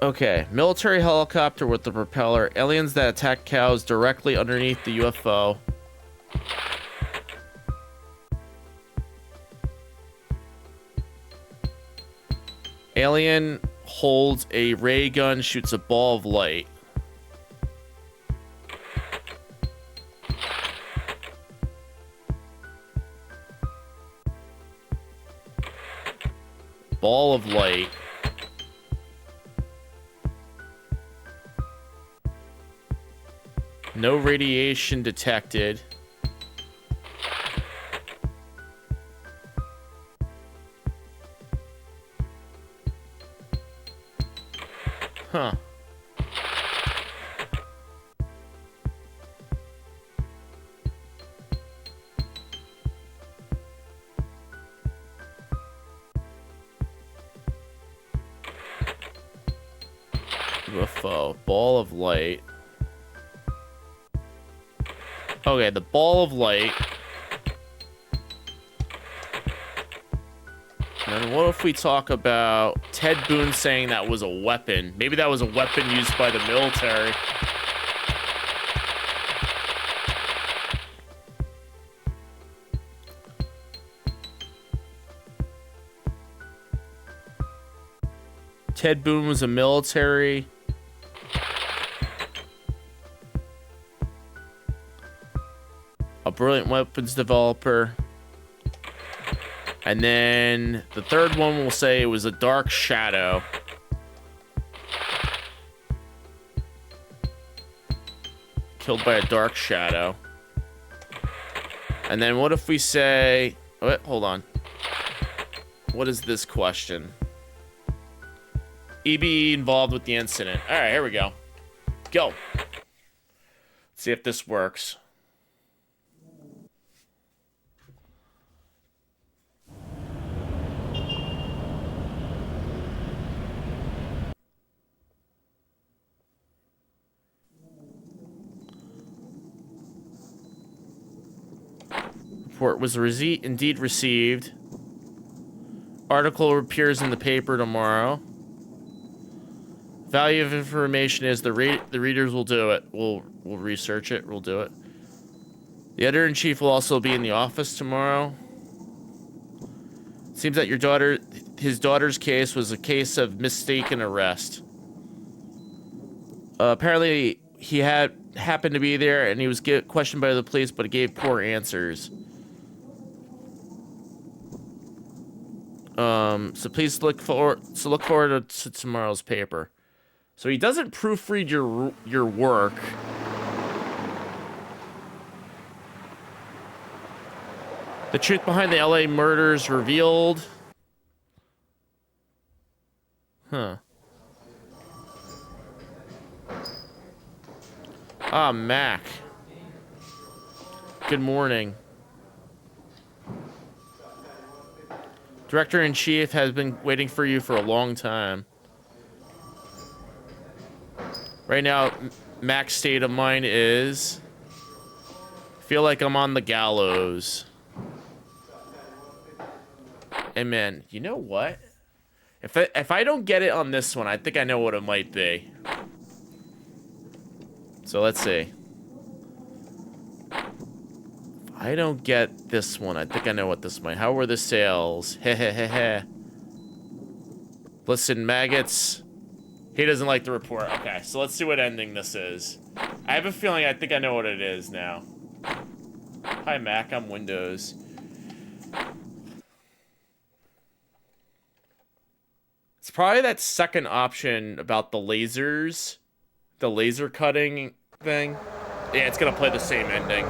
Okay, military helicopter with the propeller. Aliens that attack cows directly underneath the UFO. Alien holds a ray gun, shoots a ball of light. Ball of light. No radiation detected. Huh. UFO. Ball of light. Okay, the ball of light. And then what if we talk about Ted Boone saying that was a weapon? Maybe that was a weapon used by the military. Ted Boone was a military. A brilliant weapons developer. And then the third one will say it was a dark shadow. Killed by a dark shadow. And then what if we say... Wait, hold on. What is this question? EBE involved with the incident. Alright, here we go. Go. Let's see if this works. Report was indeed received. Article appears in the paper tomorrow. Value of information is the readers will do it. We'll research it. We'll do it. The editor-in-chief will also be in the office tomorrow. Seems that his daughter's case was a case of mistaken arrest. Apparently, he happened to be there, and he was questioned by the police, but he gave poor answers. So please look forward to tomorrow's paper. So he doesn't proofread your work. The truth behind the LA murders revealed. Huh. Ah, Mac. Good morning. Director-in-Chief has been waiting for you for a long time. Right now, Mac's state of mind is... feel like I'm on the gallows. Hey, man, you know what? If I don't get it on this one, I think I know what it might be. So let's see. If I don't get this one, I think I know what this might... How were the sales? Hehehehe. Listen, maggots... He doesn't like the report. Okay, so let's see what ending this is. I have a feeling I think I know what it is now. Hi, Mac. I'm Windows. It's probably that second option about the lasers. The laser cutting thing. Yeah, it's going to play the same ending.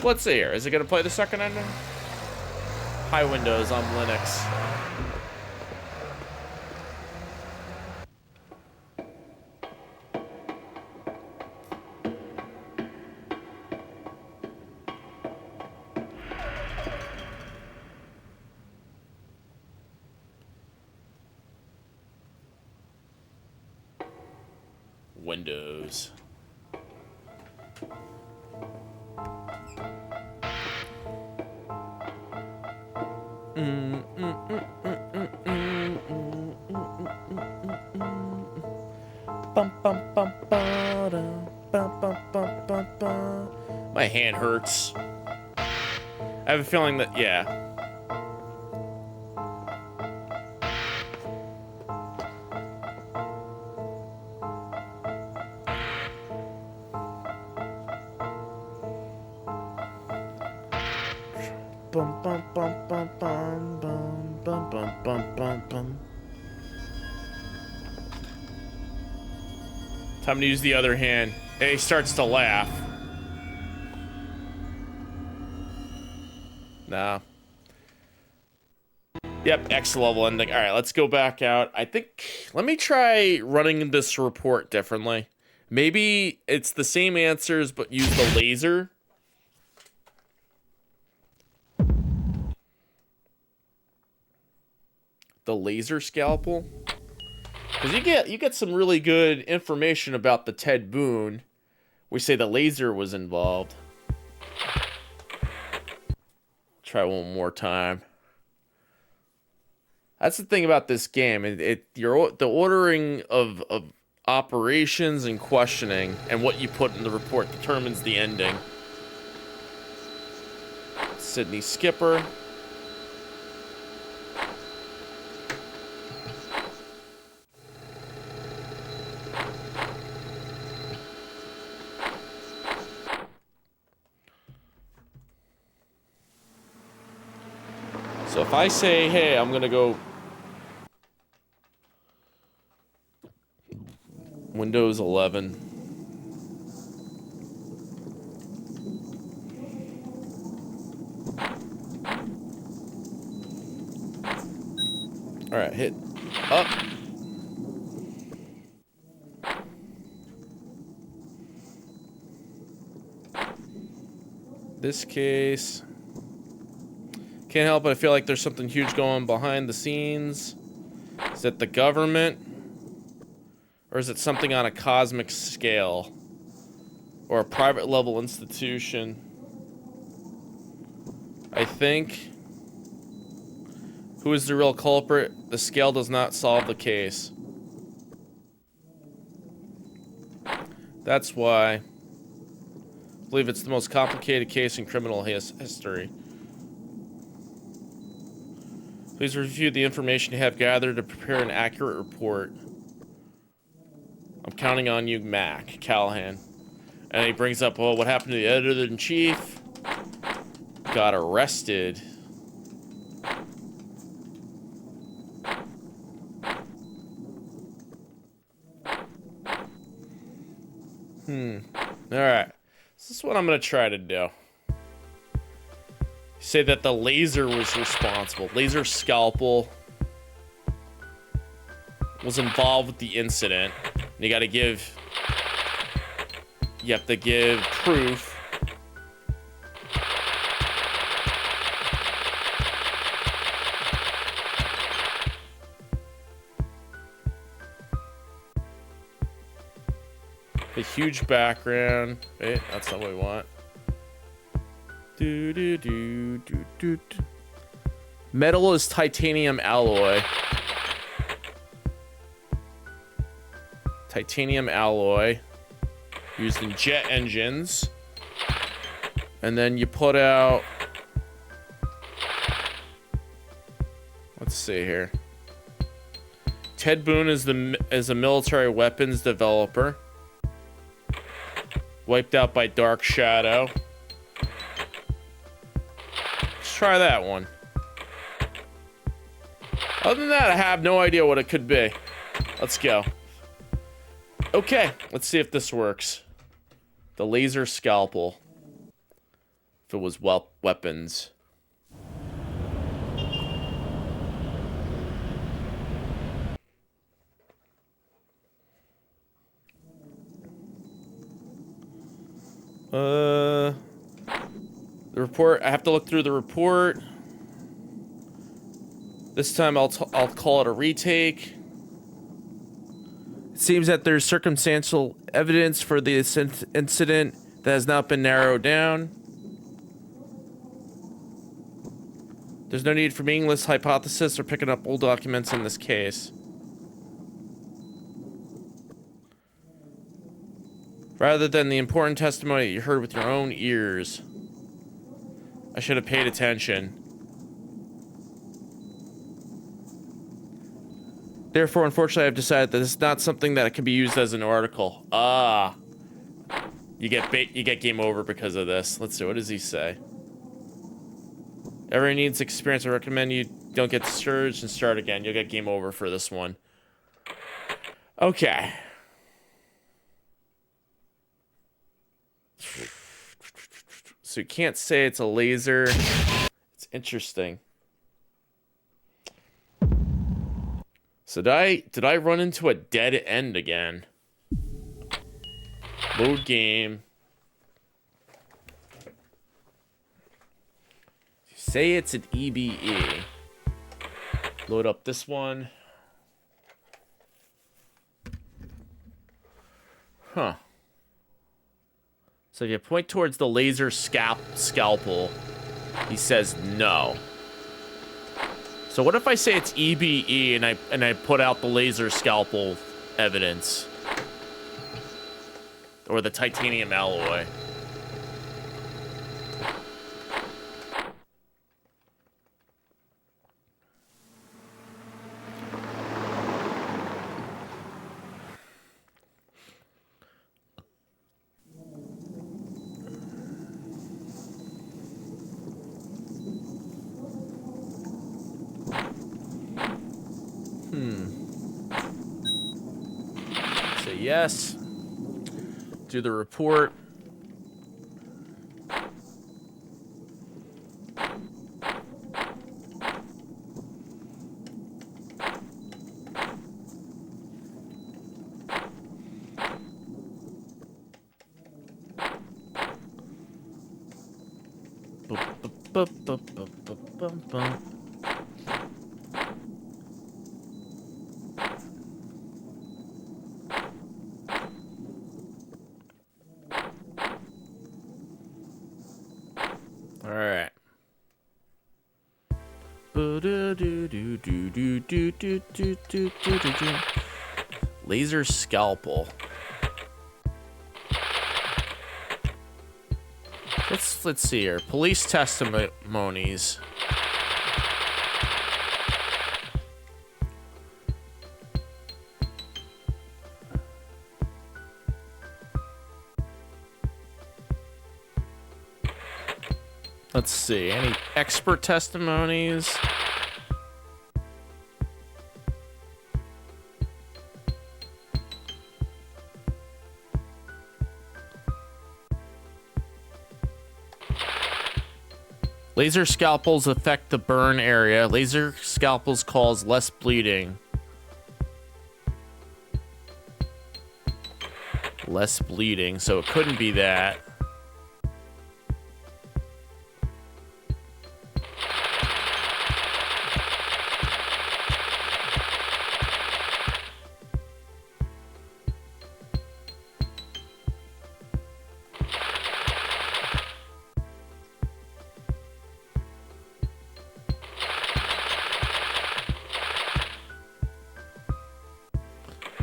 Let's see here. Is it going to play the second ending? Hi, Windows. I'm Linux. Windows. My hand hurts. I have a feeling that, yeah. bum bum bum bum bum bum bum bum bum bum bum. Time to use the other hand. And he starts to laugh. Nah. Yep, X level ending. All right, let's go back out. I think, let me try running this report differently. Maybe it's the same answers, but use the laser. The laser scalpel. Because you get some really good information about the Ted Boone. We say the laser was involved. Try one more time. That's the thing about this game. The ordering of operations and questioning and what you put in the report determines the ending. Sydney Skipper. So if I say, hey, I'm gonna go Windows 11. All right, hit up. This case, can't help but I feel like there's something huge going behind the scenes. Is it the government? Or is it something on a cosmic scale? Or a private level institution? I think. Who is the real culprit? The scale does not solve the case. That's why. I believe it's the most complicated case in criminal history. Please review the information you have gathered to prepare an accurate report. I'm counting on you, Mac Callahan. And he brings up, well, what happened to the editor-in-chief? Got arrested. Alright. This is what I'm gonna try to do. Say that the laser was responsible. Laser scalpel was involved with the incident. And you gotta give... You have to give proof. A huge background. Wait, that's not what we want. Metal is titanium alloy. Titanium alloy. Used in jet engines. And then you put out... Let's see here. Ted Boone is a military weapons developer. Wiped out by Dark Shadow. Let's try that one. Other than that, I have no idea what it could be. Let's go. Okay, let's see if this works. The laser scalpel. If it was weapons. The report, I have to look through the report. This time I'll call it a retake. It seems that there's circumstantial evidence for this incident that has not been narrowed down. There's no need for meaningless hypothesis or picking up old documents in this case. Rather than the important testimony you heard with your own ears. I should have paid attention. Therefore, unfortunately, I've decided that it's not something that can be used as an article. Ah. You get game over because of this. Let's see, what does he say? Everyone needs experience. I recommend you don't get discouraged and start again. You'll get game over for this one. Okay. So you can't say it's a laser. It's interesting. So did I run into a dead end again? Load game. Say it's an EBE. Load up this one. Huh. So if you point towards the laser scalpel, he says no. So what if I say it's EBE and I put out the laser scalpel evidence? Or the titanium alloy? Say yes. Do the report. All right. Laser scalpel. Let's see here. Police testimonies. Let's see. Any expert testimonies? Laser scalpels affect the burn area. Laser scalpels cause less bleeding. Less bleeding, so it couldn't be that.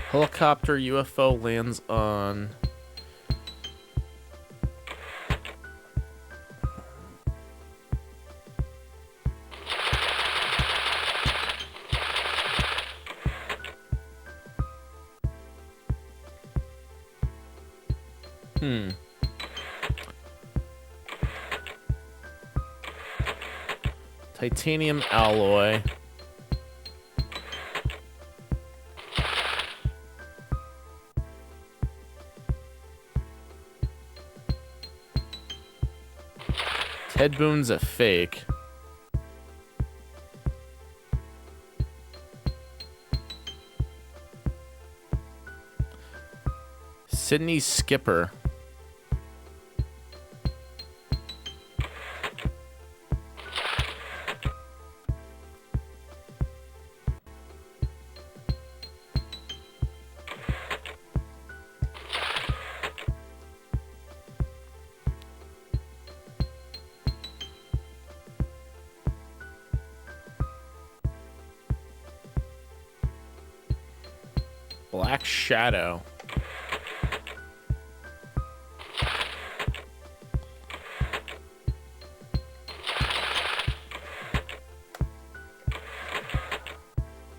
Helicopter UFO lands on... Titanium alloy. Ted Boone's a fake. Sydney Skipper. Black Shadow.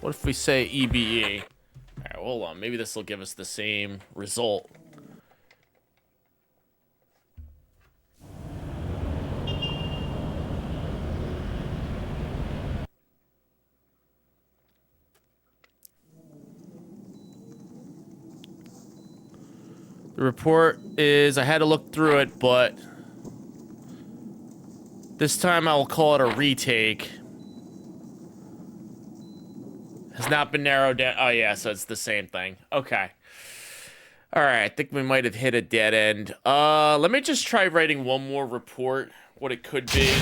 What if we say EBE? All right, hold on. Maybe this will give us the same result. The report is, I had to look through it, but this time I will call it a retake. Has not been narrowed down. Oh, yeah, so it's the same thing. Okay. All right, I think we might have hit a dead end. Let me just try writing one more report, what it could be.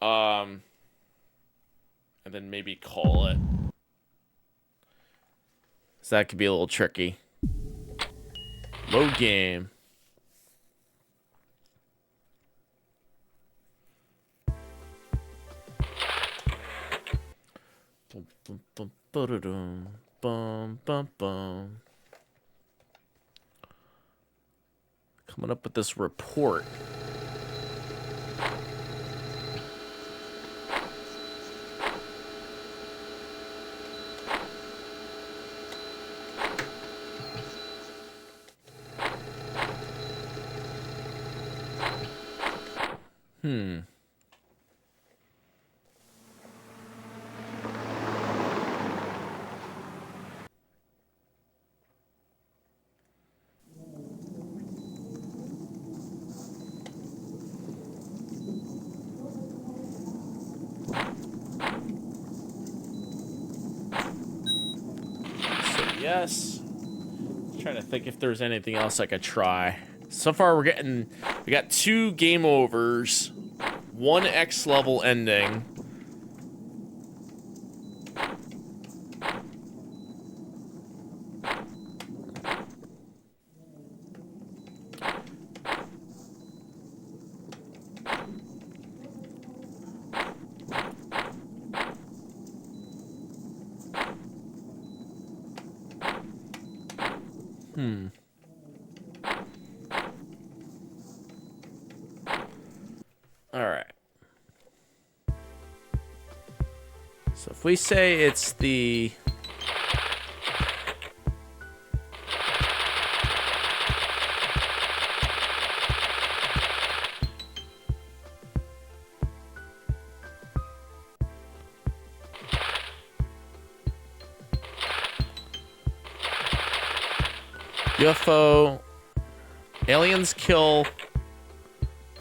And then maybe call it. So that could be a little tricky. Load game. Bum, bum, bum, ba-da-dum, bum, bum, bum. Coming up with this report. Yes. Trying to think if there's anything else I could try. So far we got 2 game overs, 1 X level ending. All right. So if we say it's the UFO, aliens kill,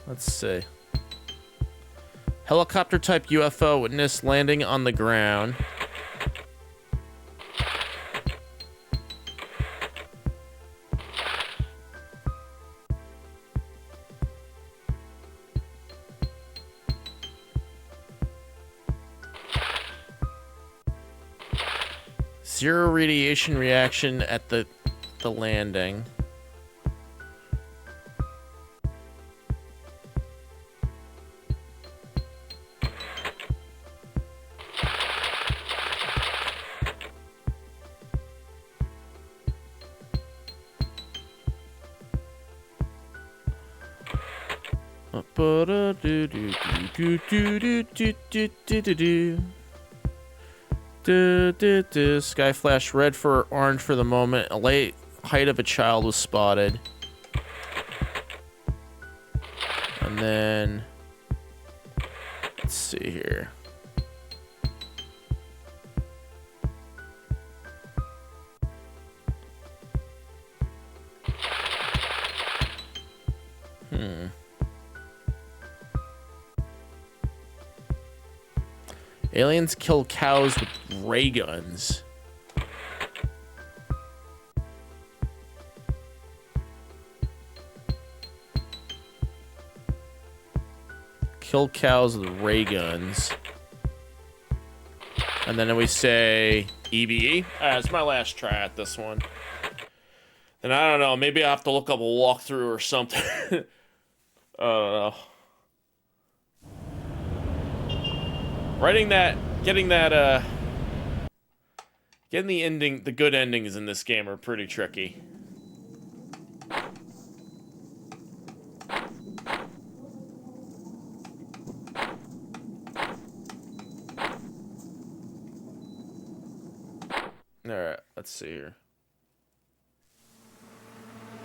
let's see. Helicopter type UFO witnessed landing on the ground. Zero radiation reaction at the landing. Sky flashed red for orange for the moment. A late height of a child was spotted. And then let's see here. Aliens kill cows with ray guns. Kill cows with ray guns. And then we say EBE. It's my last try at this one. And I don't know, maybe I have to look up a walkthrough or something. I don't know. Getting the ending, the good endings in this game are pretty tricky. Alright, let's see here.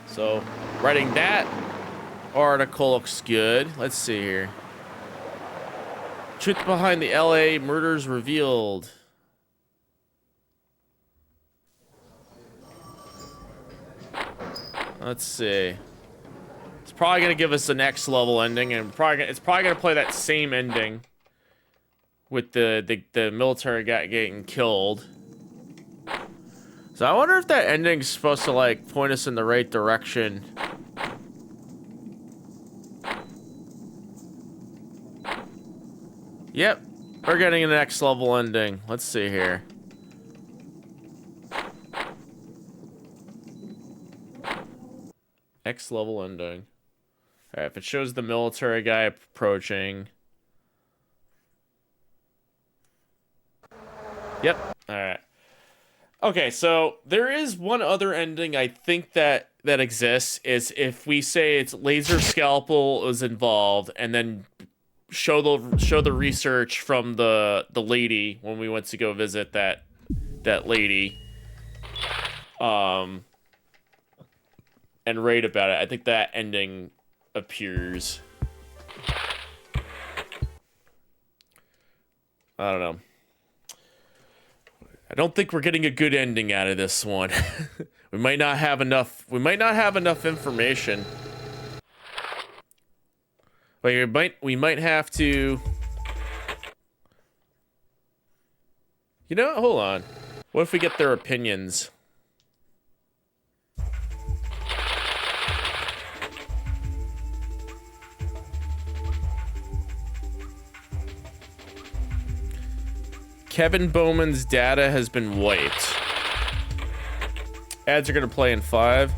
So, writing that article looks good. Let's see here. Truth behind the LA murders revealed. Let's see. It's probably gonna give us the next level ending, and it's probably gonna play that same ending with the military guy getting killed. So I wonder if that ending's supposed to like point us in the right direction. Yep, we're getting a next level ending. Let's see here. Next level ending. Alright, if it shows the military guy approaching. Yep, alright. Okay, so there is one other ending I think that exists, is if we say it's Laser Scalpel is involved, and then show the research from the lady when we went to go visit that lady, and rate about it. I think that ending appears. I don't know. I don't think we're getting a good ending out of this one. We might not have enough information. Like we might have to. You know, hold on. What if we get their opinions? Kevin Bowman's data has been wiped. Ads are gonna play in 5.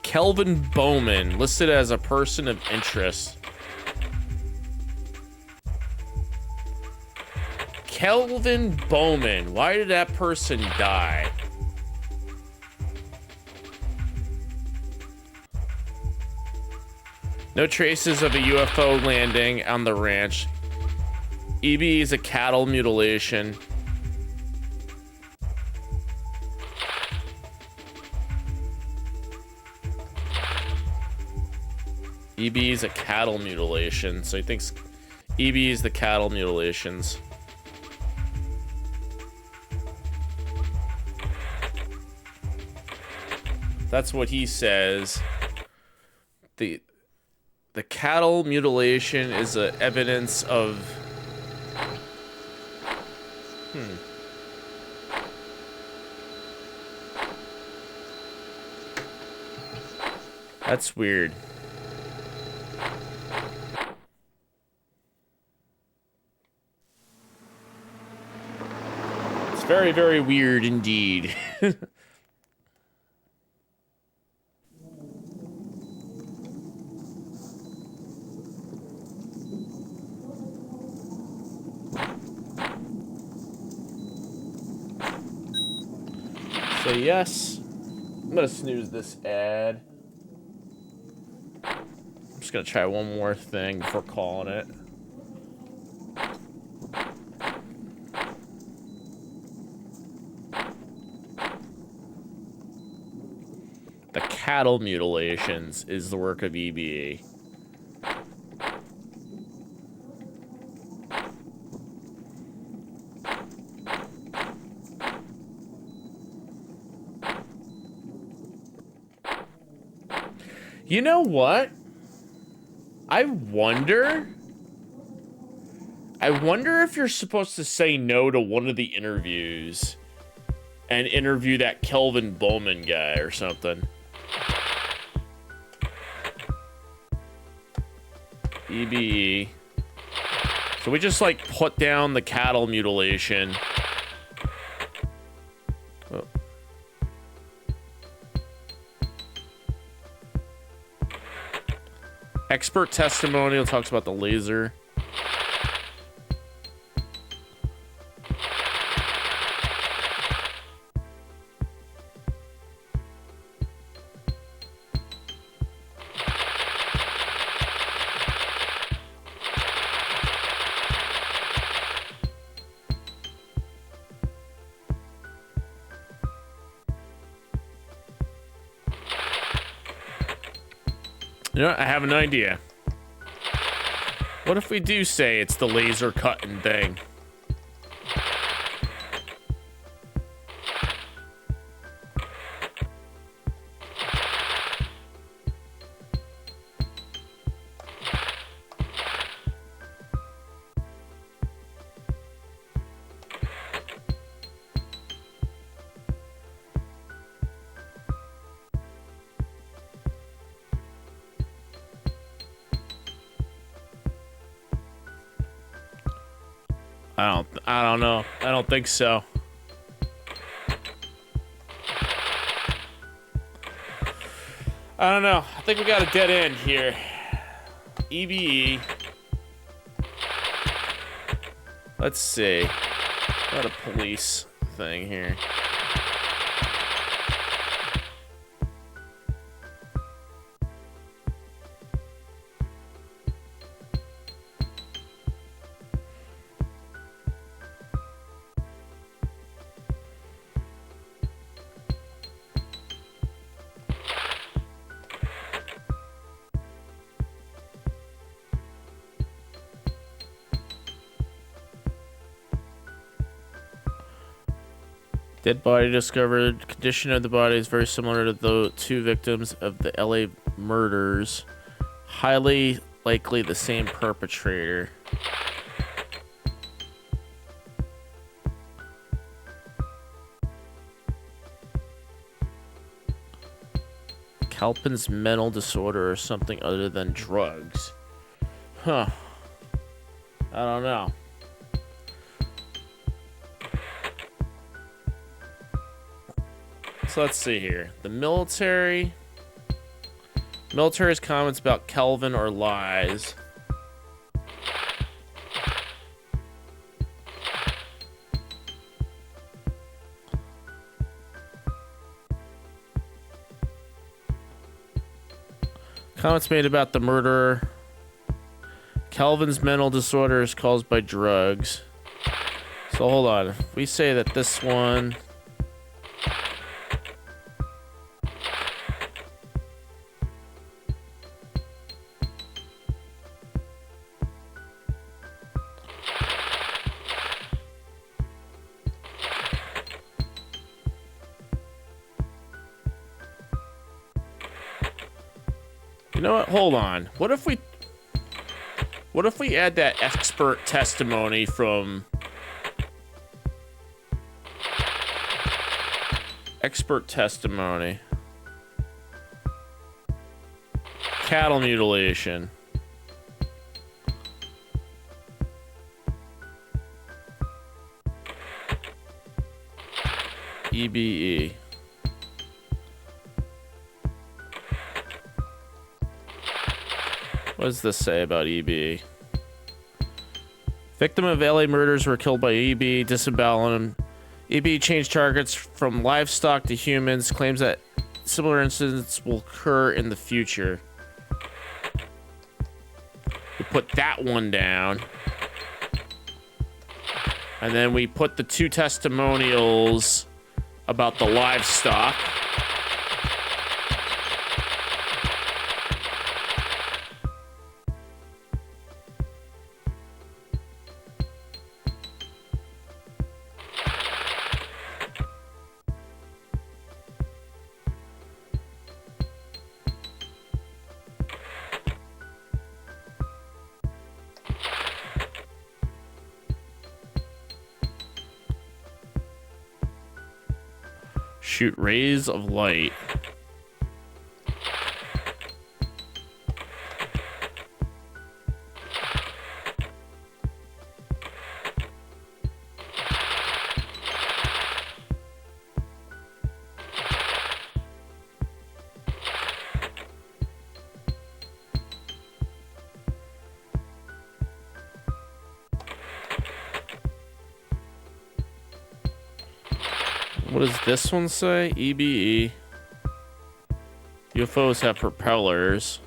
Kelvin Bowman, listed as a person of interest. Kelvin Bowman, why did that person die? No traces of a UFO landing on the ranch. EB is a cattle mutilation. EB is a cattle mutilation, so he thinks EB is the cattle mutilations. That's what he says. The cattle mutilation is a evidence of... That's weird. It's very, very weird indeed. So yes, I'm gonna snooze this ad. I'm just gonna try one more thing before calling it. The cattle mutilations is the work of EBE. You know what? I wonder if you're supposed to say no to one of the interviews and interview that Kelvin Bowman guy or something. EBE. So we just like put down the cattle mutilation. Oh. Expert testimonial talks about the laser. You know what? I have an idea. What if we do say it's the laser cutting thing? I don't know. I don't think so. I don't know. I think we got a dead end here. EBE. Let's see. Got a police thing here. Dead body discovered. Condition of the body is very similar to the two victims of the LA murders. Highly likely the same perpetrator. Calpin's mental disorder or something other than drugs. Huh. I don't know. So let's see here. The military's comments about Kelvin are lies. Comments made about the murderer. Kelvin's mental disorder is caused by drugs. So hold on. If we say that this one... You know what? Hold on. What if we add that expert testimony from cattle mutilation. EBE. What does this say about EB? Victim of LA murders were killed by EB, disemboweled him. EB changed targets from livestock to humans, claims that similar incidents will occur in the future. We put that one down. And then we put the two testimonials about the livestock. Shoot rays of light. What does this one say? EBE. UFOs have propellers.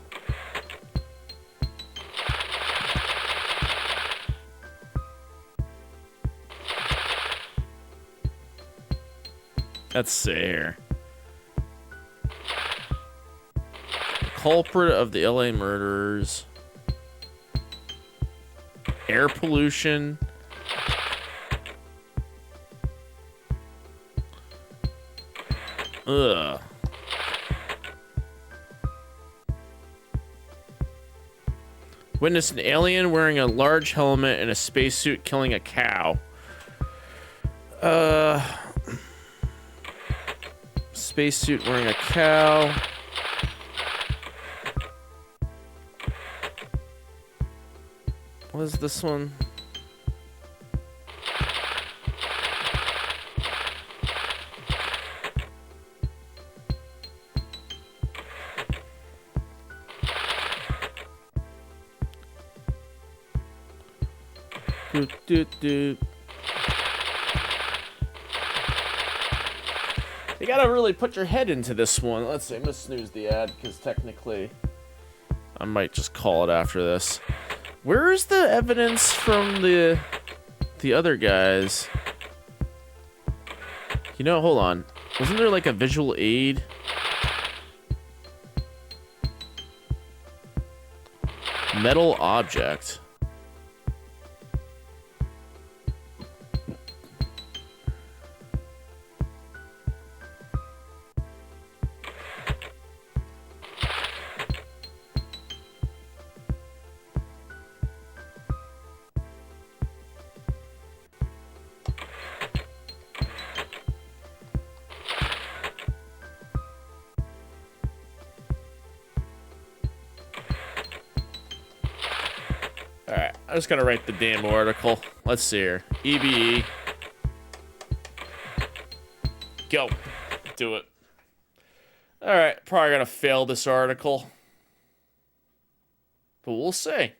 Let's see here. The culprit of the LA murders. Air pollution. Ugh. Witnessed an alien wearing a large helmet and a spacesuit killing a cow. Spacesuit wearing a cow. What is this one? Doot, doot, doot. You gotta really put your head into this one. Let's see, I'm gonna snooze the ad, because technically I might just call it after this. Where is the evidence from the other guys? You know, hold on. Wasn't there like a visual aid? Metal object. Alright, I just gotta write the damn article. Let's see here. EBE. Go. Do it. Alright, probably gonna fail this article. But we'll see.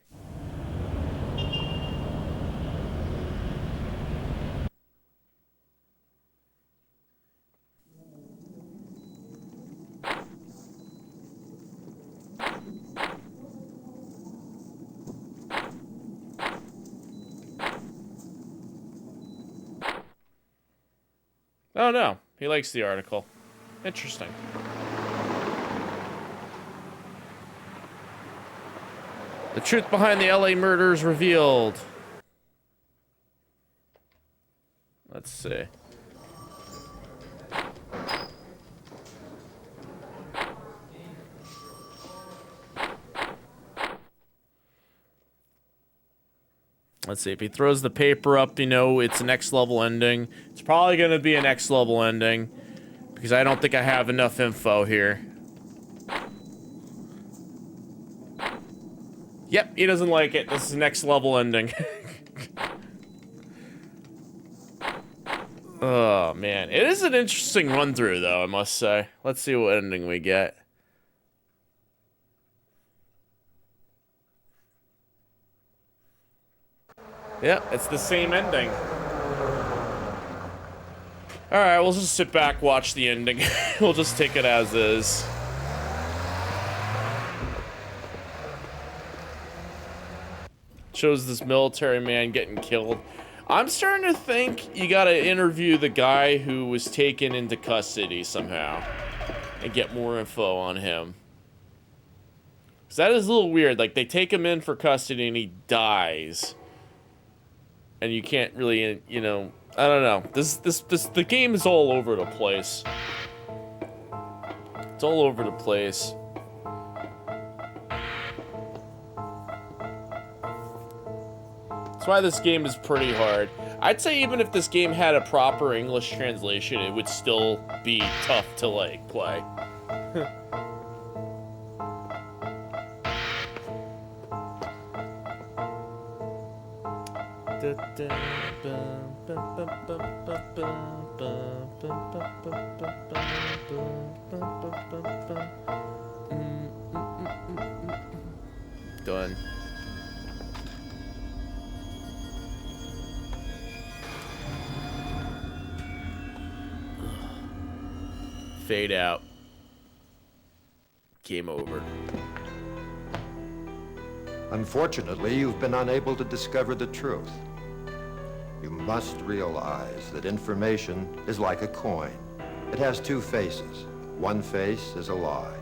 Oh no, he likes the article. Interesting. The truth behind the LA murders revealed. Let's see. Let's see, if he throws the paper up, you know, it's a next level ending. It's probably going to be a next level ending, because I don't think I have enough info here. Yep, he doesn't like it. This is next level ending. Oh, man. It is an interesting run through, though, I must say. Let's see what ending we get. Yep, it's the same ending. Alright, we'll just sit back, watch the ending. We'll just take it as is. Shows this military man getting killed. I'm starting to think you gotta interview the guy who was taken into custody somehow. And get more info on him. Because that is a little weird. Like, they take him in for custody and he dies. And you can't really, you know, I don't know. The game is all over the place. It's all over the place. That's why this game is pretty hard. I'd say even if this game had a proper English translation, it would still be tough to, like, play. Done. Fade out. Game over. Unfortunately, you've been unable to discover the truth. You must realize that information is like a coin. It has two faces. One face is a lie.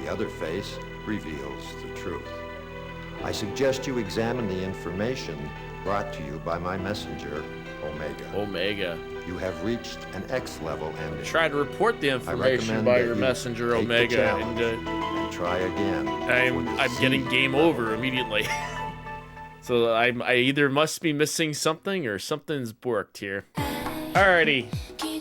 The other face reveals the truth. I suggest you examine the information brought to you by my messenger, Omega. Omega. You have reached an X-level ending. Try to report the information by your messenger, Omega, and try again. I'm getting game over immediately. So I either must be missing something or something's borked here. Alrighty,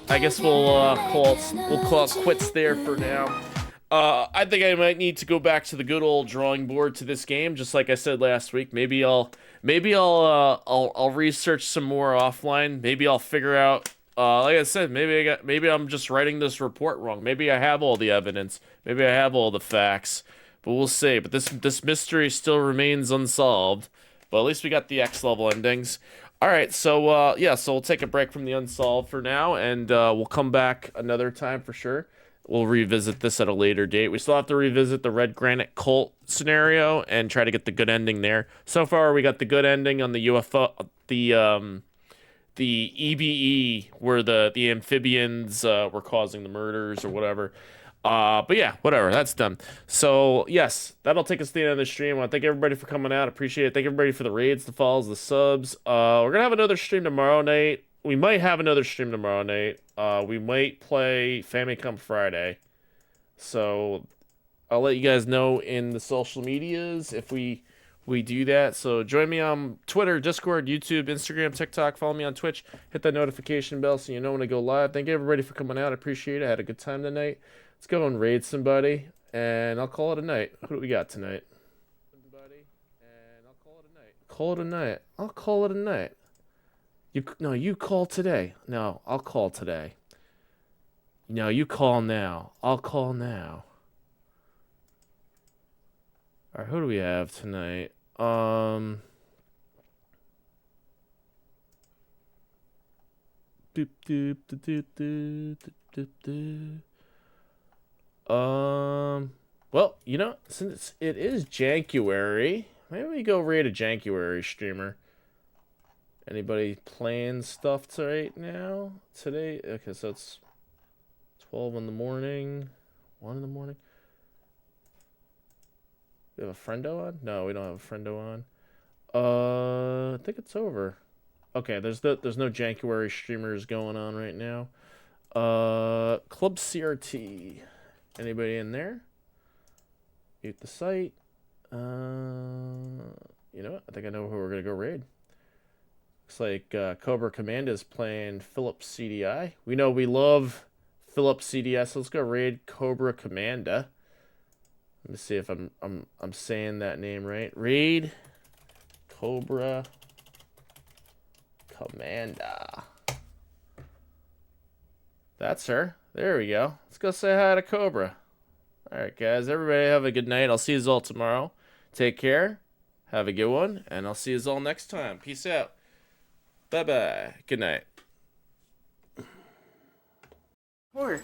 I guess we'll call it quits there for now. I think I might need to go back to the good old drawing board to this game, just like I said last week. Maybe I'll research some more offline. Maybe I'll figure out. Like I said, maybe I'm just writing this report wrong. Maybe I have all the evidence. Maybe I have all the facts. But we'll see. But this mystery still remains unsolved. But at least we got the X level endings. All right, so yeah, so we'll take a break from the Unsolved for now, and we'll come back another time for sure. We'll revisit this at a later date. We still have to revisit the Red Granite Cult scenario and try to get the good ending there. So far, we got the good ending on the UFO, the EBE, where the amphibians were causing the murders or whatever. But yeah, whatever, that's done. So yes, that'll take us to the end of the stream. I want to thank everybody for coming out. Appreciate it. Thank everybody for the raids, the follows, the subs. We're gonna have another stream tomorrow night. We might have another stream tomorrow night. We might play Famicom Friday. So I'll let you guys know in the social medias if we do that. So join me on Twitter, Discord, YouTube, Instagram, TikTok. Follow me on Twitch. Hit that notification bell so you know when I go live. Thank everybody for coming out. I appreciate it. I had a good time tonight. Let's go and raid somebody, and I'll call it a night. Who do we got tonight? Somebody, and I'll call it a night. Call it a night. I'll call it a night. You call today. No, I'll call today. No, you call now. I'll call now. All right, who do we have tonight? Boop, doop, doop, doop, doop, doop, doop. Well, you know, since it is January, maybe we go raid a January streamer. Anybody playing stuff right now? Today? Okay, so it's 12 in the morning, 1 in the morning. We have a friendo on? No, we don't have a friendo on. I think it's over. Okay, there's no January streamers going on right now. Club CRT. Anybody in there? Mute the site. You know what? I think I know who we're gonna go raid. Looks like Cobra Commanda's playing Philips CDI. We know we love Philips CDI, so let's go raid Cobra Commanda. Let me see if I'm saying that name right. Raid Cobra Commanda. That's her. There we go. Let's go say hi to Cobra. Alright, guys. Everybody have a good night. I'll see you all tomorrow. Take care. Have a good one. And I'll see you all next time. Peace out. Bye-bye. Good night. Or